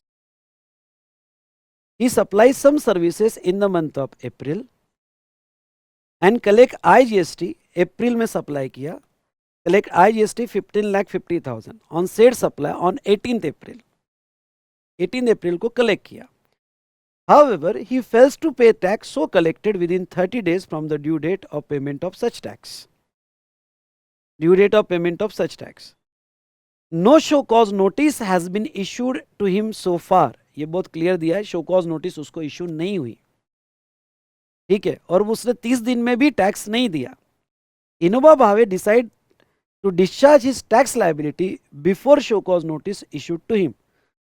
S1: He supplies some services in the month of April and collect IGST, अप्रैल में सप्लाई किया, collect IGST 15,50,000 on said supply on 18th April. 18th April को collect किया. However, he fails to pay tax so collected within 30 days from the due date of payment of such tax. Due date of payment of such tax. No show cause notice has been issued to him so far. ये बहुत clear दिया है, show cause notice उसको issue नहीं हुई, ठीक है, और उसने 30 दिन में भी टैक्स नहीं दिया. Innova Bhave decide to discharge his tax liability before show cause notice issued to him.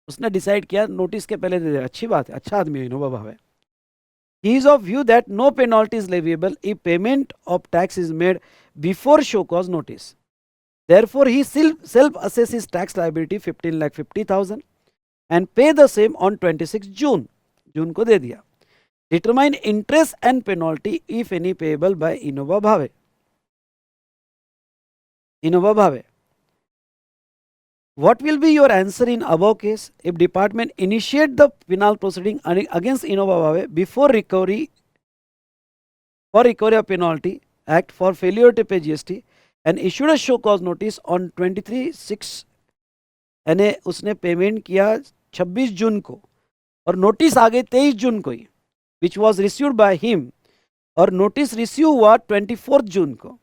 S1: उसने डिसाइड किया नोटिस के पहले दे दिया. अच्छी बात है, अच्छा आदमी है Innova Bhave. He is of view that no penalty is leviable if payment of tax is made before show cause notice. Therefore, he self-assess his tax liability 15,50,000 and pay the same on 26 June. जून को दे दिया. Determine interest and penalty if any payable by Innova Bhave. Innova Bhave. What will be your answer in above case if department initiate the penal proceeding against Innova Bhave before recovery of penalty act for failure to pay GST and issued a show cause notice on 23/6 यानी उसने payment किया 26 जून को और notice आ गई 23 जून को ही, which was received by him, और नोटिस रिसीव हुआ 24 जून को.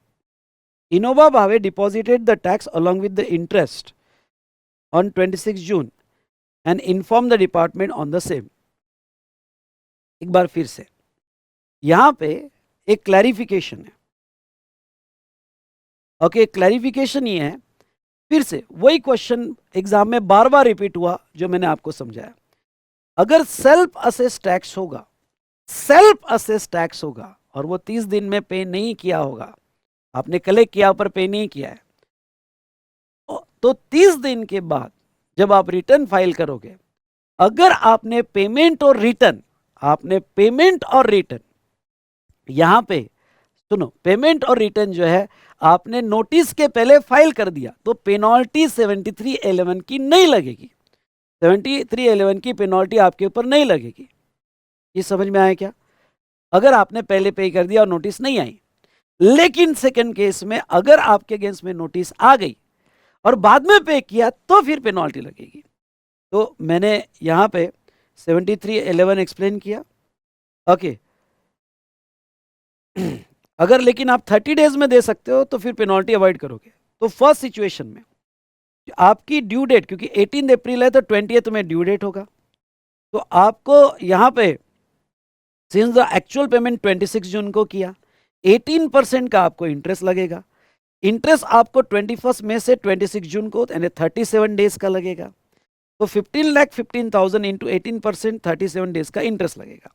S1: Innova Bhave deposited the tax along with the interest on 26 जून and inform the department on the same. एक बार फिर से यहां पे एक क्लैरिफिकेशन है. ओके, क्लैरिफिकेशन ये है, फिर से वही क्वेश्चन एग्जाम में बार बार रिपीट हुआ जो मैंने आपको समझाया. अगर सेल्फ असेस टैक्स होगा, सेल्फ असेस टैक्स होगा और वो 30 दिन में पे नहीं किया होगा, आपने कलेक्ट किया पर पे नहीं किया है, तो 30 दिन के बाद जब आप रिटर्न फाइल करोगे, अगर आपने पेमेंट और रिटर्न यहां पे सुनो, पेमेंट और रिटर्न जो है आपने नोटिस के पहले फाइल कर दिया तो पेनल्टी 73(11) की नहीं लगेगी. 73(11) की पेनल्टी आपके ऊपर नहीं लगेगी. ये समझ में आया क्या? अगर आपने पहले पे कर दिया और नोटिस नहीं आई. लेकिन सेकंड केस में अगर आपके अगेंस्ट में नोटिस आ गई और बाद में पे किया तो फिर पेनल्टी लगेगी. तो मैंने यहां पे 73(11) एक्सप्लेन किया. ओके, अगर लेकिन आप 30 डेज में दे सकते हो तो फिर पेनल्टी अवॉइड करोगे. तो फर्स्ट सिचुएशन में आपकी ड्यू डेट, क्योंकि 18 अप्रैल है तो 20th में ड्यू डेट होगा, तो आपको यहां पे सिंस द एक्चुअल पेमेंट 26 जून को किया, 18% का आपको इंटरेस्ट लगेगा. इंटरेस्ट आपको 21 मई से 26 जून को यानी 37 डेज का लगेगा. तो 15,15,000 इंटू 18% 37 डेज का इंटरेस्ट लगेगा.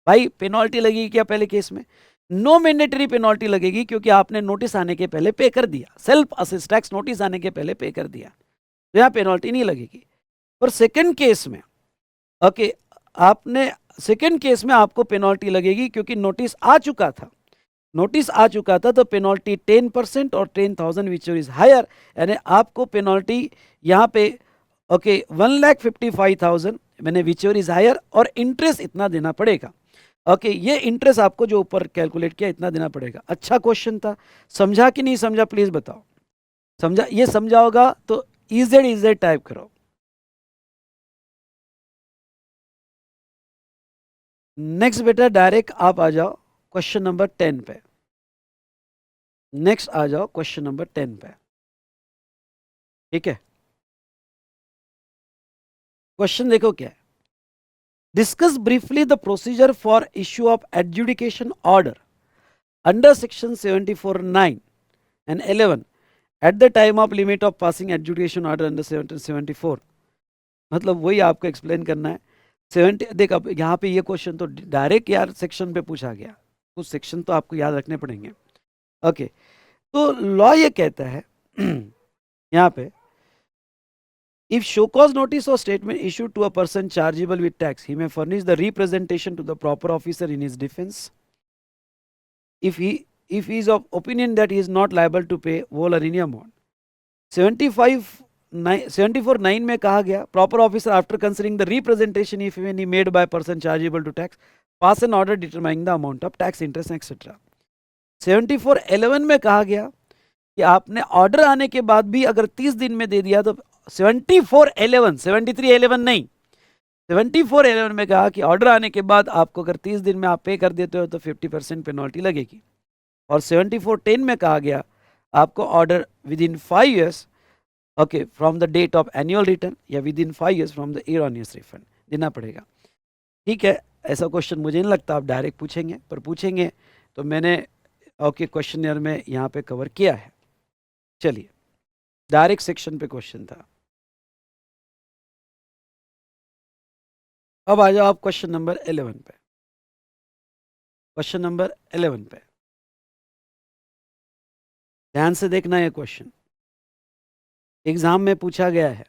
S1: भाई पेनल्टी लगेगी क्या? पहले केस में नो मैंडेटरी पेनल्टी लगेगी क्योंकि आपने नोटिस आने के पहले पे कर दिया. सेल्फ असेस टैक्स नोटिस आने के पहले पे कर दिया, तो यहाँ पेनल्टी नहीं लगेगी. और सेकंड केस में ओके, आपने सेकंड केस में आपको पेनल्टी लगेगी क्योंकि नोटिस आ चुका था. तो पेनल्टी 10% और 10,000 विच इज हायर, यानी आपको पेनल्टी यहाँ पे ओके 1,55,000 मैंने विच इज हायर और इंटरेस्ट इतना देना पड़ेगा. ओके, ये इंटरेस्ट आपको जो ऊपर कैलकुलेट किया इतना देना पड़ेगा. अच्छा क्वेश्चन था, समझा कि नहीं समझा प्लीज बताओ. समझा? ये समझा होगा तो इजेड टाइप करो. नेक्स्ट बेटा डायरेक्ट आप आ जाओ क्वेश्चन नंबर 10 पे. नेक्स्ट आ जाओ क्वेश्चन नंबर 10 पे. ठीक है, क्वेश्चन देखो क्या है. Discuss briefly the procedure for issue of adjudication order under section 74(9) and 11 at the time of limit of passing adjudication order under 74. मतलब वही आपको एक्सप्लेन करना है. 70 देख, अब यहाँ पे ये क्वेश्चन तो डायरेक्ट यार सेक्शन पे पूछा गया, कुछ सेक्शन तो आपको याद रखने पड़ेंगे. ओके, तो लॉ ये कहता है यहाँ पे If show cause notice or statement issued to a person chargeable with tax, he may furnish the representation to the proper officer in his defense. If he is of opinion that he is not liable to pay whole or any amount. 74(9) में कहा गया proper officer after considering the representation if any made by person chargeable to tax pass an order determining the amount of tax, interest etc. 74(11) में कहा गया कि आपने order आने के बाद भी अगर 30 दिन में दे दिया तो 74(11) 73(11) नहीं, 74(11) में कहा कि ऑर्डर आने के बाद आपको अगर 30 दिन में आप पे कर देते हो तो 50% पेनल्टी लगेगी। और 74(10) में कहा गया आपको order within 5 years okay from the date of annual return या within 5 years from the erroneous refund देना पड़ेगा। ठीक है, ऐसा क्वेश्चन मुझे नहीं लगता आप डायरेक्ट पूछेंगे, पर पूछेंगे तो मैंने ओके क्वेश्चनर में यहाँ पे कवर किया है। चलिए डायरेक्ट सेक्शन पे क्वेश्चन था। अब आ जाओ आप क्वेश्चन नंबर 11 पे। क्वेश्चन नंबर 11 पे ध्यान से देखना है क्वेश्चन, एग्जाम में पूछा गया है,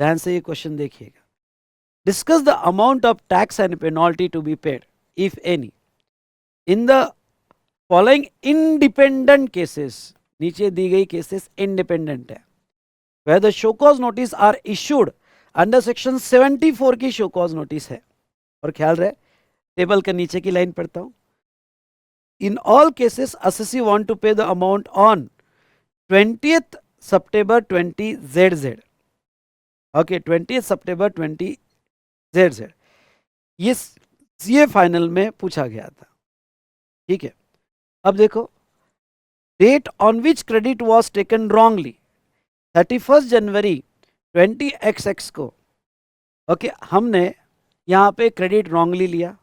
S1: ध्यान से ये क्वेश्चन देखिएगा। Discuss the amount of tax and penalty to be paid if any in the following independent cases. नीचे दी गई केसेस इंडिपेंडेंट है। Where the show cause notice are issued under section 74 की शो कॉज नोटिस है। और ख्याल रहे table के नीचे की लाइन पढ़ता हूं। In all cases assessee want to pay the amount on 20th September 20 ZZ। Okay 20th September 20 ZZ ये फाइनल में पूछा गया था। ठीक है, अब देखो date on which credit was taken wrongly 31 जनवरी 20XX को ओके हमने यहाँ पे क्रेडिट रॉन्गली लिया।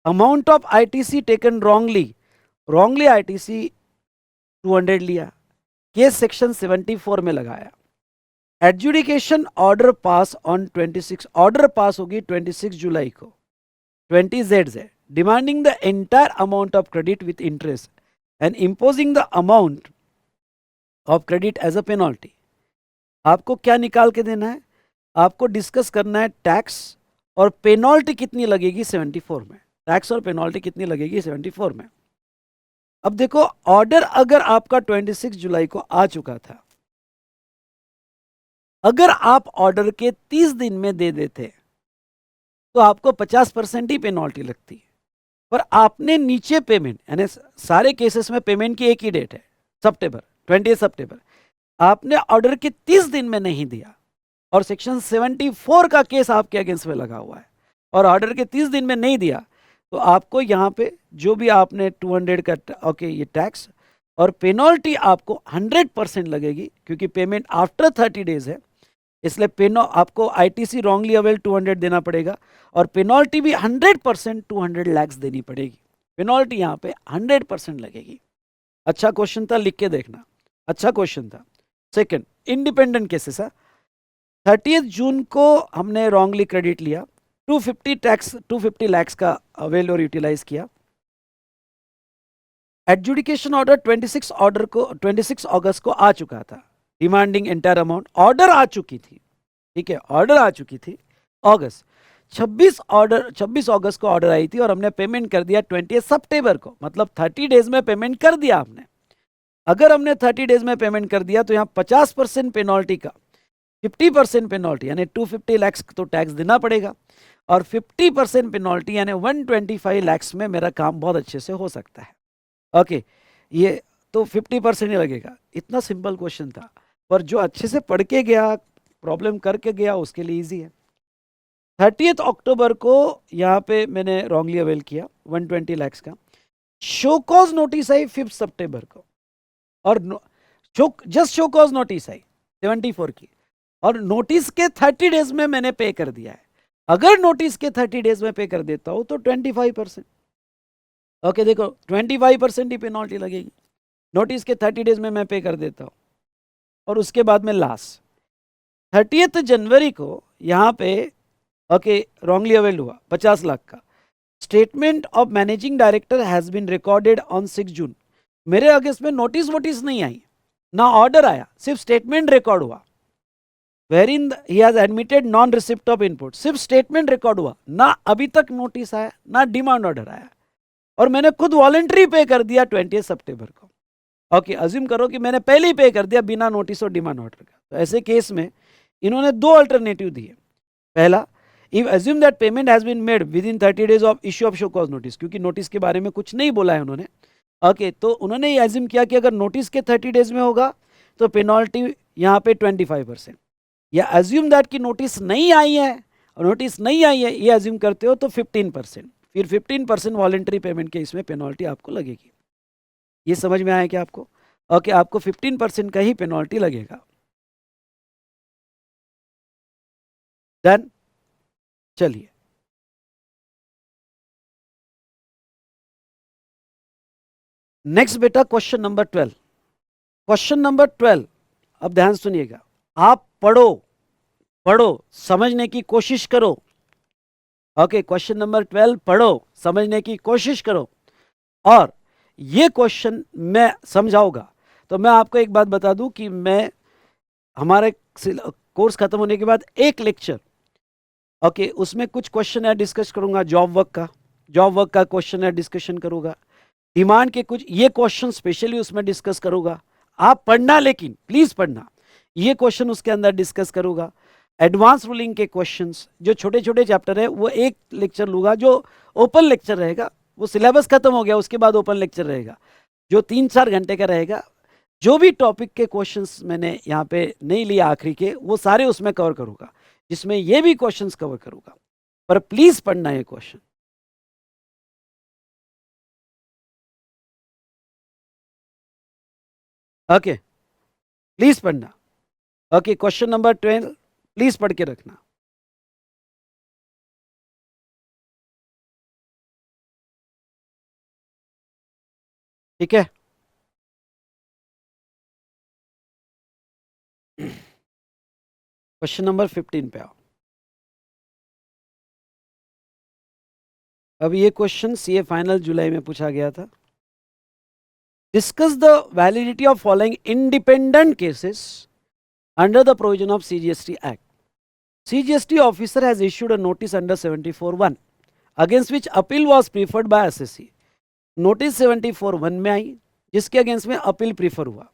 S1: Amount of ITC taken wrongly ITC 200 लिया, केस सेक्शन 74 में लगाया। Adjudication order pass on 26, order pass होगी 26 जुलाई को 20 ZZ demanding the entire amount of credit with interest and imposing the amount of credit as a penalty. आपको क्या निकाल के देना है, आपको डिस्कस करना है टैक्स और पेनल्टी कितनी लगेगी 74 में, टैक्स और पेनल्टी कितनी लगेगी 74 में। अब देखो ऑर्डर अगर आपका 26 जुलाई को आ चुका था, अगर आप ऑर्डर के 30 दिन में दे देते तो आपको 50% ही पेनल्टी लगती है। पर आपने नीचे पेमेंट, यानी सारे केसेस में पेमेंट की एक ही डेट है सितंबर 20 सितंबर, आपने ऑर्डर के 30 दिन में नहीं दिया और सेक्शन 74 का केस आपके अगेंस्ट में लगा हुआ है और ऑर्डर के 30 दिन में नहीं दिया तो आपको यहाँ पे जो भी आपने 200 का ओके ये टैक्स और पेनल्टी आपको 100% लगेगी, क्योंकि पेमेंट आफ्टर 30 डेज है, इसलिए आपको ITC रॉन्गली अवेल 200 देना पड़ेगा और पेनल्टी भी 100% 200 lakhs देनी पड़ेगी। पेनल्टी यहाँ पे 100% लगेगी। अच्छा क्वेश्चन था, लिख के देखना, अच्छा क्वेश्चन था। सेकंड इंडिपेंडेंट केसेस है। 30 जून को हमने रॉन्गली क्रेडिट लिया, 250 lakhs का अवेल और यूटिलाइज किया। एडजुडिकेशन ऑर्डर 26 अगस्त को आ चुका था, डिमांडिंग एंटायर अमाउंट, ऑर्डर आ चुकी थी। ठीक है, ऑर्डर आ चुकी थी अगस्त 26 अगस्त को ऑर्डर आई थी और हमने पेमेंट कर दिया 20 सितंबर को, मतलब 30 डेज में पेमेंट कर दिया आपने। अगर हमने 30 डेज में पेमेंट कर दिया तो यहाँ 50% पेनल्टी का 50% पेनल्टी यानी 250 lakhs तो टैक्स देना पड़ेगा और 50% पेनल्टी यानी 125 lakhs में मेरा काम बहुत अच्छे से हो सकता है। ओके ये तो 50% ही लगेगा। इतना सिंपल क्वेश्चन था, पर जो अच्छे से पढ़ के गया, प्रॉब्लम करके गया, उसके लिए इजी है। 30 अक्टूबर को यहाँ पे मैंने रॉन्गली अवेल किया 120 lakhs का। शो कॉज नोटिस आई 5 सितंबर को और जस्ट शो कॉज नोटिस आई 74 की और नोटिस के 30 डेज में मैंने पे कर दिया है। अगर नोटिस के 30 डेज में पे कर देता हूं तो 25%। ओके देखो 25% ही पेनल्टी लगेगी। नोटिस के 30 डेज में मैं पे कर देता हूं और उसके बाद में लास्ट 30 जनवरी को यहाँ पे ओके रॉन्गली अवेल्ड हुआ 50 लाख का। Statement of managing director has been recorded on 6 June. मेरे अगेंस्ट में नोटिस नहीं आई, ना ऑर्डर आया, सिर्फ स्टेटमेंट रिकॉर्ड हुआ। wherein he has admitted non receipt of input. सिर्फ स्टेटमेंट रिकॉर्ड हुआ ना, अभी तक नोटिस आया ना डिमांड ऑर्डर आया, और मैंने खुद वॉलंटरी पे कर दिया 20 सितंबर को. ओके, अज्यूम करो कि मैंने पहले ही पे कर दिया बिना नोटिस और डिमांड ऑर्डर का. तो ऐसे केस में इन्होंने दो अल्टरनेटिव दिए. पहला, if assume that payment has been made within 30 days of issue of show cause notice, क्योंकि नोटिस के बारे में कुछ नहीं बोला है उन्होंने. ओके, तो उन्होंने ये अज्यूम किया कि अगर नोटिस के 30 डेज में होगा तो पेनल्टी यहाँ पे 25%. या अज्यूम दैट कि नोटिस नहीं आई है, और नोटिस नहीं आई है ये अज्यूम करते हो तो 15%, फिर 15% वॉलंटरी पेमेंट के इसमें पेनल्टी आपको लगेगी. ये समझ में आया क्या आपको? ओके, आपको 15% का ही पेनल्टी लगेगा. डन. चलिए, नेक्स्ट बेटा क्वेश्चन नंबर 12. क्वेश्चन नंबर 12, अब ध्यान सुनिएगा. आप पढ़ो पढ़ो, समझने की कोशिश करो. ओके, क्वेश्चन नंबर 12 पढ़ो, समझने की कोशिश करो. और ये क्वेश्चन मैं समझाऊंगा. तो मैं आपको एक बात बता दूं कि मैं हमारे कोर्स खत्म होने के बाद एक लेक्चर, ओके, उसमें कुछ क्वेश्चन है डिस्कस करूंगा. जॉब वर्क का क्वेश्चन है डिस्कशन करूंगा. डिमांड के कुछ ये क्वेश्चन स्पेशली उसमें डिस्कस करूंगा. आप पढ़ना, लेकिन प्लीज पढ़ना. ये क्वेश्चन उसके अंदर डिस्कस करूंगा. एडवांस रूलिंग के क्वेश्चंस जो छोटे छोटे चैप्टर है वो एक लेक्चर लूंगा, जो ओपन लेक्चर रहेगा. वो सिलेबस खत्म हो गया उसके बाद ओपन लेक्चर रहेगा जो 3-4 घंटे का रहेगा. जो भी टॉपिक के क्वेश्चंस मैंने यहाँ पे नहीं लिया आखिरी के, वो सारे उसमें कवर करूंगा, जिसमें ये भी क्वेश्चंस कवर करूंगा. पर प्लीज पढ़ना ये क्वेश्चन. ओके, प्लीज पढ़ना. ओके, क्वेश्चन नंबर 12 प्लीज पढ़ के रखना. ठीक है, क्वेश्चन नंबर 15 पे आओ. अब ये क्वेश्चन सीए फाइनल जुलाई में पूछा गया था. Discuss the validity of following independent cases under the provision of CGST act. CGST officer has issued a notice under 74(1) against which appeal was preferred by assessee. Notice 74(1) में आई जिसके against में appeal prefer हुआ.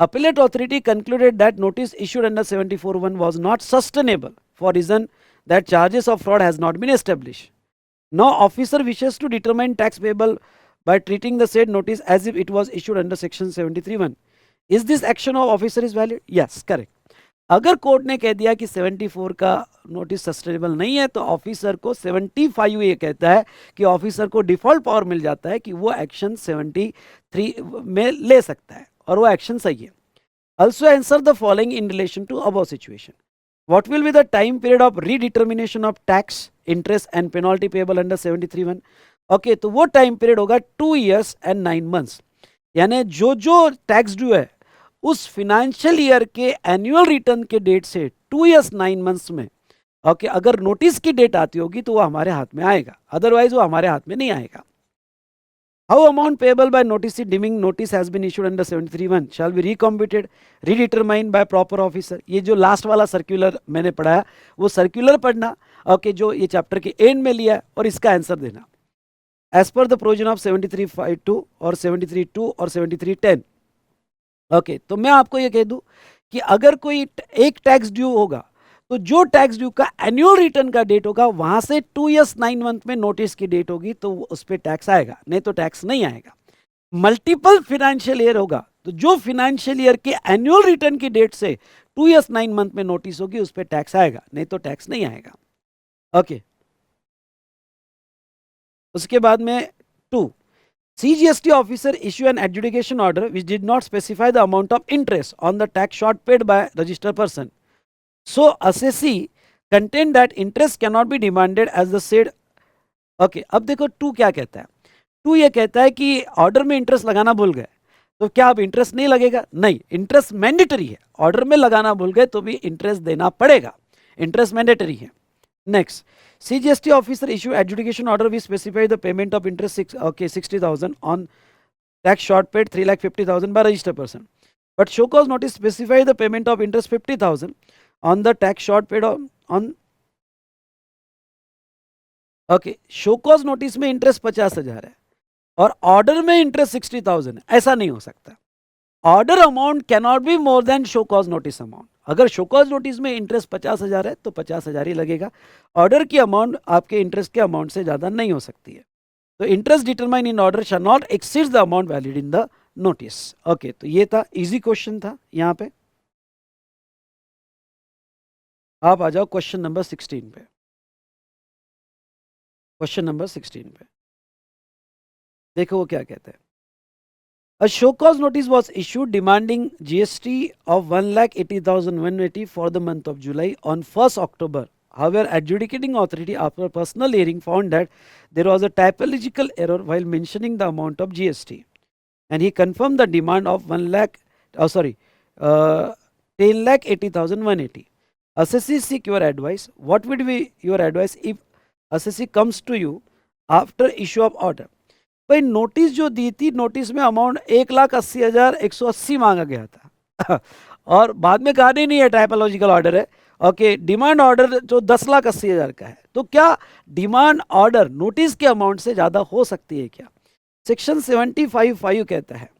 S1: Appellate authority concluded that notice issued under 74(1) was not sustainable for reason that charges of fraud has not been established. Now officer wishes to determine tax payable by treating the said notice as if it was issued under section 73(1). Is this action of officer is valid? Yes, correct. अगर court ने कह दिया कि 74 का notice sustainable नहीं है तो officer को 75 ये कहता है कि ऑफिसर को डिफॉल्ट पावर मिल जाता है कि वो एक्शन 73 में ले सकता है और वो एक्शन सही है. Also answer the following in relation to above situation. What will be the time period of redetermination of tax, interest and penalty payable under 73(1). Okay, तो वो टाइम पीरियड होगा 2 years and 9 months. यानी जो tax due है उस financial year के annual return के date से 2 years 9 months में, ओके, अगर नोटिस की डेट आती होगी तो वो हमारे हाथ में आएगा, अदरवाइज वो हमारे हाथ में नहीं आएगा. How amount payable by notice deeming notice has been issued under 73(1) shall be recomputed redetermined by proper officer. ये जो लास्ट वाला सर्क्यूलर मैंने पढ़ाया वो सर्क्यूलर पढ़ना, ओके, जो ये चैप्टर के एंड में लिया और इसका आंसर देना as per the provision of 73(2) और 73(2) और 73(10). ओके, तो मैं आपको ये कह दूं कि अगर कोई एक टैक्स ड्यू होगा तो जो टैक्स ड्यू का एनुअल रिटर्न का डेट होगा वहां से 2 years 9 month में नोटिस की डेट होगी तो उस पर टैक्स आएगा, नहीं तो टैक्स नहीं आएगा. मल्टीपल फिनेंशियल ईयर होगा तो जो फिनेंशियल ईयर के एनुअल रिटर्न की डेट से 2 years 9 month में नोटिस होगी उस पर टैक्स आएगा, नहीं तो टैक्स नहीं आएगा. ओके, उसके बाद में 2, CGST officer issue an adjudication order which did not specify the amount of interest on the tax short paid by registered person. So assessee contend that interest cannot be demanded as the said. Okay, अब देखो 2 क्या कहता है. 2 ये कहता है कि order में इंटरेस्ट लगाना भूल गए तो क्या अब इंटरेस्ट नहीं लगेगा? नहीं, इंटरेस्ट मैंडेटरी है. ऑर्डर में लगाना भूल गए तो भी इंटरेस्ट देना पड़ेगा, इंटरेस्ट मैंडेटरी है. Next, CGST officer issue adjudication order which specify the payment of interest 60,000 on tax short paid 3,50,000 by registered person. But show cause notice specify the payment of interest 50,000 on the tax short paid on, okay, show cause notice में interest 50,000 है और order में interest 60,000 है, ऐसा नहीं हो सकता। Order amount cannot be more than show cause notice amount. अगर शो कॉज नोटिस में इंटरेस्ट 50,000 है तो 50,000 ही लगेगा। ऑर्डर की अमाउंट आपके इंटरेस्ट के अमाउंट से ज़्यादा नहीं हो सकती है। तो interest determine in order shall not exceed the amount valid in the notice. Okay, तो ये था, इजी क्वेश्चन था यहाँ पे। आप आ जाओ क्वेश्चन नंबर 16 पे। क्वेश्चन नंबर 16 पे देखो वो क्या कहते हैं। A show cause notice was issued demanding GST of 1,80,180 for the month of July on 1st October. However, adjudicating authority after personal hearing found that there was a typological error while mentioning the amount of GST, and he confirmed the demand of 10,80,180. Assessee seek your advice. What would be your advice if assessee comes to you after issue of order? भाई notice जो दी थी, notice में amount 1,80,180 मांगा गया था और बाद में कहा नहीं है टाइपोलॉजिकल ऑर्डर है। ओके, डिमांड ऑर्डर जो 10,80,000 का है, तो क्या डिमांड ऑर्डर नोटिस के अमाउंट से ज्यादा हो सकती है क्या? सेक्शन 75(5) कहता है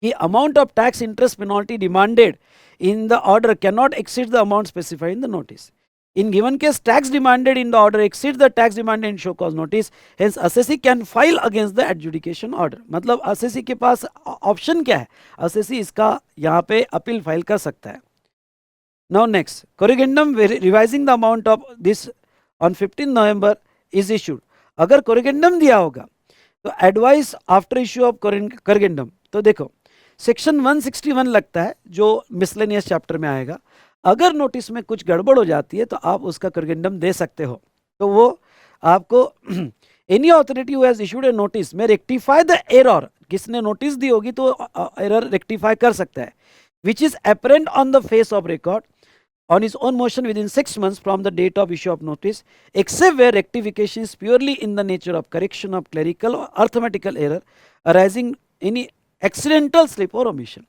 S1: कि amount of tax interest penalty demanded in the order cannot exceed the amount specified in the notice. In given case, tax demanded in the order exceeds the tax demanded in show cause notice. Hence, assessee can file against the adjudication order. मतलब assessee के पास option क्या है? assessee इसका यहाँ पे appeal file कर सकता है। Now next, corrigendum revising the amount of this on 15 November is issued. अगर corrigendum दिया होगा तो advice after issue of corrigendum, तो देखो सेक्शन 161 लगता है जो मिसलेनियस चैप्टर में आएगा। अगर नोटिस में कुछ गड़बड़ हो जाती है तो आप उसका corrigendum दे सकते हो। तो वो आपको any authority who has issued A notice में रेक्टिफाई द एरर, किसने नोटिस दी होगी तो एरर रेक्टिफाई कर सकता है, which is apparent on the face of record on his own motion within 6 months from the date of issue of notice, except where rectification is purely in the nature of correction of clerical or arithmetical error arising any accidental slip or omission.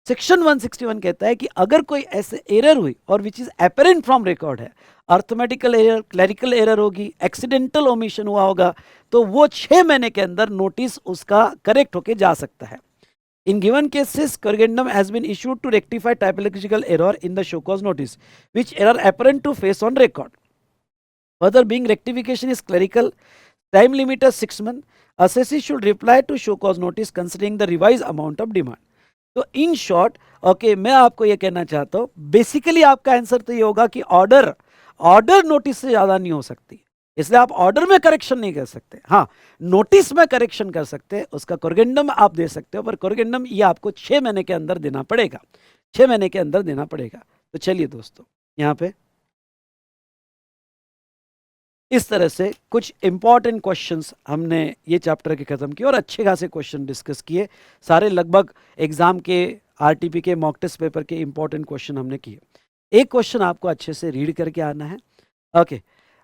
S1: Section 161 कहता है कि अगर कोई ऐसे error हुई और which is apparent from record है, arithmetical error, clerical error होगी, एक्सीडेंटल ओमिशन हुआ होगा, तो वो 6 महीने के अंदर नोटिस उसका करेक्ट होके जा सकता है। In given cases, corrigendum has been issued to rectify typological error in the show cause notice, which error apparent to face on record. Further, being rectification is clerical, time limit is 6 months. Assessee should reply to show cause notice considering the revised amount of demand. तो in short okay, मैं आपको ये कहना चाहता हूँ, basically आपका answer तो ये होगा कि ऑर्डर नोटिस से ज्यादा नहीं हो सकती, इसलिए आप ऑर्डर में करेक्शन नहीं कर सकते। हाँ, नोटिस में करेक्शन कर सकते हैं, उसका कोरिगेंडम आप दे सकते हो, पर कोरिगेंडम ये आपको 6 महीने के अंदर देना पड़ेगा, 6 महीने के अंदर देना पड़ेगा। तो चलिए दोस्तों, यहाँ पे इस तरह से कुछ इंपॉर्टेंट क्वेश्चंस हमने ये चैप्टर के खत्म किए और अच्छे खासे क्वेश्चन डिस्कस किए, सारे लगभग एग्जाम के आरटीपी के मॉक टेस्ट पेपर के इंपॉर्टेंट क्वेश्चन हमने किए। एक क्वेश्चन आपको अच्छे से रीड करके आना है, ओके।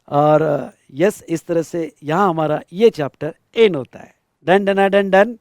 S1: और यस, इस तरह से यहाँ हमारा ये चैप्टर एंड होता है। Done done done done.